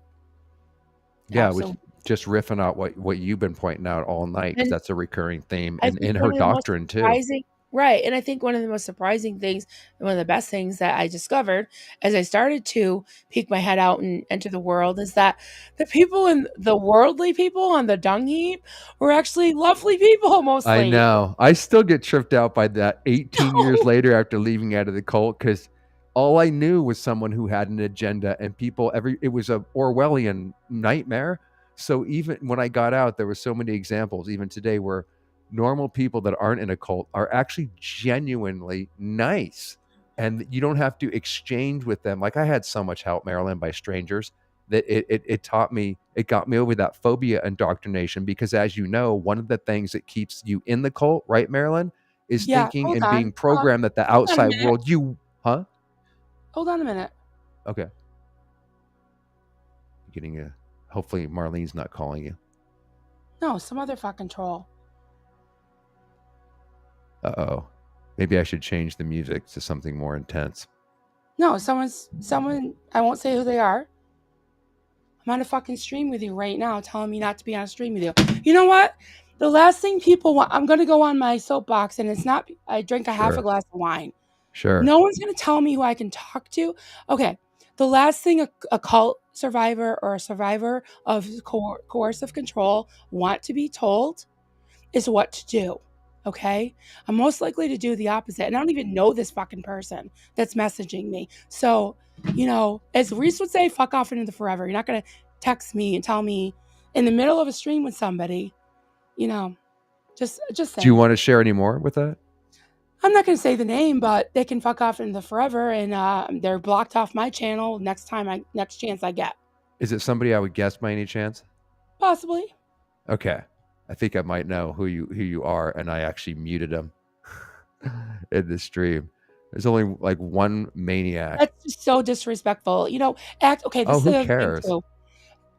Yeah, I was Absolutely. just riffing out what you've been pointing out all night because And that's a recurring theme I and think in one her of the most doctrine too. surprising Right. And I think one of the most surprising things, and one of the best things that I discovered as I started to peek my head out and enter the world is that the people in the worldly people on the dung heap were actually lovely people I mostly. know. I still get tripped out by that 18 years later after leaving out of the cult because all I knew was someone who had an agenda and people it was a Orwellian nightmare. So even when I got out, there were so many examples, even today, where normal people that aren't in a cult are actually genuinely nice. And you don't have to exchange with them. Like I had so much help, Marilyn, by strangers that it taught me, it got me over that phobia indoctrination because as you know, one of the things that keeps you in the cult, right, Marilyn, is Yeah. thinking Hold and on. being programmed that the Hold on a outside minute. world, huh? Hold on a minute. Okay. Getting a, hopefully Marlene's not calling you. No, some other fucking troll. Uh-oh. Maybe I should change the music to something more intense. No, someone, I won't say who they are. I'm on a fucking stream with you right now telling me not to be on a stream with you. You know what? The last thing people want, I'm going to go on my soapbox, and it's not, I drink a half a Sure. glass of wine. Sure. No one's going to tell me who I can talk to. Okay. The last thing a cult survivor or a survivor of coercive control want to be told is what to do. Okay. I'm most likely to do the opposite. And I don't even know this fucking person that's messaging me. So, you know, as Reese would say, fuck off into the forever. You're not going to text me and tell me in the middle of a stream with somebody, you know, just say. Do you want to share any more with that? I'm not going to say the name, but they can fuck off into the forever, and they're blocked off my channel next chance I get. Is it somebody I would guess by any chance? Possibly. Okay. I think I might know who you are, and I actually muted them in the stream. There's only like one maniac. That's just so disrespectful. You know, okay, this Oh, is who the other thing cares? too.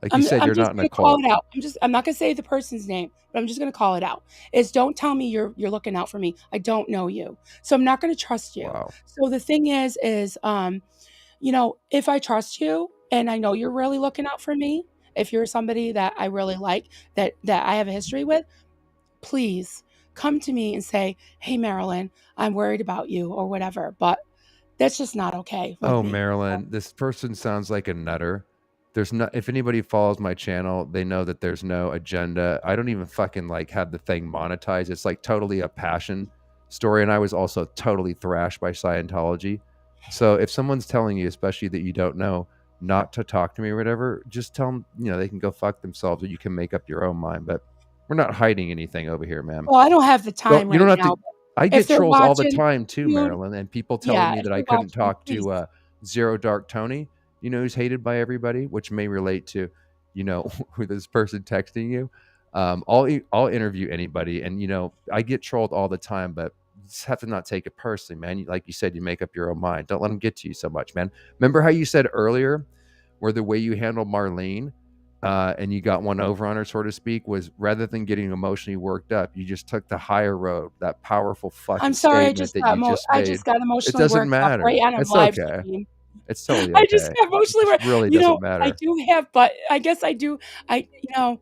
Like you said, I'm you're just not in a gonna call cult. it out. I'm not gonna say the person's name, but I'm just gonna call it out. Is don't tell me you're looking out for me. I don't know you, so I'm not gonna trust you. Wow. So the thing is, you know, if I trust you and I know you're really looking out for me, if you're somebody that I really like, that I have a history with, please come to me and say, "Hey, Marilyn, I'm worried about you," or whatever. But that's just not okay with Oh, me. Marilyn, this person sounds like a nutter. There's not, if anybody follows my channel, they know that there's no agenda. I don't even fucking like have the thing monetized. It's like totally a passion story. And I was also totally thrashed by Scientology. So if someone's telling you, especially that you don't know, not to talk to me or whatever, just tell them, you know, they can go fuck themselves or you can make up your own mind. But we're not hiding anything over here, ma'am. Well, I don't have the time You don't right have now. to. I If get they're trolls all the watching, time too, dude, Marilyn, and people telling yeah, me if that I they're couldn't watching, talk please. to Zero Dark Tony. You know, who's hated by everybody, which may relate to, you know, who this person texting you. I'll interview anybody, and you know, I get trolled all the time, but you just have to not take it personally, man. Like you said, you make up your own mind. Don't let them get to you so much, man. Remember how you said earlier, where the way you handled Marlene, and you got one over on her, so to speak, was rather than getting emotionally worked up, you just took the higher road. That powerful I'm fucking sorry, statement that you just I made. just got It emotionally doesn't worked up right matter. on a It's live okay. stream. It's totally I just okay. got It emotionally just worked. really You doesn't know, I matter. do have, but I guess I do. You know,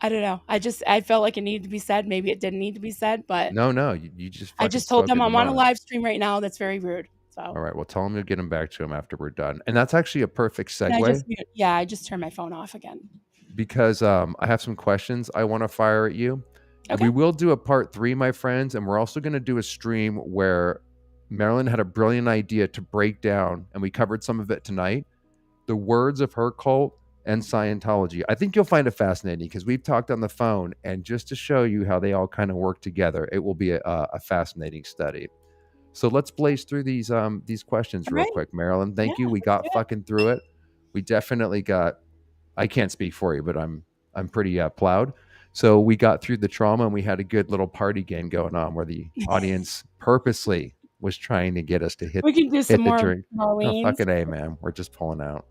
I don't know. I felt like it needed to be said. Maybe it didn't need to be said, but No, you just I fucking just told spoke them it in I'm on a mind. live stream right now. That's very rude. So, All right, well, tell him to get him back to him after we're done. And that's actually a perfect and segue I just turned my phone off again. because I have some questions I want to fire at you. Okay. We will do a part 3, my friends, and we're also going to do a stream where Marilyn had a brilliant idea to break down, and we covered some of it tonight, the words of her cult and Scientology. I think you'll find it fascinating because we've talked on the phone, and just to show you how they all kind of work together, it will be a fascinating study. So let's blaze through these questions All real right. quick, Marilyn. Thank Yeah, you. We let's do got it. fucking through it. We definitely got. I can't speak for you, but I'm pretty plowed. So we got through the trauma, and we had a good little party game going on where the audience purposely was trying to get us to We can do some hit the more drink. No Marlene's. fucking A, man. We're just pulling out.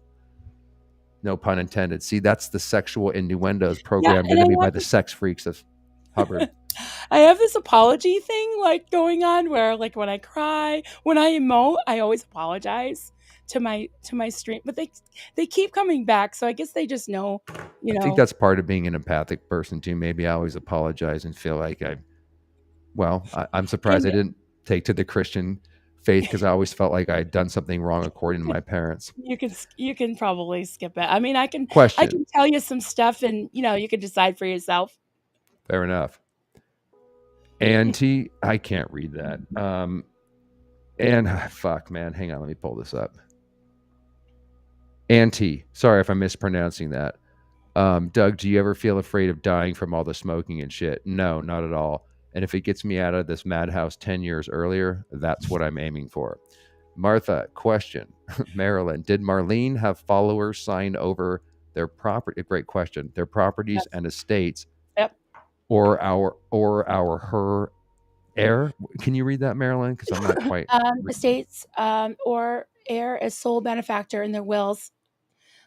No pun intended. See, that's the sexual innuendos programmed and into I me by have the sex freaks of Hubbard. I have this apology thing like going on where like when I cry, when I emote, I always apologize to my stream, but they keep coming back, so I guess they just know, you I think know. that's part of being an empathic person too. Maybe I always apologize and feel like I Well, I'm surprised I And didn't take to the Christian faith because I always felt like I had done something wrong according to my parents. you can probably skip it. I mean, I Question. can tell you some stuff, and you can decide for yourself. Fair enough. Anti, I can't read that. And fuck, man, hang on, let me pull this up. Anti, sorry if I'm mispronouncing that. Doug, do you ever feel afraid of dying from all the smoking and shit? No, not at all. And if it gets me out of this madhouse 10 years earlier, that's what I'm aiming for. Martha, question. Marilyn, did Marlene have followers sign over their property? Great question. Their properties Yes. and estates, Yep. or her heir? Can you read that, Marilyn? Because I'm not quite. Estates or heir as sole benefactor in their wills.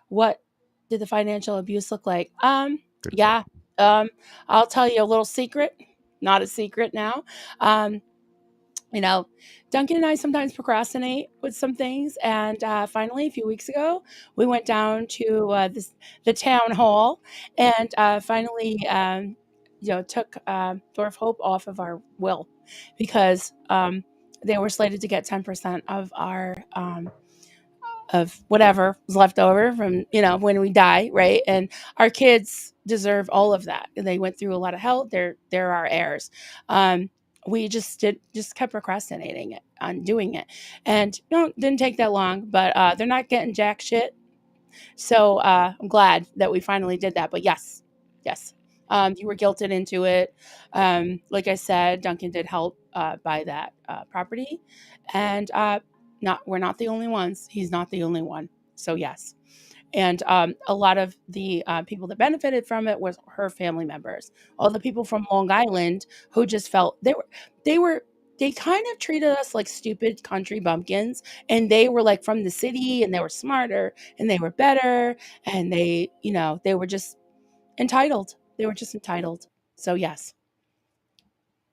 What did the financial abuse look like? Good Yeah. question. I'll tell you a little secret. Not a secret now. Um, Duncan and I sometimes procrastinate with some things, and finally, a few weeks ago, we went down to the town hall, and finally, took Dwarf Hope off of our will because they were slated to get 10% of our of whatever was left over from when we die, right? And our kids deserve all of that. They went through a lot of hell. They're our heirs. We just kept procrastinating it on doing it, and didn't take that long. But they're not getting jack shit. So I'm glad that we finally did that. But yes, yes, you were guilted into it. Like I said, Duncan did help buy that property, and we're not the only ones. He's not the only one. So yes, and a lot of the people that benefited from it was her family members. All the people from Long Island who just felt they were they kind of treated us like stupid country bumpkins, and they were like from the city, and they were smarter, and they were better, and they were just entitled. They were just entitled. So yes.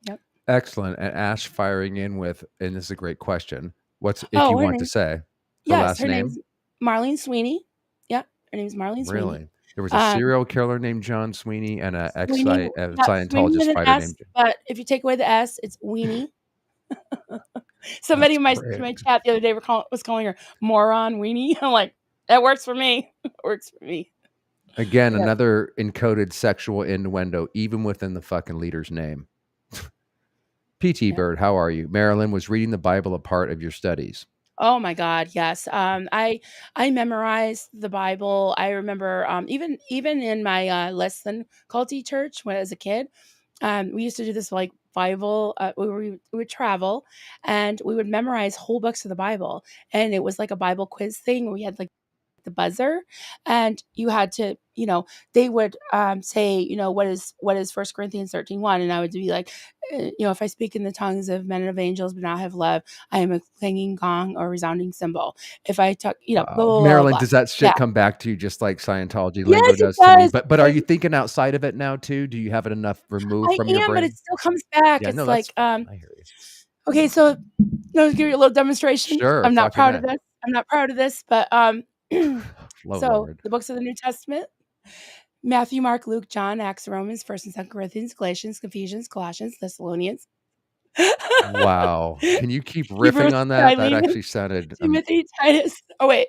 Yep. Excellent. And Ash firing in with, and this is a great question. What's, if you Oh, her want to name. say, her Yes, last her name's name? Marlene Sweeney. Yeah, her name's Marlene Sweeney. Really? There was a Um, serial killer named John Sweeney and a Sweeney, yeah, Sweeney with Scientologist an fighter S, named. but if you take away the S, it's Weenie. Somebody That's in great. my chat the other day was calling her moron Weenie. I'm like, that works for me. It works for me. Again, Yeah. another encoded sexual innuendo, even within the fucking leader's name. PT Yeah. Bird, how are you? Marilyn, was reading the Bible a part of your studies? Oh my God, yes. I memorized the Bible. I remember even in my less than culty church when I was a kid, we used to do this like Bible. We would travel, and we would memorize whole books of the Bible, and it was like a Bible quiz thing where we had like the buzzer, and you had to they would say what is 1 Corinthians 13:1, and I would be like, if I speak in the tongues of men and of angels but not have love, I am a clanging gong or resounding cymbal. If I talk, blah Wow. blah blah blah Marilyn, blah. does that Yeah. shit come back to you just like Scientology lingo Yes, it does to me? does. But are you thinking outside of it now too? Do you have it enough removed I from your am, but it brain? still comes back. Yeah, no, It's that's like, fine. I hear you. okay, so I'll give you a little demonstration. Sure, I'm not fucking proud of A. this. I'm not proud of this, but Oh so Lord. the books of the New Testament: Matthew, Mark, Luke, John, Acts, Romans, 1st and 2nd Corinthians, Galatians, Ephesians, Colossians, Thessalonians, Wow. Can you keep riffing Hebrews, on that? That Philemon, actually sounded Timothy, Titus. Oh wait,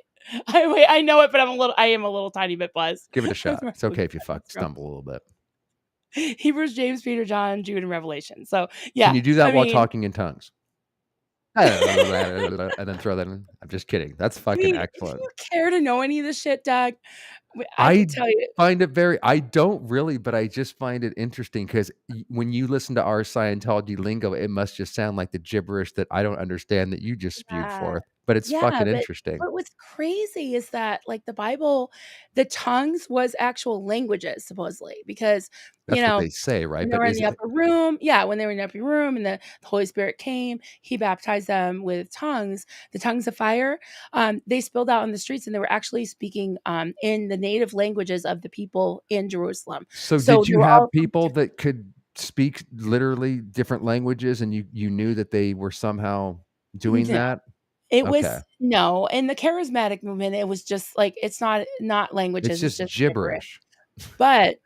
I know it, but I am a little tiny bit buzzed. give it a shot. It's Luke, okay if you Titus, Romans, stumble a little bit. Hebrews, James, Peter, John, Jude, and Revelation. So Can yeah, you do I that while mean, talking in tongues? And then throw that in. I'm just kidding. That's fucking do excellent. you care to know any of this shit, Doug? I I could tell you. find it very I don't really, but I just find it interesting because when you listen to our Scientology lingo, it must just sound like the gibberish that I don't understand that you just spewed Yeah. forth, but it's Yeah, fucking interesting. but what's crazy is that, like, the Bible, the tongues was actual languages supposedly because, you That's what know, they say, right? when they But were in is the it upper room, yeah, when they were in the upper room and the Holy Spirit came, he baptized them with tongues, the tongues of fire. They spilled out on the streets, and they were actually speaking in the native languages of the people in Jerusalem. so So did they you were have all from people that could speak literally different languages and you knew that they were somehow doing no. that? It Okay. was no, in the charismatic movement, it was just like it's not It's languages, it's just just gibberish. gibberish. But,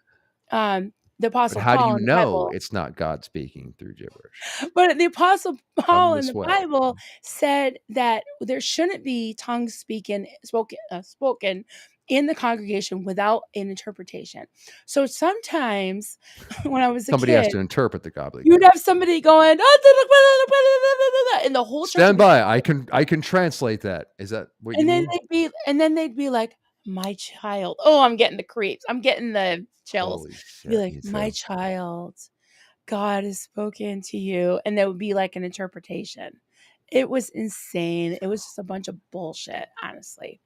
um, the But Apostle how do Paul you in the know Bible. it's not God speaking through gibberish? But the Apostle Come Paul in this the way. Bible said that there shouldn't be tongues spoken in the congregation without an interpretation. So sometimes when I was a Somebody has kid, to interpret the you'd gobbledygook. have somebody going, and the whole church would Stand be by. quiet. I can translate that. Is that what you And then mean? they'd be like, "My child." Oh, I'm getting the creeps. I'm getting the chills. Holy Be shit, like, me "My too. child, God has spoken to you." And there would be like an interpretation. It was insane. It was just a bunch of bullshit, honestly.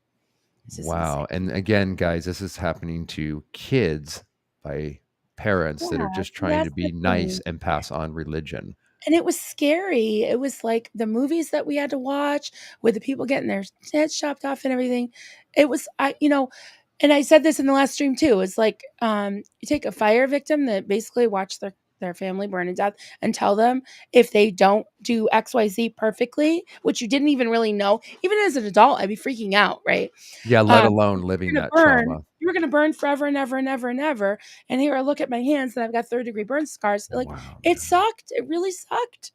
It's just insane. Wow. And again, guys, this is happening to kids by parents that are Yeah, just see, trying to that's the be nice thing. and pass on religion. And it was scary. It was like the movies that we had to watch with the people getting their heads chopped off and everything. It was and I said this in the last stream too. It's like you take a fire victim that basically watched their family burn to death and tell them if they don't do XYZ perfectly, which you didn't even really know. Even as an adult, I'd be freaking out, right? Yeah, let alone living You're gonna that burn. trauma. You're gonna burn forever and ever and ever and ever. And here I look at my hands and I've got third-degree burn scars. Like Wow, it man. sucked. It really sucked.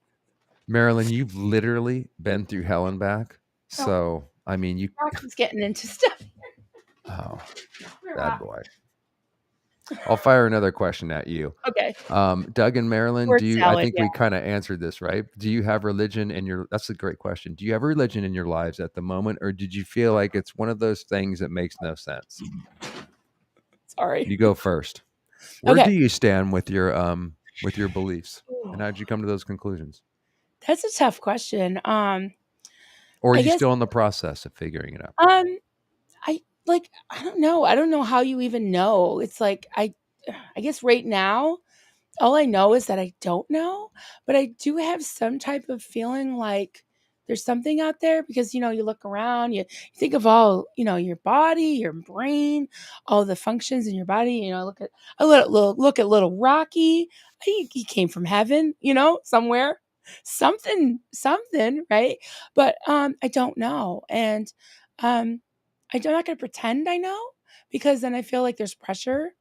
Marilyn, you've literally been through hell and back. Oh, So, I mean, you, Max is getting into stuff. oh, We're bad rock. boy. I'll fire another question at you. Okay. Doug and Marilyn, Word I salad, think yeah. we kind of answered this, right? Do you have religion in your, that's a great question. Do you have religion in your lives at the moment, or did you feel like it's one of those things that makes no sense? Sorry. You go first. Where do Okay. you stand with your beliefs? And Ooh, how did you come to those conclusions? that's a tough question. Or are I you guess still in the process of figuring it out? um I don't know. I don't know how you even know. It's like I guess right now all I know is that I don't know, but I do have some type of feeling like there's something out there because you look around, you think of all, your body, your brain, all the functions in your body. Look at little Rocky. He came from heaven, somewhere, something, right? But I don't know, and um, I'm not going to pretend I know because then I feel like there's pressure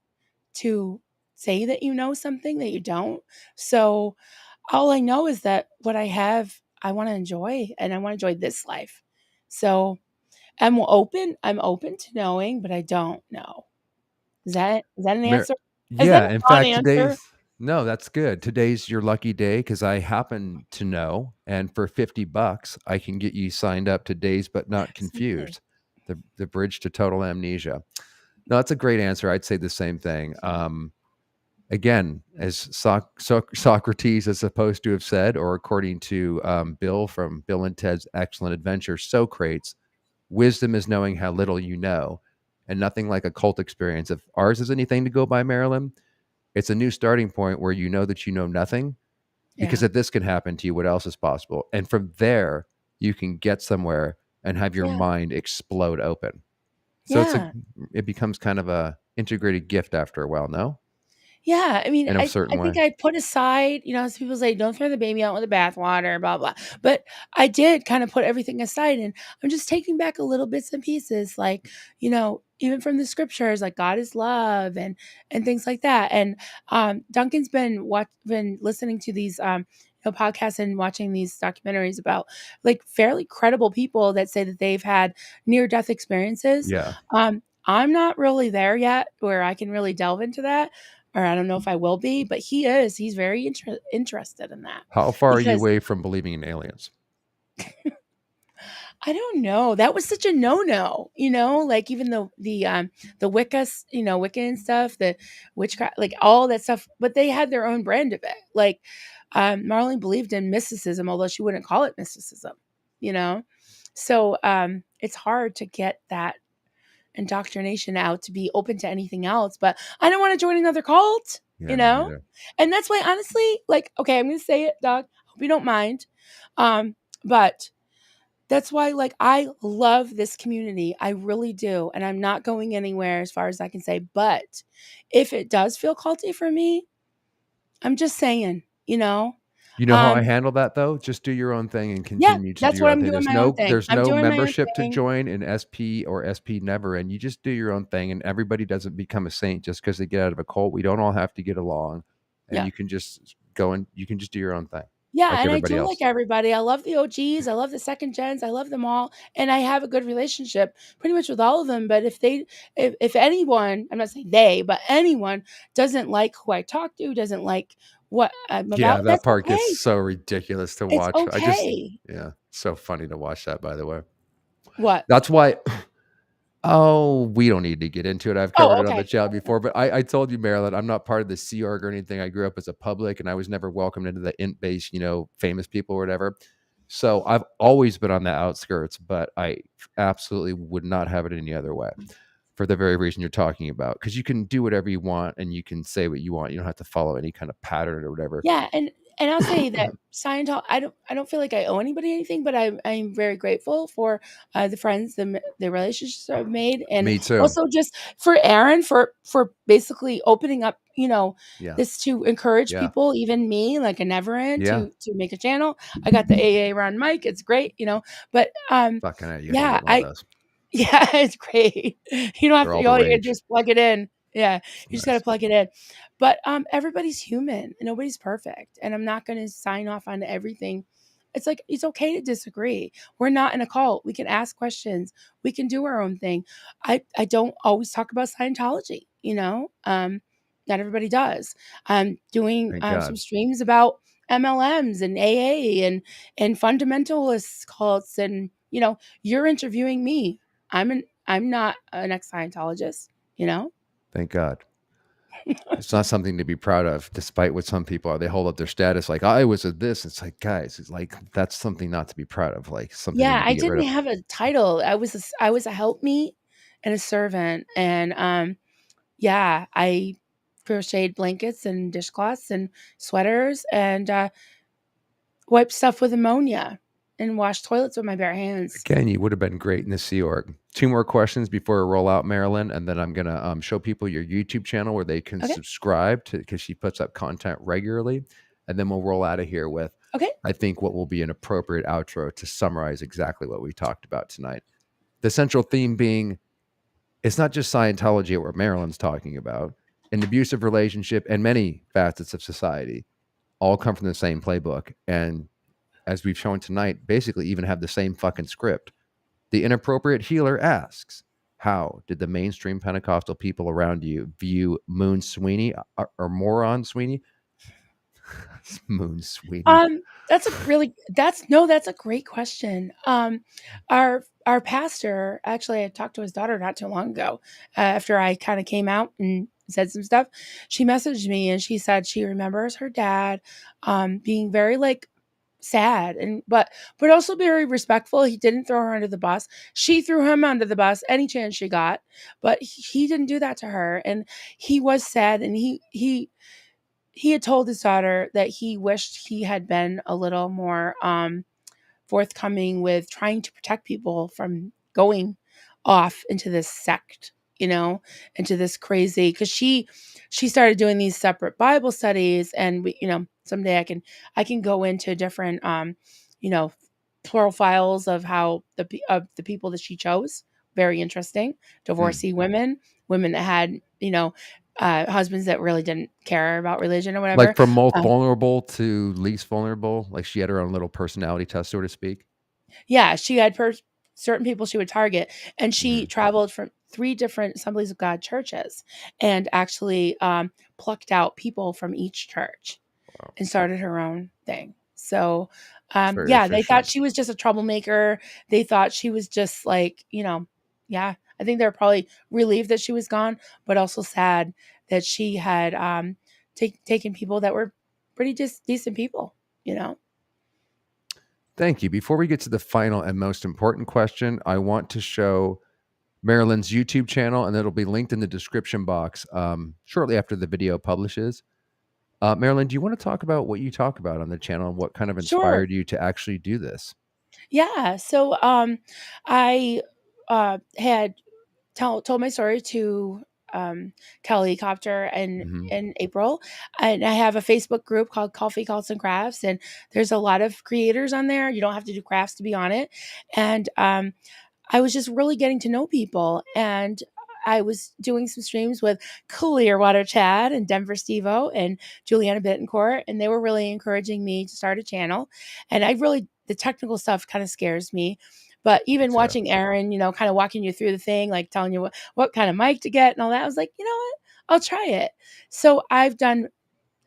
to say that you know something that you don't. So all I know is that what I have, I want to enjoy and I want to enjoy this life. So I'm open to knowing, but I don't know. Is that an Mer answer? Is that Yeah, in a fact, non-answer? no, that's good. Today's your lucky day because I happen to know, and for $50, I can get you signed up to Dazed But Not Absolutely. Confused, the bridge to total amnesia. No, that's a great answer. I'd say the same thing. Again, as Socrates is supposed to have said, or according to Bill from Bill and Ted's Excellent Adventure, Socrates, wisdom is knowing how little you know, and nothing like a cult experience. If ours is anything to go by, Marilyn, it's a new starting point where you know that you know nothing. Because Yeah. if this can happen to you, what else is possible? And from there, you can get somewhere and have your Yeah. mind explode open. So Yeah. it becomes kind of a integrated gift after a while, no? Yeah, I mean, In a I certain think way. I put aside, as people say, don't throw the baby out with the bathwater, blah blah. But I did kind of put everything aside, and I'm just taking back a little bits and pieces, like even from the scriptures, like God is love and things like that. And Duncan's been listening to these podcasts and watching these documentaries about like fairly credible people that say that they've had near death experiences. Yeah. I'm not really there yet where I can really delve into that, or I don't know if I will be, but he is. He's very interested in that How far are you because away from believing in aliens? I don't know. That was such a no-no, like even the Wiccan stuff, the witchcraft, like all that stuff, but they had their own brand of it. Like Marlene believed in mysticism, although she wouldn't call it mysticism, you know? So it's hard to get that indoctrination out to be open to anything else, but I don't want to join another cult, Yeah, me neither. And that's why honestly, like, okay, I'm gonna say it, Doug. Hope you don't mind. But that's why, like, I love this community. I really do. And I'm not going anywhere as far as I can say. But if it does feel culty for me, I'm just saying, You know how I handle that though? Just do your own thing and Yeah, continue to do that's your what own I'm thing. doing my own thing. There's I'm no doing my own membership to thing. join in SP or SP never, and you just do your own thing, and everybody doesn't become a saint just because they get out of a cult. We don't all have to get along, and Yeah. you can just go and you can just do your own thing Yeah, like and I everybody do like else. everybody. I love the OGs, I love the second gens, I love them all, and I have a good relationship pretty much with all of them, but if anyone, I'm not saying they, but anyone doesn't like who I talk to, doesn't like what I'm Yeah, about, that that's part gets okay. so ridiculous to It's watch. okay. Yeah, so funny to watch that, by the way. What? That's why Oh, we don't need to get into it. I've covered Oh, it on the okay. channel before, but I told you, Marilyn, I'm not part of the Sea Org or anything. I grew up as a public and I was never welcomed into the int base, famous people or whatever. So I've always been on the outskirts, but I absolutely would not have it any other way for the very reason you're talking about. Because you can do whatever you want and you can say what you want. You don't have to follow any kind of pattern or whatever. Yeah, and I'll say that Scientology, I don't feel like I owe anybody anything, but I'm very grateful for the friends, the relationships I've made, and Me too. also just for Aaron for basically opening up, Yeah. this to encourage Yeah. people, even me, like a never end, Yeah. to make a channel. I got the AA run mic, it's great, but Fucking hell, you got to yeah, get one of those. yeah, it's great. You don't have They're to all the you rage. just plug it in. Yeah, It's you just gotta nice. plug it in. But, everybody's human, and nobody's perfect, and I'm not gonna sign off on everything. It's like, it's okay to disagree. We're not in a cult. We can ask questions. We can do our own thing. I don't always talk about Scientology, not everybody does. I'm doing, Thank some God. streams about MLMs and AA and fundamentalist cults, and, you're interviewing me. I'm not an ex-Scientologist, you know? Thank God. It's not something to be proud of, despite what some people are. They hold up their status like I was a this. It's like, guys, it's like that's something not to be proud of, like something we Yeah, need to I get rid didn't of. have a title. I was a helpmeet and a servant, and, yeah, I crocheted blankets and dishcloths and sweaters and, wiped stuff with ammonia and washed toilets with my bare hands. Again, you would have been great in the Sea Org. Two more questions before we roll out, Marilyn, and then I'm gonna show people your YouTube channel where they can Okay, subscribe to because she puts up content regularly, and then we'll roll out of here with okay. I think what will be an appropriate outro to summarize exactly what we talked about tonight. The central theme being it's not just Scientology what Marilyn's talking about. An abusive relationship and many facets of society all come from the same playbook. And as we've shown tonight, basically even have the same fucking script. The inappropriate healer asks, how did the mainstream Pentecostal people around you view Moon Sweeney or Moron Sweeney? Moon Sweeney. That's a great question. Our pastor, actually, I talked to his daughter not too long ago, after I kind of came out and said some stuff. She messaged me and she said she remembers her dad, being very like sad and but also very respectful. He didn't throw her under the bus. She threw him under the bus any chance she got, but he didn't do that to her. And he was sad, and he had told his daughter that he wished he had been a little more forthcoming with trying to protect people from going off into this sect, into this crazy, because she started doing these separate Bible studies, and someday I can go into different you know profiles of how of the people that she chose. Very interesting. Hmm. Divorcee women that had husbands that really didn't care about religion or whatever. Like from most uh, vulnerable to least vulnerable, like she had her own little personality test, so to speak. Yeah, she had certain people she would target, and she Mhm. traveled from 3 different Assemblies of God churches and actually, plucked out people from each church Wow. and started her own thing. So, It's very yeah, they thought efficient. she was just a troublemaker. They thought she was just like, yeah, I think they're probably relieved that she was gone, but also sad that she had, taken people that were pretty just decent people, you know? Thank you. Before we get to the final and most important question, I want to show Marilyn's YouTube channel, and it'll be linked in the description box shortly after the video publishes. Marilyn, do you want to talk about what you talk about on the channel and what kind of Sure. inspired you to actually do this? Yeah. So I had told my story to helicopter Hmm. in April. And I have a Facebook group called Coffee, Cults, and Crafts. And there's a lot of creators on there. You don't have to do crafts to be on it. And I was just really getting to know people. And I was doing some streams with Clearwater Chad and Denver Stevo and Juliana Bittencourt, and they were really encouraging me to start a channel. And the technical stuff kind of scares me. But even So watching Aaron, kind of walking you through the thing, like telling you what kind of mic to get and all that, I was like, you know what? I'll try it. So I've done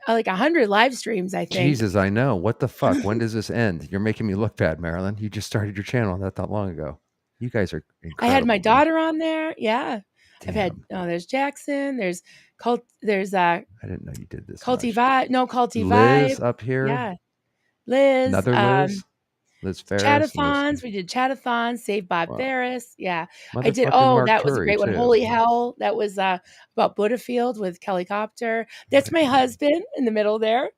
like 100 live streams, I think. Jesus, I know. What the fuck? When does this end? You're making me look bad, Marilyn. You just started your channel not that long ago. You guys are I had my incredible, man. daughter on there. Yeah. Damn. There's Jackson, there's I didn't know you did this Culty much. Vibe, no Culty Liz Vibe. up here. Yeah. Liz, Another Liz. Liz Ferris. Liz. Chatathons. We did Chatathons, Save Bob Wow. Ferris. Yeah. I did. Motherfucking Oh, Mark that was a Turi, great one. too. Holy Hell. That was about Buddhafield with Kelly Copter. That's my husband in the middle there.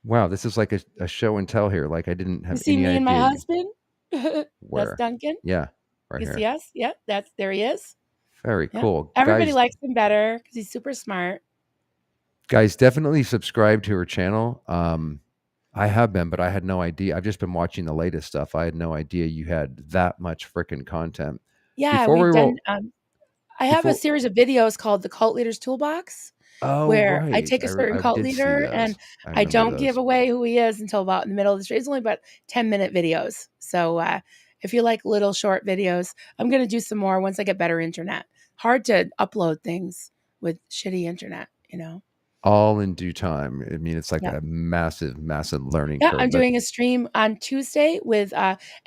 Wow, this is like a show and tell here. Like I didn't You have see any me and my idea husband? That's where. Duncan. Yeah, right You see here. us? Yep. There he is. Very Yeah. cool. Everybody likes him better because he's super smart. Guys, definitely subscribe to her channel. I have been, but I had no idea. I've just been watching the latest stuff. I had no idea you had that much freaking content. Yeah, Before we we've done. roll, I have a before. series of videos called the Cult Leaders Toolbox, Oh, where I right. take a certain I cult did see leader and those. I I remember don't give those. away who he is until about in the middle of the street. It's only about 10-minute videos. So if you like little short videos, I'm going to do some more once I get better internet. Hard to upload things with shitty internet. All in due time. I mean, it's like Yeah. a massive, massive learning Yeah, curve. I'm doing a stream on Tuesday with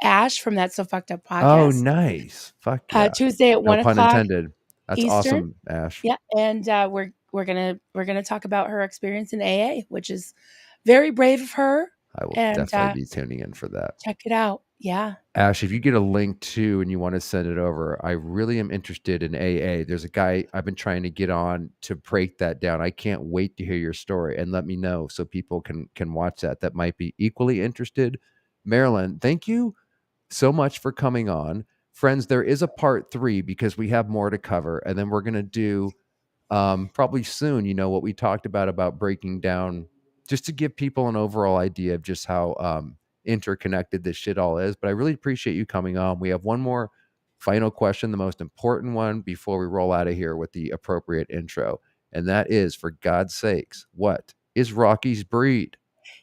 Ash from That So Fucked Up Oh, podcast. nice. Fuck yeah. Tuesday at No 1 pun o'clock intended. That's Eastern. awesome, Ash. Yeah, and we're gonna talk about her experience in AA, which is very brave of her. I will And definitely be tuning in for that. check it out. Yeah, Ash, if you get a link too and you want to send it over, I really am interested in AA. There's a guy I've been trying to get on to break that down. I can't wait to hear your story and let me know so people can watch that might be equally interested. Marilyn, thank you so much for coming on. Friends, there is a part 3 because we have more to cover, and then we're going to do probably soon, what we talked about breaking down, just to give people an overall idea of just how interconnected this shit all is. But I really appreciate you coming on. We have one more final question, the most important one before we roll out of here with the appropriate intro. And that is, for God's sakes, what is Rocky's breed?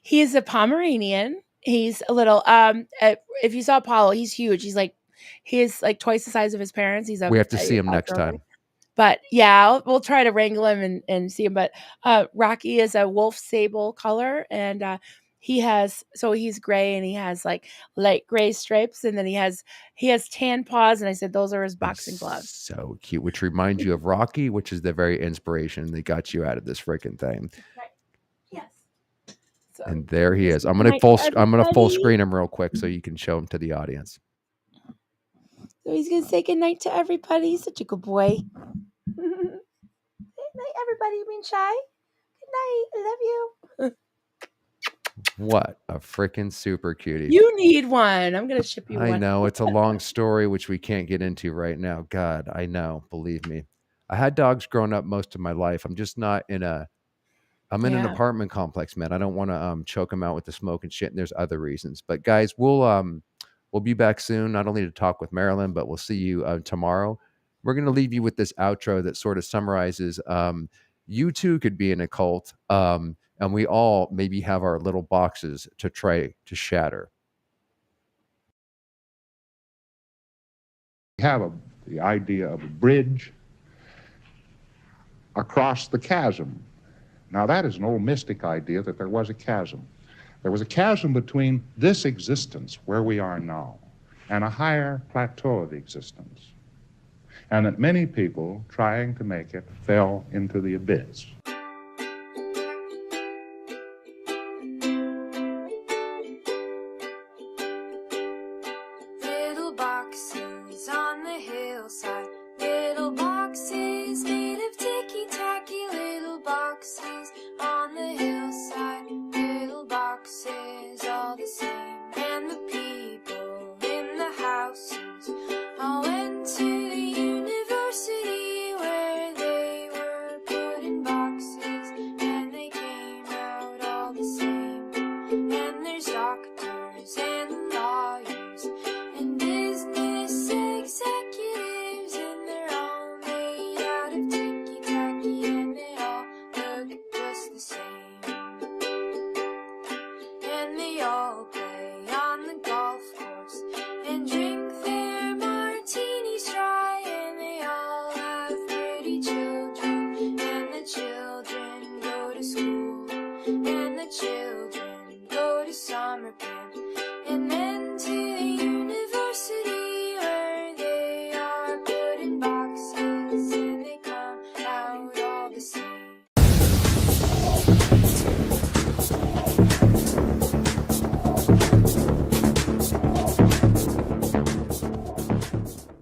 he's a Pomeranian. He's a little. If you saw Apollo, he's huge. He's like twice the size of his parents. We have to see him next outgoing. time. But yeah, we'll try to wrangle him and see him. But Rocky is a wolf sable color, and he's gray and he has like light gray stripes, and then he has tan paws. And I said those are his boxing gloves. So cute, which reminds you of Rocky, which is the very inspiration that got you out of this freaking thing. Right. Yes. So, And there he is. I'm gonna full screen him real quick so you can show him to the audience. So he's gonna say goodnight to everybody. He's such a good boy. Good night, everybody. You being shy? Good night. I love you. What a freaking super cutie. You need one. I'm gonna ship you one. I know it's a long story, which we can't get into right now. God, I know. Believe me. I had dogs growing up most of my life. I'm just not in I'm in an apartment complex, man. I don't want to choke them out with the smoke and shit. And there's other reasons. But guys, we'll be back soon, not only to talk with Marilyn, but we'll see you tomorrow. We're going to leave you with this outro that sort of summarizes you too could be in a cult, and we all maybe have our little boxes to try to shatter. We have the idea of a bridge across the chasm. Now, that is an old mystic idea that there was a chasm. There was a chasm between this existence, where we are now, and a higher plateau of existence. And that many people, trying to make it, fell into the abyss. Little boxes on the hillside, little boxes made of ticky-tacky, little boxes on the hillside, little boxes all the same. And the people in the houses all went to the university where they were and